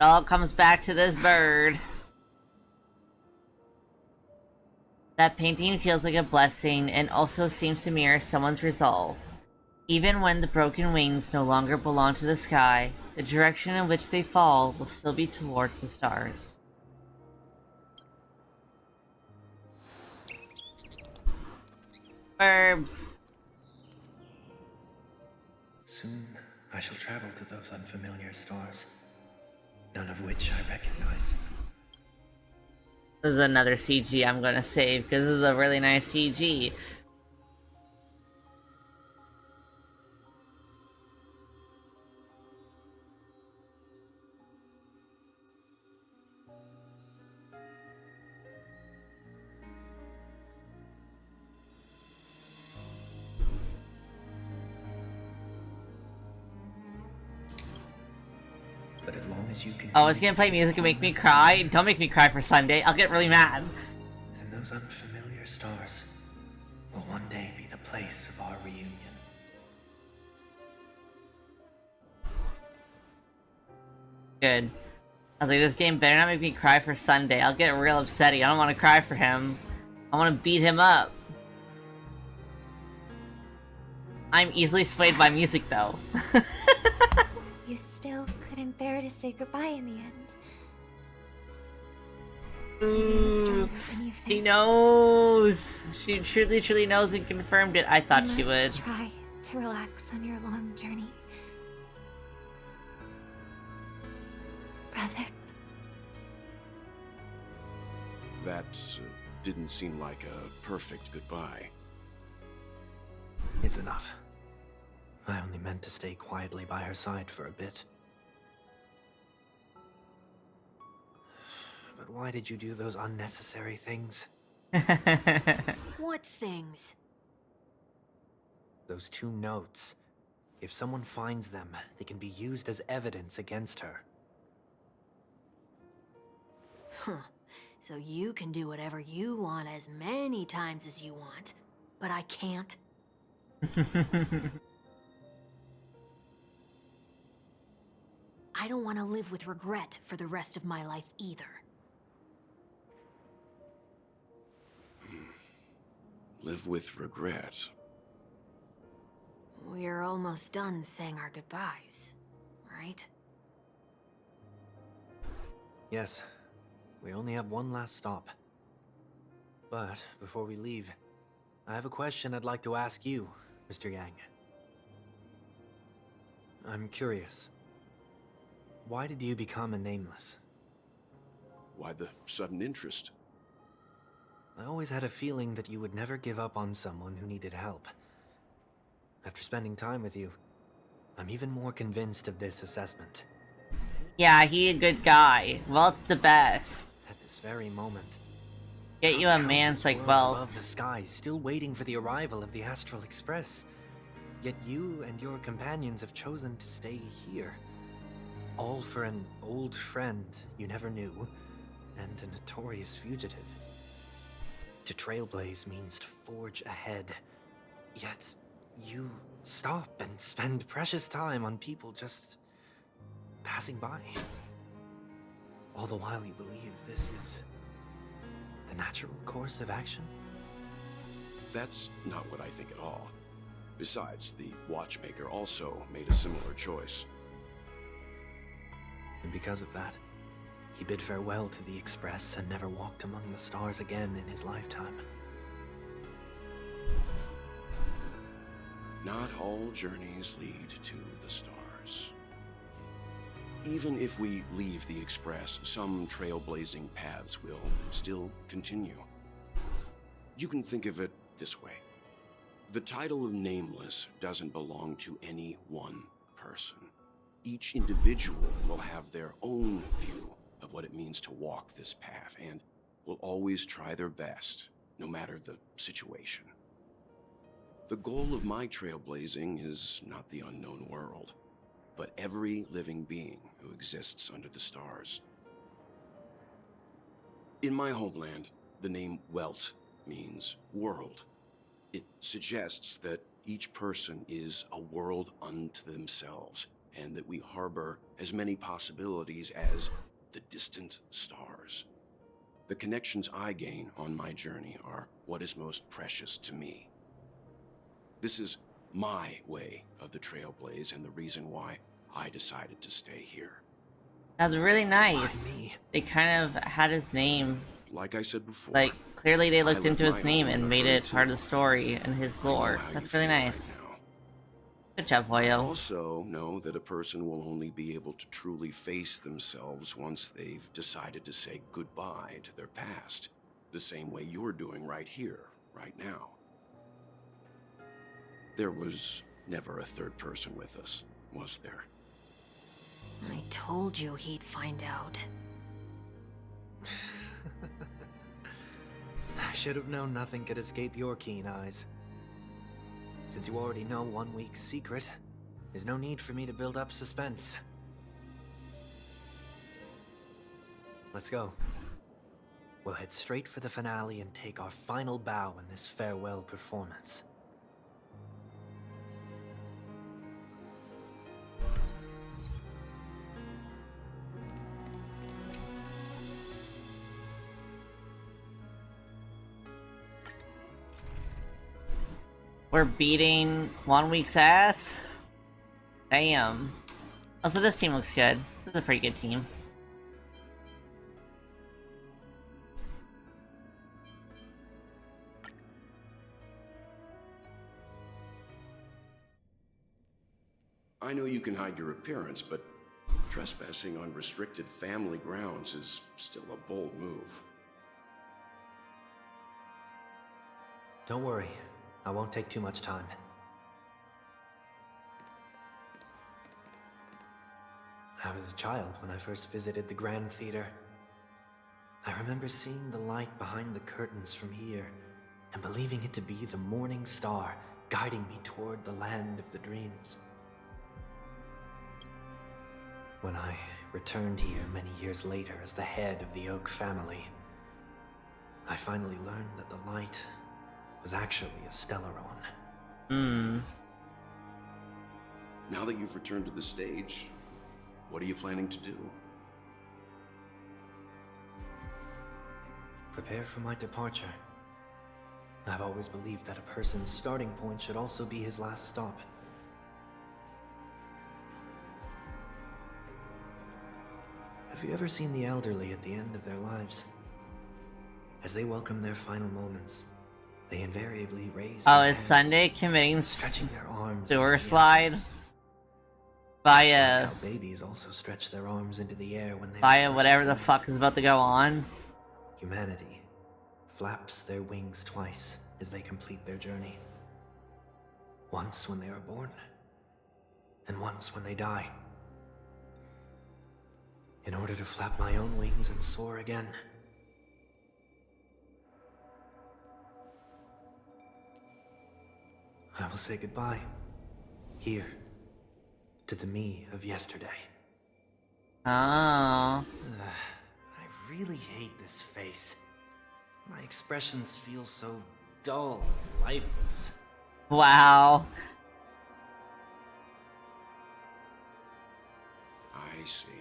All comes back to this bird. That painting feels like a blessing and also seems to mirror someone's resolve. Even when the broken wings no longer belong to the sky, the direction in which they fall will still be towards the stars. Verbs. Soon I shall travel to those unfamiliar stars, none of which I recognize. This is another CG I'm gonna save because this is a really nice CG. But as long as you can. Oh, it's gonna play music and make me cry? Don't make me cry for Sunday. I'll get really mad. Then those unfamiliar stars will one day be the place of our reunion. Good. I was like, this game better not make me cry for Sunday. I'll get real upsetty. I don't want to cry for him. I want to beat him up. I'm easily swayed by music, though. You still couldn't bear to say goodbye in the end. Ooh, she knows. She truly knows and confirmed it. I thought she would. Try to relax on your long journey. Brother. That didn't seem like a perfect goodbye. It's enough. I only meant to stay quietly by her side for a bit. But why did you do those unnecessary things? What things? Those 2 notes. If someone finds them, they can be used as evidence against her. Huh. So you can do whatever you want as many times as you want, but I can't? I don't want to live with regret for the rest of my life either. Live with regret. We're almost done saying our goodbyes, right? Yes. We only have one last stop. But before we leave, I have a question I'd like to ask you, Mr. Yang. I'm curious. Why did you become a Nameless? Why the sudden interest? I always had a feeling that you would never give up on someone who needed help. After spending time with you, I'm even more convinced of this assessment. Yeah, he a good guy. Welt's the best. At this very moment, Get you a man's like Welt. above the sky, still waiting for the arrival of the Astral Express. Yet you and your companions have chosen to stay here. All for an old friend you never knew, and a notorious fugitive. To trailblaze means to forge ahead. Yet, you stop and spend precious time on people just passing by. All the while you believe this is the natural course of action? That's not what I think at all. Besides, the watchmaker also made a similar choice. And because of that, he bid farewell to the Express and never walked among the stars again in his lifetime. Not all journeys lead to the stars. Even if we leave the Express, some trailblazing paths will still continue. You can think of it this way. The title of Nameless doesn't belong to any one person. Each individual will have their own view of what it means to walk this path, and will always try their best, no matter the situation. The goal of my trailblazing is not the unknown world, but every living being who exists under the stars. In my homeland, the name Welt means world. It suggests that each person is a world unto themselves, and that we harbor as many possibilities as the distant stars. The connections I gain on my journey are what is most precious to me. This is my way of the Trailblaze and the reason why I decided to stay here. That's really nice. They kind of had his name. Like I said before, like, clearly they looked into his my name home in and a made hurry it part of too. the story and his I know lore. how That's you really feel nice. right now. Good job, I Hoyo. also know that a person will only be able to truly face themselves once they've decided to say goodbye to their past, the same way you're doing right here, right now. There was never a third person with us, was there? I told you he'd find out. I should have known nothing could escape your keen eyes. Since you already know 1 week's secret, there's no need for me to build up suspense. Let's go. We'll head straight for the finale and take our final bow in this farewell performance. We're beating 1 week's ass? Damn. Also, this team looks good. This is a pretty good team. I know you can hide your appearance, but trespassing on restricted family grounds is still a bold move. Don't worry, I won't take too much time. I was a child when I first visited the Grand Theater. I remember seeing the light behind the curtains from here, and believing it to be the morning star guiding me toward the land of the dreams. When I returned here many years later as the head of the Oak family, I finally learned that the light was actually a Stellaron. Now that you've returned to the stage, what are you planning to do? Prepare for my departure. I've always believed that a person's starting point should also be his last stop. Have you ever seen the elderly at the end of their lives? As they welcome their final moments, they invariably raise Oh, their is hands, Sunday committing stretching their arms sewer into the slide? air. Via, Like how babies also stretch their arms into the air when they via first whatever the born. fuck is about to go on. Humanity flaps their wings twice as they complete their journey. Once when they are born, and once when they die. In order to flap my own wings and soar again. I will say goodbye. Here. To the me of yesterday. Oh. I really hate this face. My expressions feel so dull and lifeless. Wow. I see.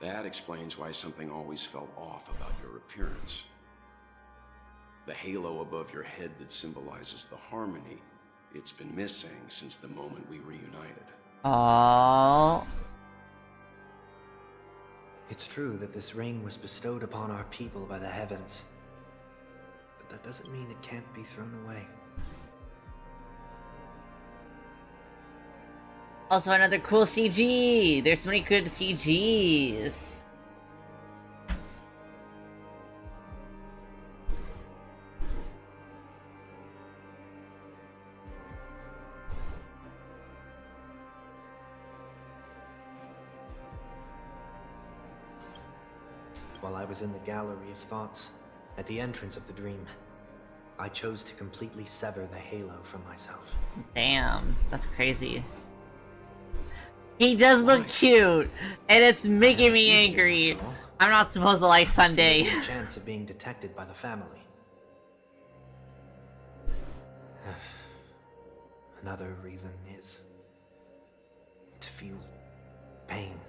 That explains why something always felt off about your appearance. The halo above your head that symbolizes the harmony, it's been missing since the moment we reunited. Oh. It's true that this ring was bestowed upon our people by the heavens. But that doesn't mean it can't be thrown away. Also, another cool CG! There's so many good CGs! While I was in the gallery of thoughts, at the entrance of the dream, I chose to completely sever the halo from myself. Damn, that's crazy. He does look Why? cute, and it's making me He's angry. after all. I'm not supposed to like There Sunday. may be a chance of being detected by the family. Another reason is to feel pain.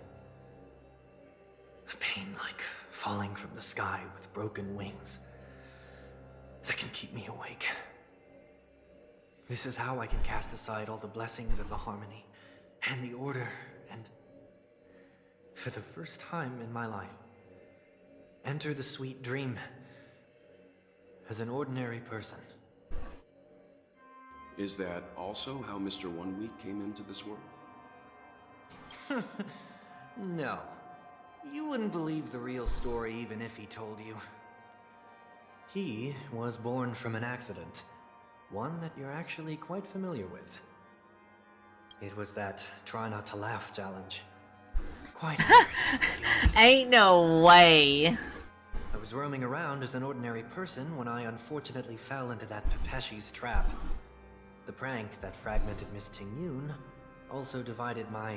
A pain like falling from the sky with broken wings that can keep me awake. This is how I can cast aside all the blessings of the harmony and the order and, for the first time in my life, enter the sweet dream as an ordinary person. Is that also how Mr. One Week came into this world? No. You wouldn't believe the real story even if he told you. He was born from an accident. One that you're actually quite familiar with. It was that try not to laugh challenge. Quite embarrassing, to be honest. Ain't no way. I was roaming around as an ordinary person when I unfortunately fell into that Pepeshi's trap. The prank that fragmented Miss Ting-Yun also divided my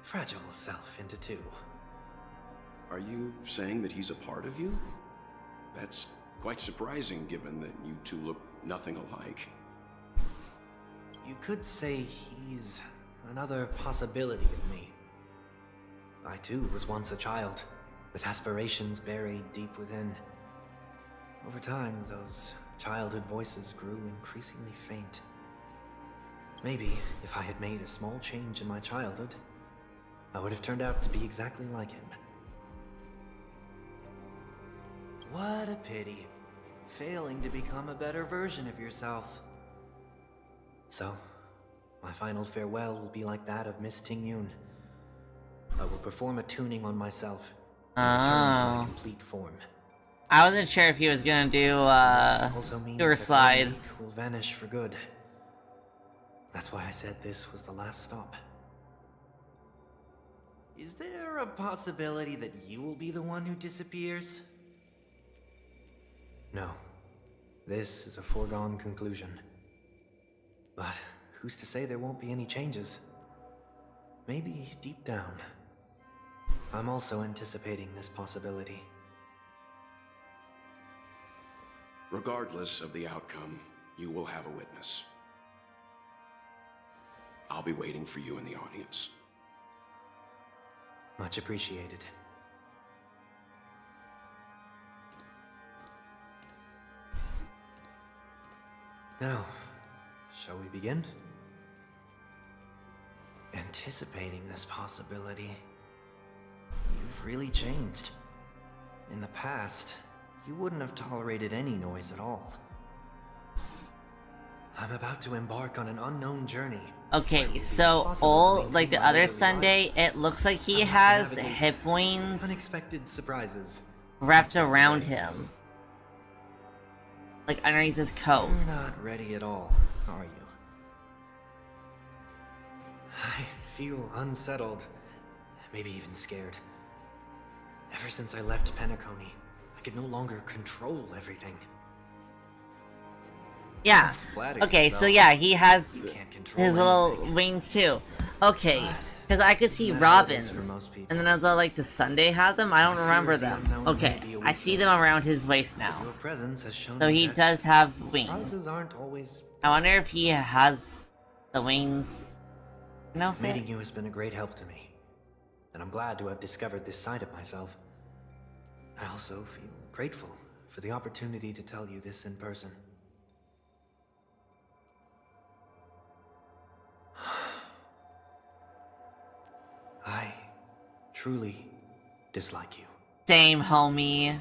fragile self into two. Are you saying that he's a part of you? That's quite surprising given that you two look nothing alike. You could say he's another possibility of me. I too was once a child, with aspirations buried deep within. Over time, those childhood voices grew increasingly faint. Maybe if I had made a small change in my childhood, I would have turned out to be exactly like him. What a pity. Failing to become a better version of yourself. So, my final farewell will be like that of Miss Ting-Yun. I will perform a tuning on myself and return to my complete form. I wasn't sure if he was gonna do, This also means sewer that slide. 1 week will vanish for good. That's why I said this was the last stop. Is there a possibility that you will be the one who disappears? No. This is a foregone conclusion. But who's to say there won't be any changes? Maybe deep down, I'm also anticipating this possibility. Regardless of the outcome, you will have a witness. I'll be waiting for you in the audience. Much appreciated. Now, shall we begin? Anticipating this possibility, you've really changed. In the past, you wouldn't have tolerated any noise at all. I'm about to embark on an unknown journey. Okay, so like the other Sunday, it looks like he has hip wings unexpected surprises wrapped around him. Like underneath his coat. You're not ready at all, are you? I feel unsettled, maybe even scared. Ever since I left Penacony, I could no longer control everything. Yeah. Okay, so yeah, he has his little anything. wings too. Okay, because I could see Robin's, and then I was like, does Sunday have them? I don't remember them. Okay, I see them around his waist now. Your presence has shown So me he that does have wings. surprises aren't always. I wonder if he has the wings. No, Meeting you has been a great help to me, and I'm glad to have discovered this side of myself. I also feel grateful for the opportunity to tell you this in person. I truly dislike you. Same, homie.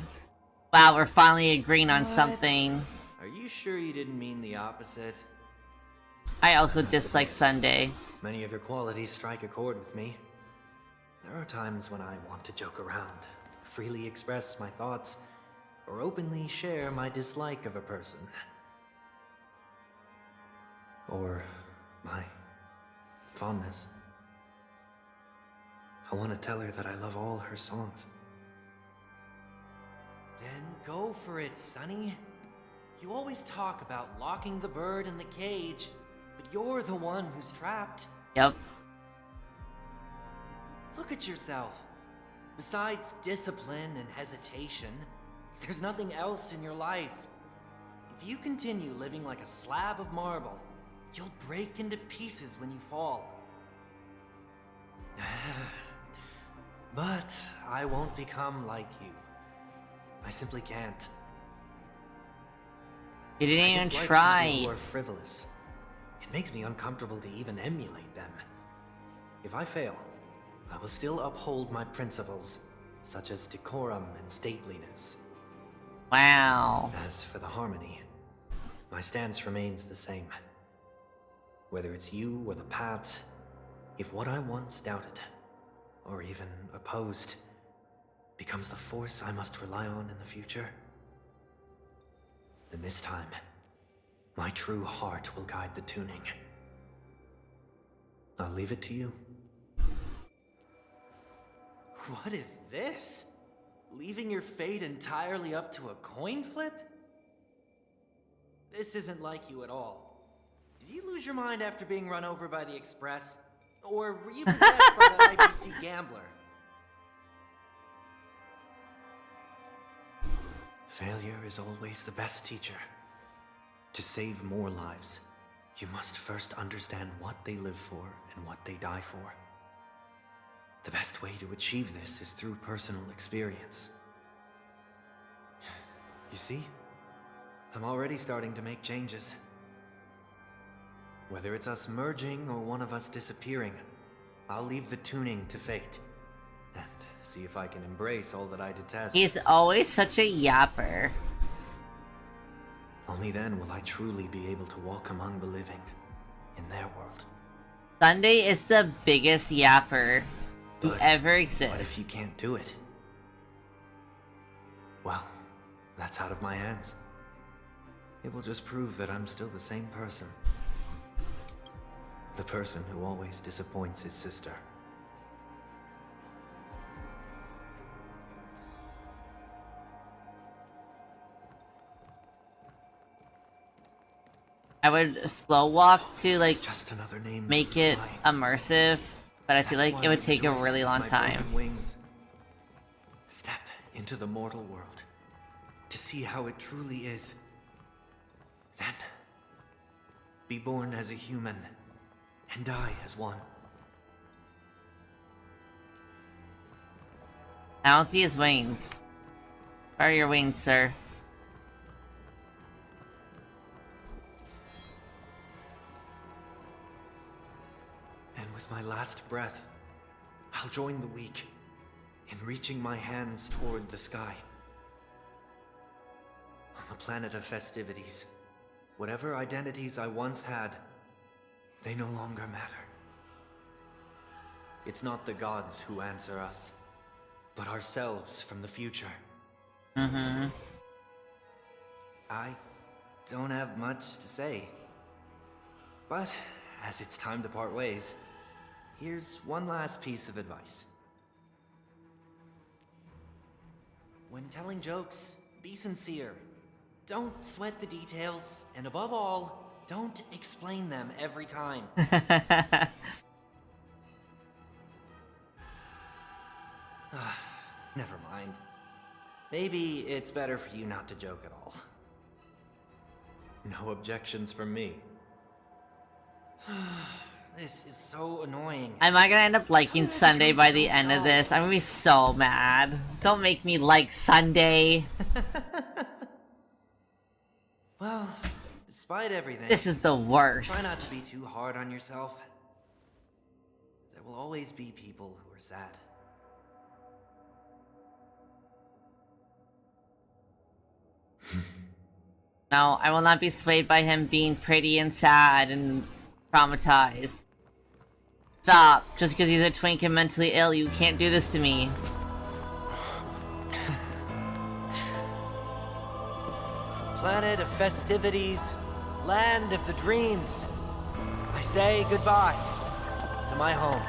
Wow, we're finally agreeing on What? something. Are you sure you didn't mean the opposite? I also dislike Sunday. Many of your qualities strike a chord with me. There are times when I want to joke around, freely express my thoughts, or openly share my dislike of a person. Or my fondness. I want to tell her that I love all her songs. Then go for it, Sonny. You always talk about locking the bird in the cage, but you're the one who's trapped. Yep. Look at yourself. Besides discipline and hesitation, there's nothing else in your life. If you continue living like a slab of marble, you'll break into pieces when you fall. But I won't become like you. I simply can't. You didn't even dislike try. people who are frivolous. It makes me uncomfortable to even emulate them. If I fail, I will still uphold my principles, such as decorum and stateliness. Wow. As for the harmony, my stance remains the same. Whether it's you or the paths, if what I once doubted, or even opposed, becomes the force I must rely on in the future, then this time, my true heart will guide the tuning. I'll leave it to you. What is this? Leaving your fate entirely up to a coin flip? This isn't like you at all. Did you lose your mind after being run over by the Express? Or were you possessed by that IPC gambler? Failure is always the best teacher. To save more lives, you must first understand what they live for and what they die for. The best way to achieve this is through personal experience. You see? I'm already starting to make changes. Whether it's us merging or one of us disappearing, I'll leave the tuning to fate. And see if I can embrace all that I detest. He's always such a yapper. Only then will I truly be able to walk among the living, in their world. Sunday is the biggest yapper who ever exists. What if you can't do it? Well, that's out of my hands. It will just prove that I'm still the same person. The person who always disappoints his sister. I would slow walk to like just another name make for it flying. immersive, but I feel That's like why it would I take a rejoice really in long my time. broken wings. Step into the mortal world to see how it truly is. Then, be born as a human and die as one. I don't see his wings. Where are your wings, sir? And with my last breath, I'll join the weak in reaching my hands toward the sky. On the planet of festivities, whatever identities I once had, they no longer matter. It's not the gods who answer us, but ourselves from the future. Mm-hmm. I don't have much to say. But, as it's time to part ways, here's one last piece of advice. When telling jokes, be sincere. Don't sweat the details, and above all, don't explain them every time. Never mind. Maybe it's better for you not to joke at all. No objections from me. This is so annoying. Am I gonna end up liking Sunday by the end of this? I'm gonna be so mad. Don't make me like Sunday. Well, despite everything, This is the worst. try not to be too hard on yourself. There will always be people who are sad. No, I will not be swayed by him being pretty and sad and traumatized. Stop. Just because he's a twink and mentally ill, you can't do this to me. Planet of festivities, land of the dreams. I say goodbye to my home.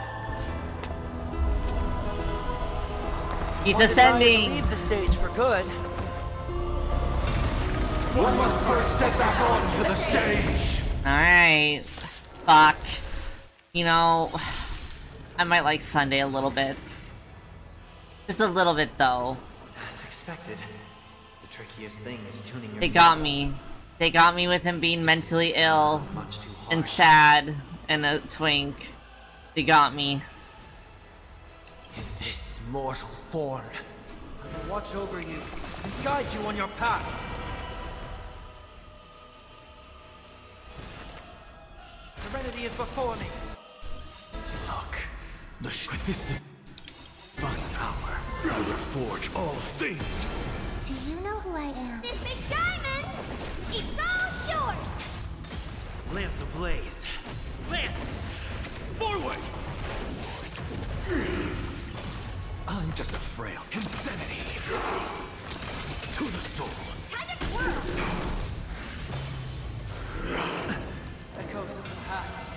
He's One desire to ascending. leave the stage for good. One must first step back onto the stage. Alright. Fuck. You know, I might like Sunday a little bit. Just a little bit, though. As expected. The trickiest thing is tuning yourself. They got me. They got me with him being mentally ill Much too harsh. and sad and a twink. They got me. In this mortal form, I will watch over you and guide you on your path. Serenity is before me. Look, with this divine power, I will forge all things. Do you know who I am? This big diamond! It's all yours! Lance ablaze. Lance! Forward! I'm just a frail insanity. To the soul. Time to twirl! Echoes of the past.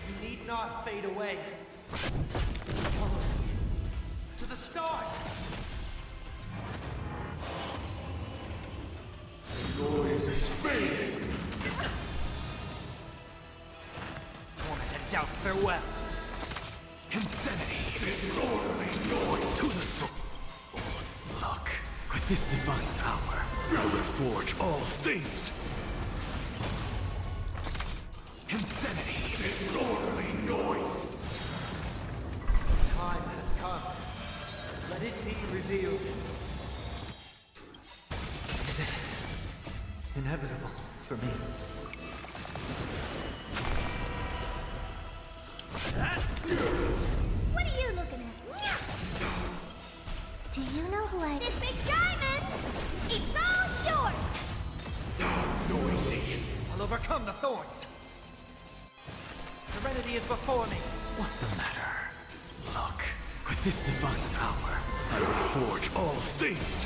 You need not fade away. Follow me. To the stars! Noise is fading. Torment and doubt farewell. Insanity. Disorderly noise. To the soul. Look, with this divine power, I will forge all things. Insanity. Disorderly noise. Time has come. Let it be revealed. Is it inevitable for me? What are you looking at? Do you know who I am? This big diamond! It's all yours! Noisy. I'll overcome the thorns. Serenity is before me. What's the matter? Look, with this divine power, I will forge all things.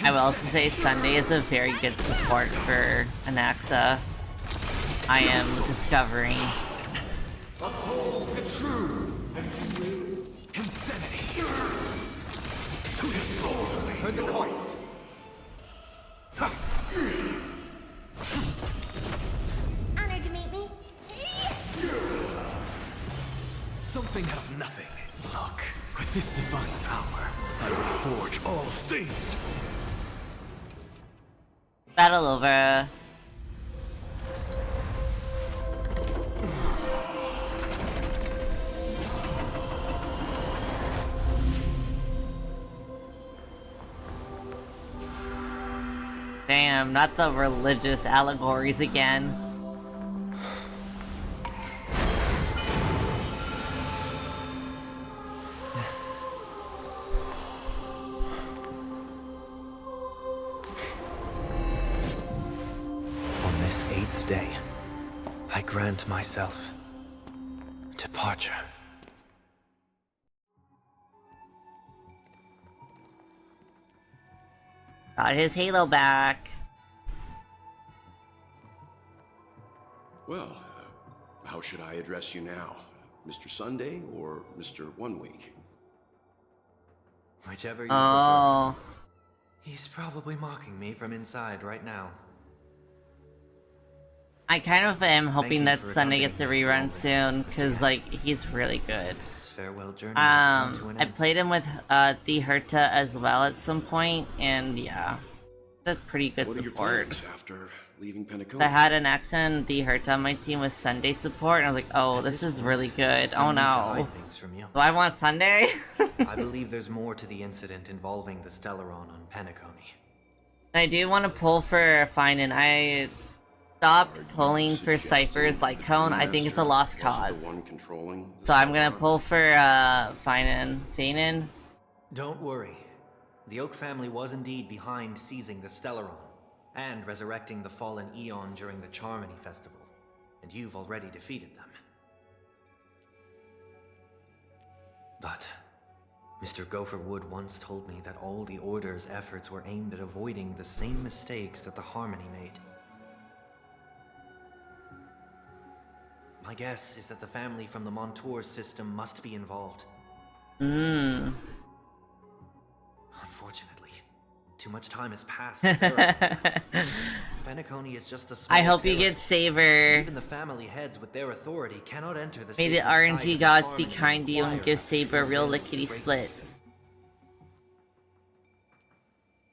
I will also say Sunday is a very good support for Anaxa. I am discovering. Uphold the true, and you will. Insanity. To the soul. Heard the voice. Honored to meet me. Something out of nothing. Look, with this divine power, I will forge all things. Battle over. Damn, not the religious allegories again. On this 8th day, I grant myself departure. Got his halo back. Well, how should I address you now? Mr. Sunday or Mr. 1 Week? Whichever you prefer. Oh. He's probably mocking me from inside right now. I kind of am hoping you that for Sunday gets a accompanying me through all rerun this, soon, Mr. because, Hammond. like, he's really good. This farewell journey has come to an I end. played him with the Herta as well at some point, and yeah, that's a pretty good What are your support. plans after leaving I Penacoma? had an accent, the Herta on my team with Sunday support, and I was like, oh, At this this is point, really good. I Oh need to no. hide things from you. Do I want Sunday? I believe there's more to the incident involving the Stellaron on Penacony. I do want to pull for Finan. I stopped Are you pulling for suggesting ciphers like that the Cone. I think it's a Master lost wasn't cause. the one controlling the So I'm gonna Stellaron? pull for Finan. Fanon? Don't worry. The Oak family was indeed behind seizing the Stellaron and resurrecting the fallen Eon during the Charmony Festival, and you've already defeated them. But Mr. Gopherwood once told me that all the Order's efforts were aimed at avoiding the same mistakes that the Harmony made. My guess is that the family from the Montour system must be involved. Mmm. Unfortunately, Too much time has passed to verify. Penacony is just a small I hope you get territory. Saber. Even the family heads with their authority cannot enter the May the sacred site RNG of gods be Harmony kind to you and inquire give after Saber a true real ability lickety greatly. split.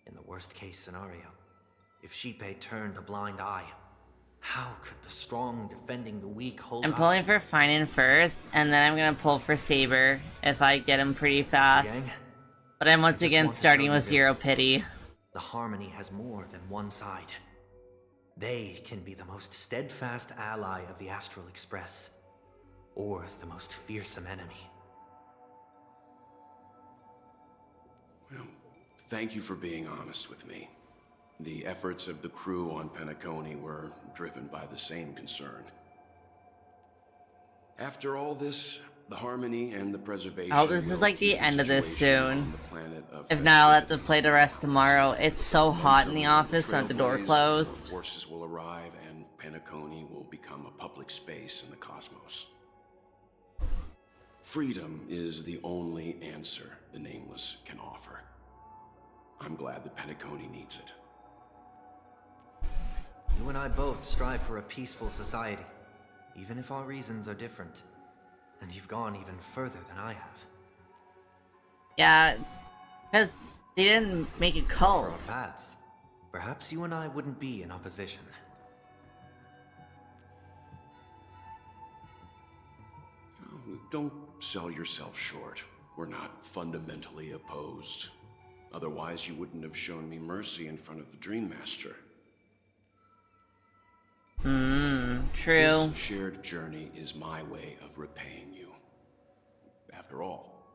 In the worst case scenario, if Shippei turned a blind eye, how could the strong defending the weak hold I'm up? pulling for Finan first, and then I'm gonna pull for Saber if I get him pretty fast. Gang, But I'm I once just again want to starting tell you with zero this. pity. The Harmony has more than one side. They can be the most steadfast ally of the Astral Express, or the most fearsome enemy. Well, thank you for being honest with me. The efforts of the crew on Penacony were driven by the same concern. After all this, the harmony and the preservation. Oh, this is will like keep the end of this situation on soon. the planet of If not, I'll have to festivities play the rest tomorrow. It's so hot in the office when the door Trailblaze, closed. the forces will arrive and Penacony will become a public space in the cosmos. Freedom is the only answer the Nameless can offer. I'm glad that Penacony needs it. You and I both strive for a peaceful society, even if our reasons are different. And you've gone even further than I have. Yeah, because they didn't make it For our cult. paths, perhaps you and I wouldn't be in opposition. Don't sell yourself short. We're not fundamentally opposed. Otherwise, you wouldn't have shown me mercy in front of the Dream Master. True. This shared journey is my way of repaying you. After all,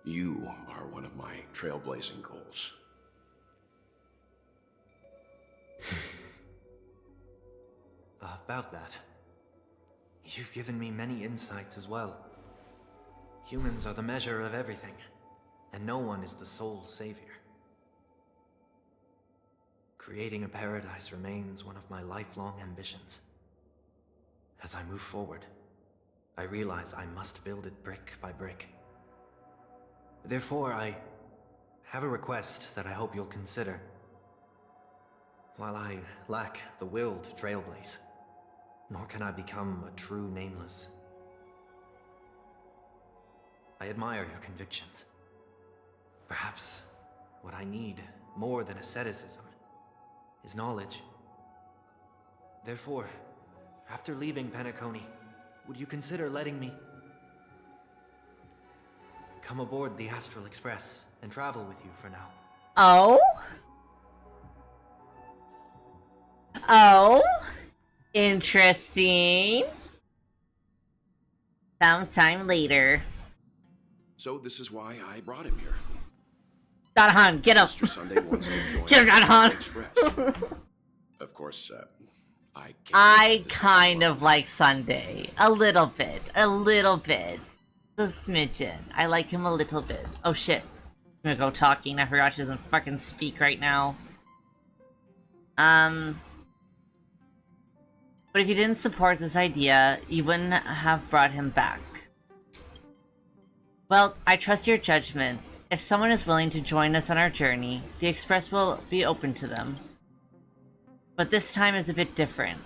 you are one of my trailblazing goals. About that, you've given me many insights as well. Humans are the measure of everything, and no one is the sole savior. Creating a paradise remains one of my lifelong ambitions. As I move forward, I realize I must build it brick by brick. Therefore, I have a request that I hope you'll consider. While I lack the will to trailblaze, nor can I become a true Nameless, I admire your convictions. Perhaps what I need more than asceticism is knowledge. Therefore, after leaving Penacony, would you consider letting me come aboard the Astral Express and travel with you for now? Oh? Oh? Interesting. Sometime later. So this is why I brought him here. Dadahan, get up! Mr. Sunday wants to join Get him, the Dadahan! Express. Of course, I can't. I kind of like Sunday. A little bit. A little bit. A smidgen. I like him a little bit. Oh shit. I'm gonna go talking. I forgot she doesn't fucking speak right now. But if you didn't support this idea, you wouldn't have brought him back. Well, I trust your judgment. If someone is willing to join us on our journey, the Express will be open to them. But this time is a bit different.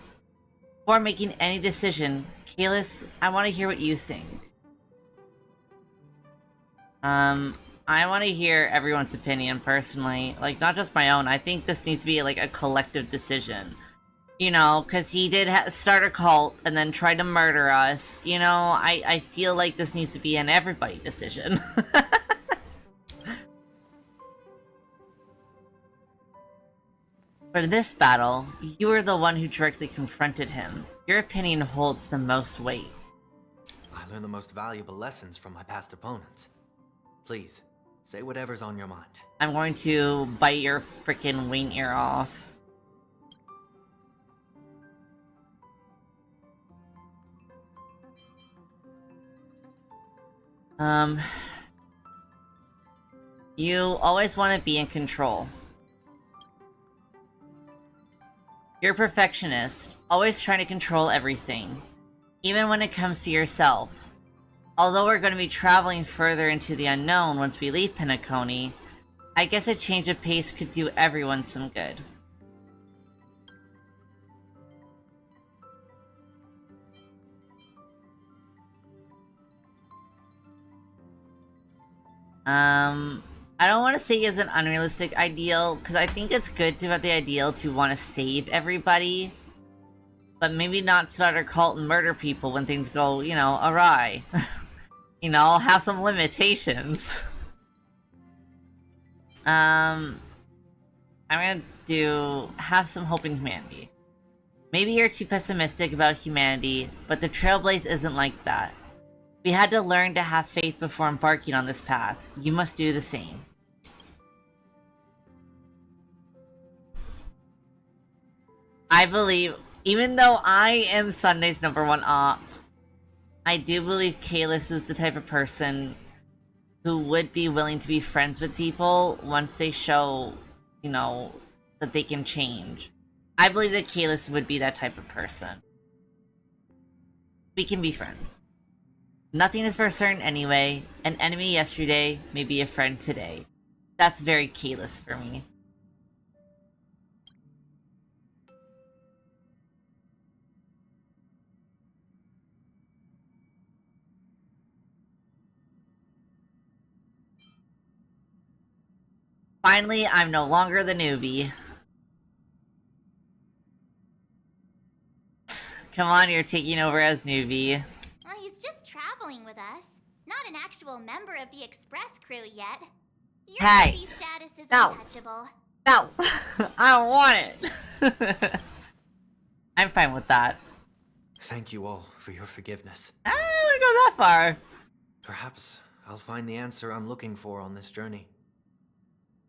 Before making any decision, Kalis, I want to hear what you think. I want to hear everyone's opinion, personally. Like, not just my own. I think this needs to be, like, a collective decision. You know, because he did start a cult and then tried to murder us. You know, I feel like this needs to be an everybody decision. But in this battle, you were the one who directly confronted him. Your opinion holds the most weight. I learned the most valuable lessons from my past opponents. Please, say whatever's on your mind. I'm going to bite your freaking wing ear off. You always want to be in control. You're a perfectionist, always trying to control everything, even when it comes to yourself. Although we're going to be traveling further into the unknown once we leave Penacony, I guess a change of pace could do everyone some good. I don't want to say it's an unrealistic ideal, because I think it's good to have the ideal to want to save everybody, but maybe not start a cult and murder people when things go, you know, awry. You know, have some limitations. I'm gonna do have some hope in humanity. Maybe you're too pessimistic about humanity, but the Trailblaze isn't like that. We had to learn to have faith before embarking on this path. You must do the same. I believe, even though I am Sunday's #1 op, I do believe Kalis is the type of person who would be willing to be friends with people once they show, you know, that they can change. I believe that Kalis would be that type of person. We can be friends. Nothing is for certain anyway. An enemy yesterday may be a friend today. That's very Kalis for me. Finally, I'm no longer the newbie. Come on, you're taking over as newbie. Well, he's just traveling with us. Not an actual member of the Express crew yet. Your Hey! newbie status is No! untouchable. No! I don't want it! I'm fine with that. Thank you all for your forgiveness. I don't want to go that far. Perhaps I'll find the answer I'm looking for on this journey.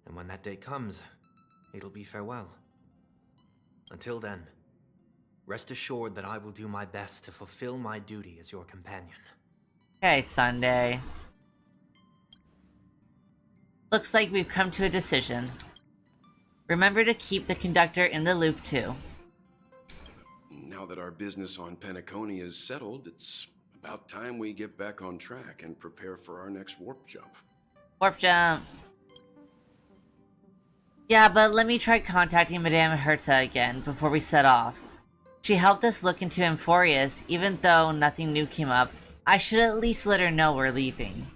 And when that day comes, it'll be farewell. Until then, rest assured that I will do my best to fulfill my duty as your companion. Okay, Sunday. Looks like we've come to a decision. Remember to keep the conductor in the loop, too. Now that our business on Penacony is settled, it's about time we get back on track and prepare for our next warp jump. Warp jump. Yeah, but let me try contacting Madame Herta again before we set off. She helped us look into Emphorius, even though nothing new came up. I should at least let her know we're leaving.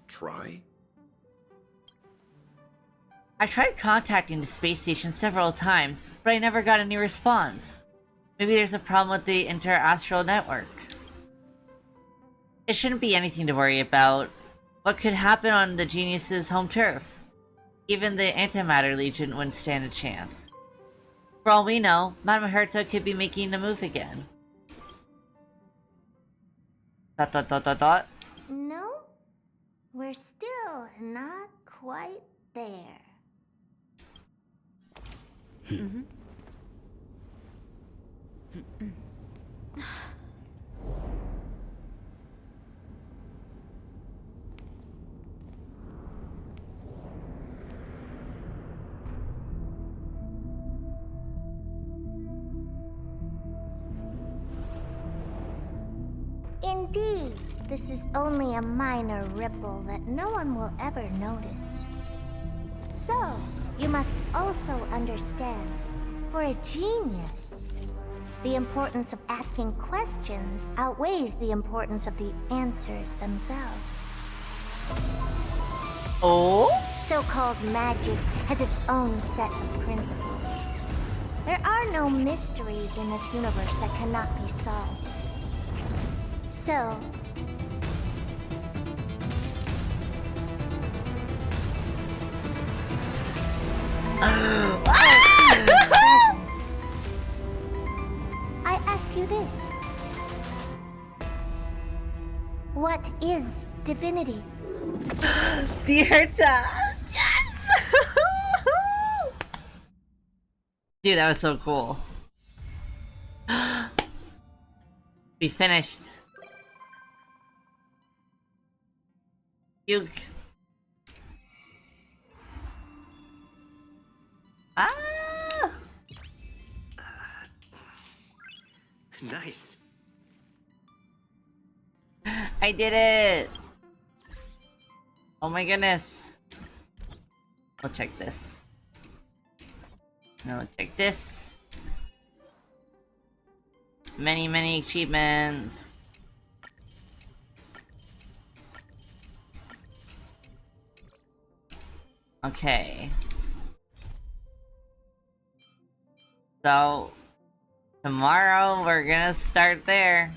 Try? I tried contacting the space station several times, but I never got any response. Maybe there's a problem with the inter-astral network. It shouldn't be anything to worry about. What could happen on the Genius's home turf? Even the Antimatter Legion wouldn't stand a chance. For all we know, Madame Herta could be making a move again. ... No, we're still not quite there. Indeed, this is only a minor ripple that no one will ever notice. So, you must also understand, for a genius, the importance of asking questions outweighs the importance of the answers themselves. Oh? So-called magic has its own set of principles. There are no mysteries in this universe that cannot be solved. So, I ask you this. What is divinity? The Herta! Yes! Dude, that was so cool. We finished. You. Ah! Nice. I did it! Oh my goodness. We'll check this. Now we'll check this. Many achievements. Okay. So, tomorrow we're gonna start there.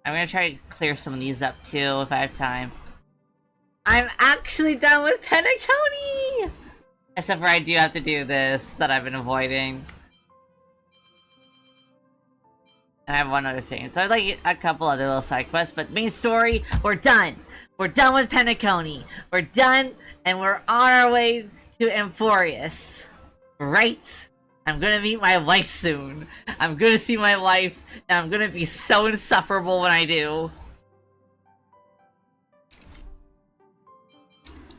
I'm gonna try to clear some of these up too if I have time. I'm actually done with Penacony! Except for I do have to do this that I've been avoiding. And I have one other thing. So I have like a couple other little side quests, but main story, we're done! We're done with Penacony! We're done, and we're on our way to Amphorius. Right? I'm gonna meet my wife soon. I'm gonna see my wife, and I'm gonna be so insufferable when I do.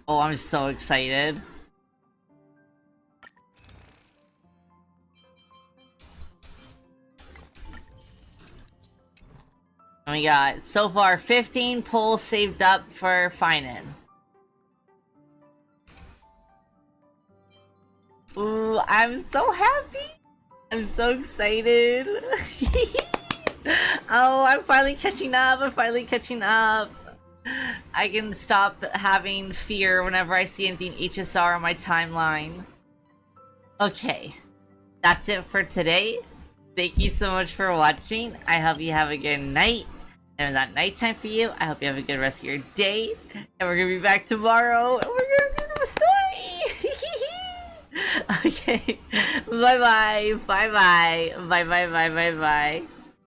Oh, I'm so excited. And we got, so far, 15 pulls saved up for Finan. Ooh, I'm so happy! I'm so excited! Oh, I'm finally catching up! I'm finally catching up! I can stop having fear whenever I see anything HSR on my timeline. Okay. That's it for today. Thank you so much for watching. I hope you have a good night. And it's not nighttime for you. I hope you have a good rest of your day. And we're gonna be back tomorrow. And we're gonna do the story! Okay. Bye-bye. Bye-bye. Bye-bye. Bye-bye. Bye.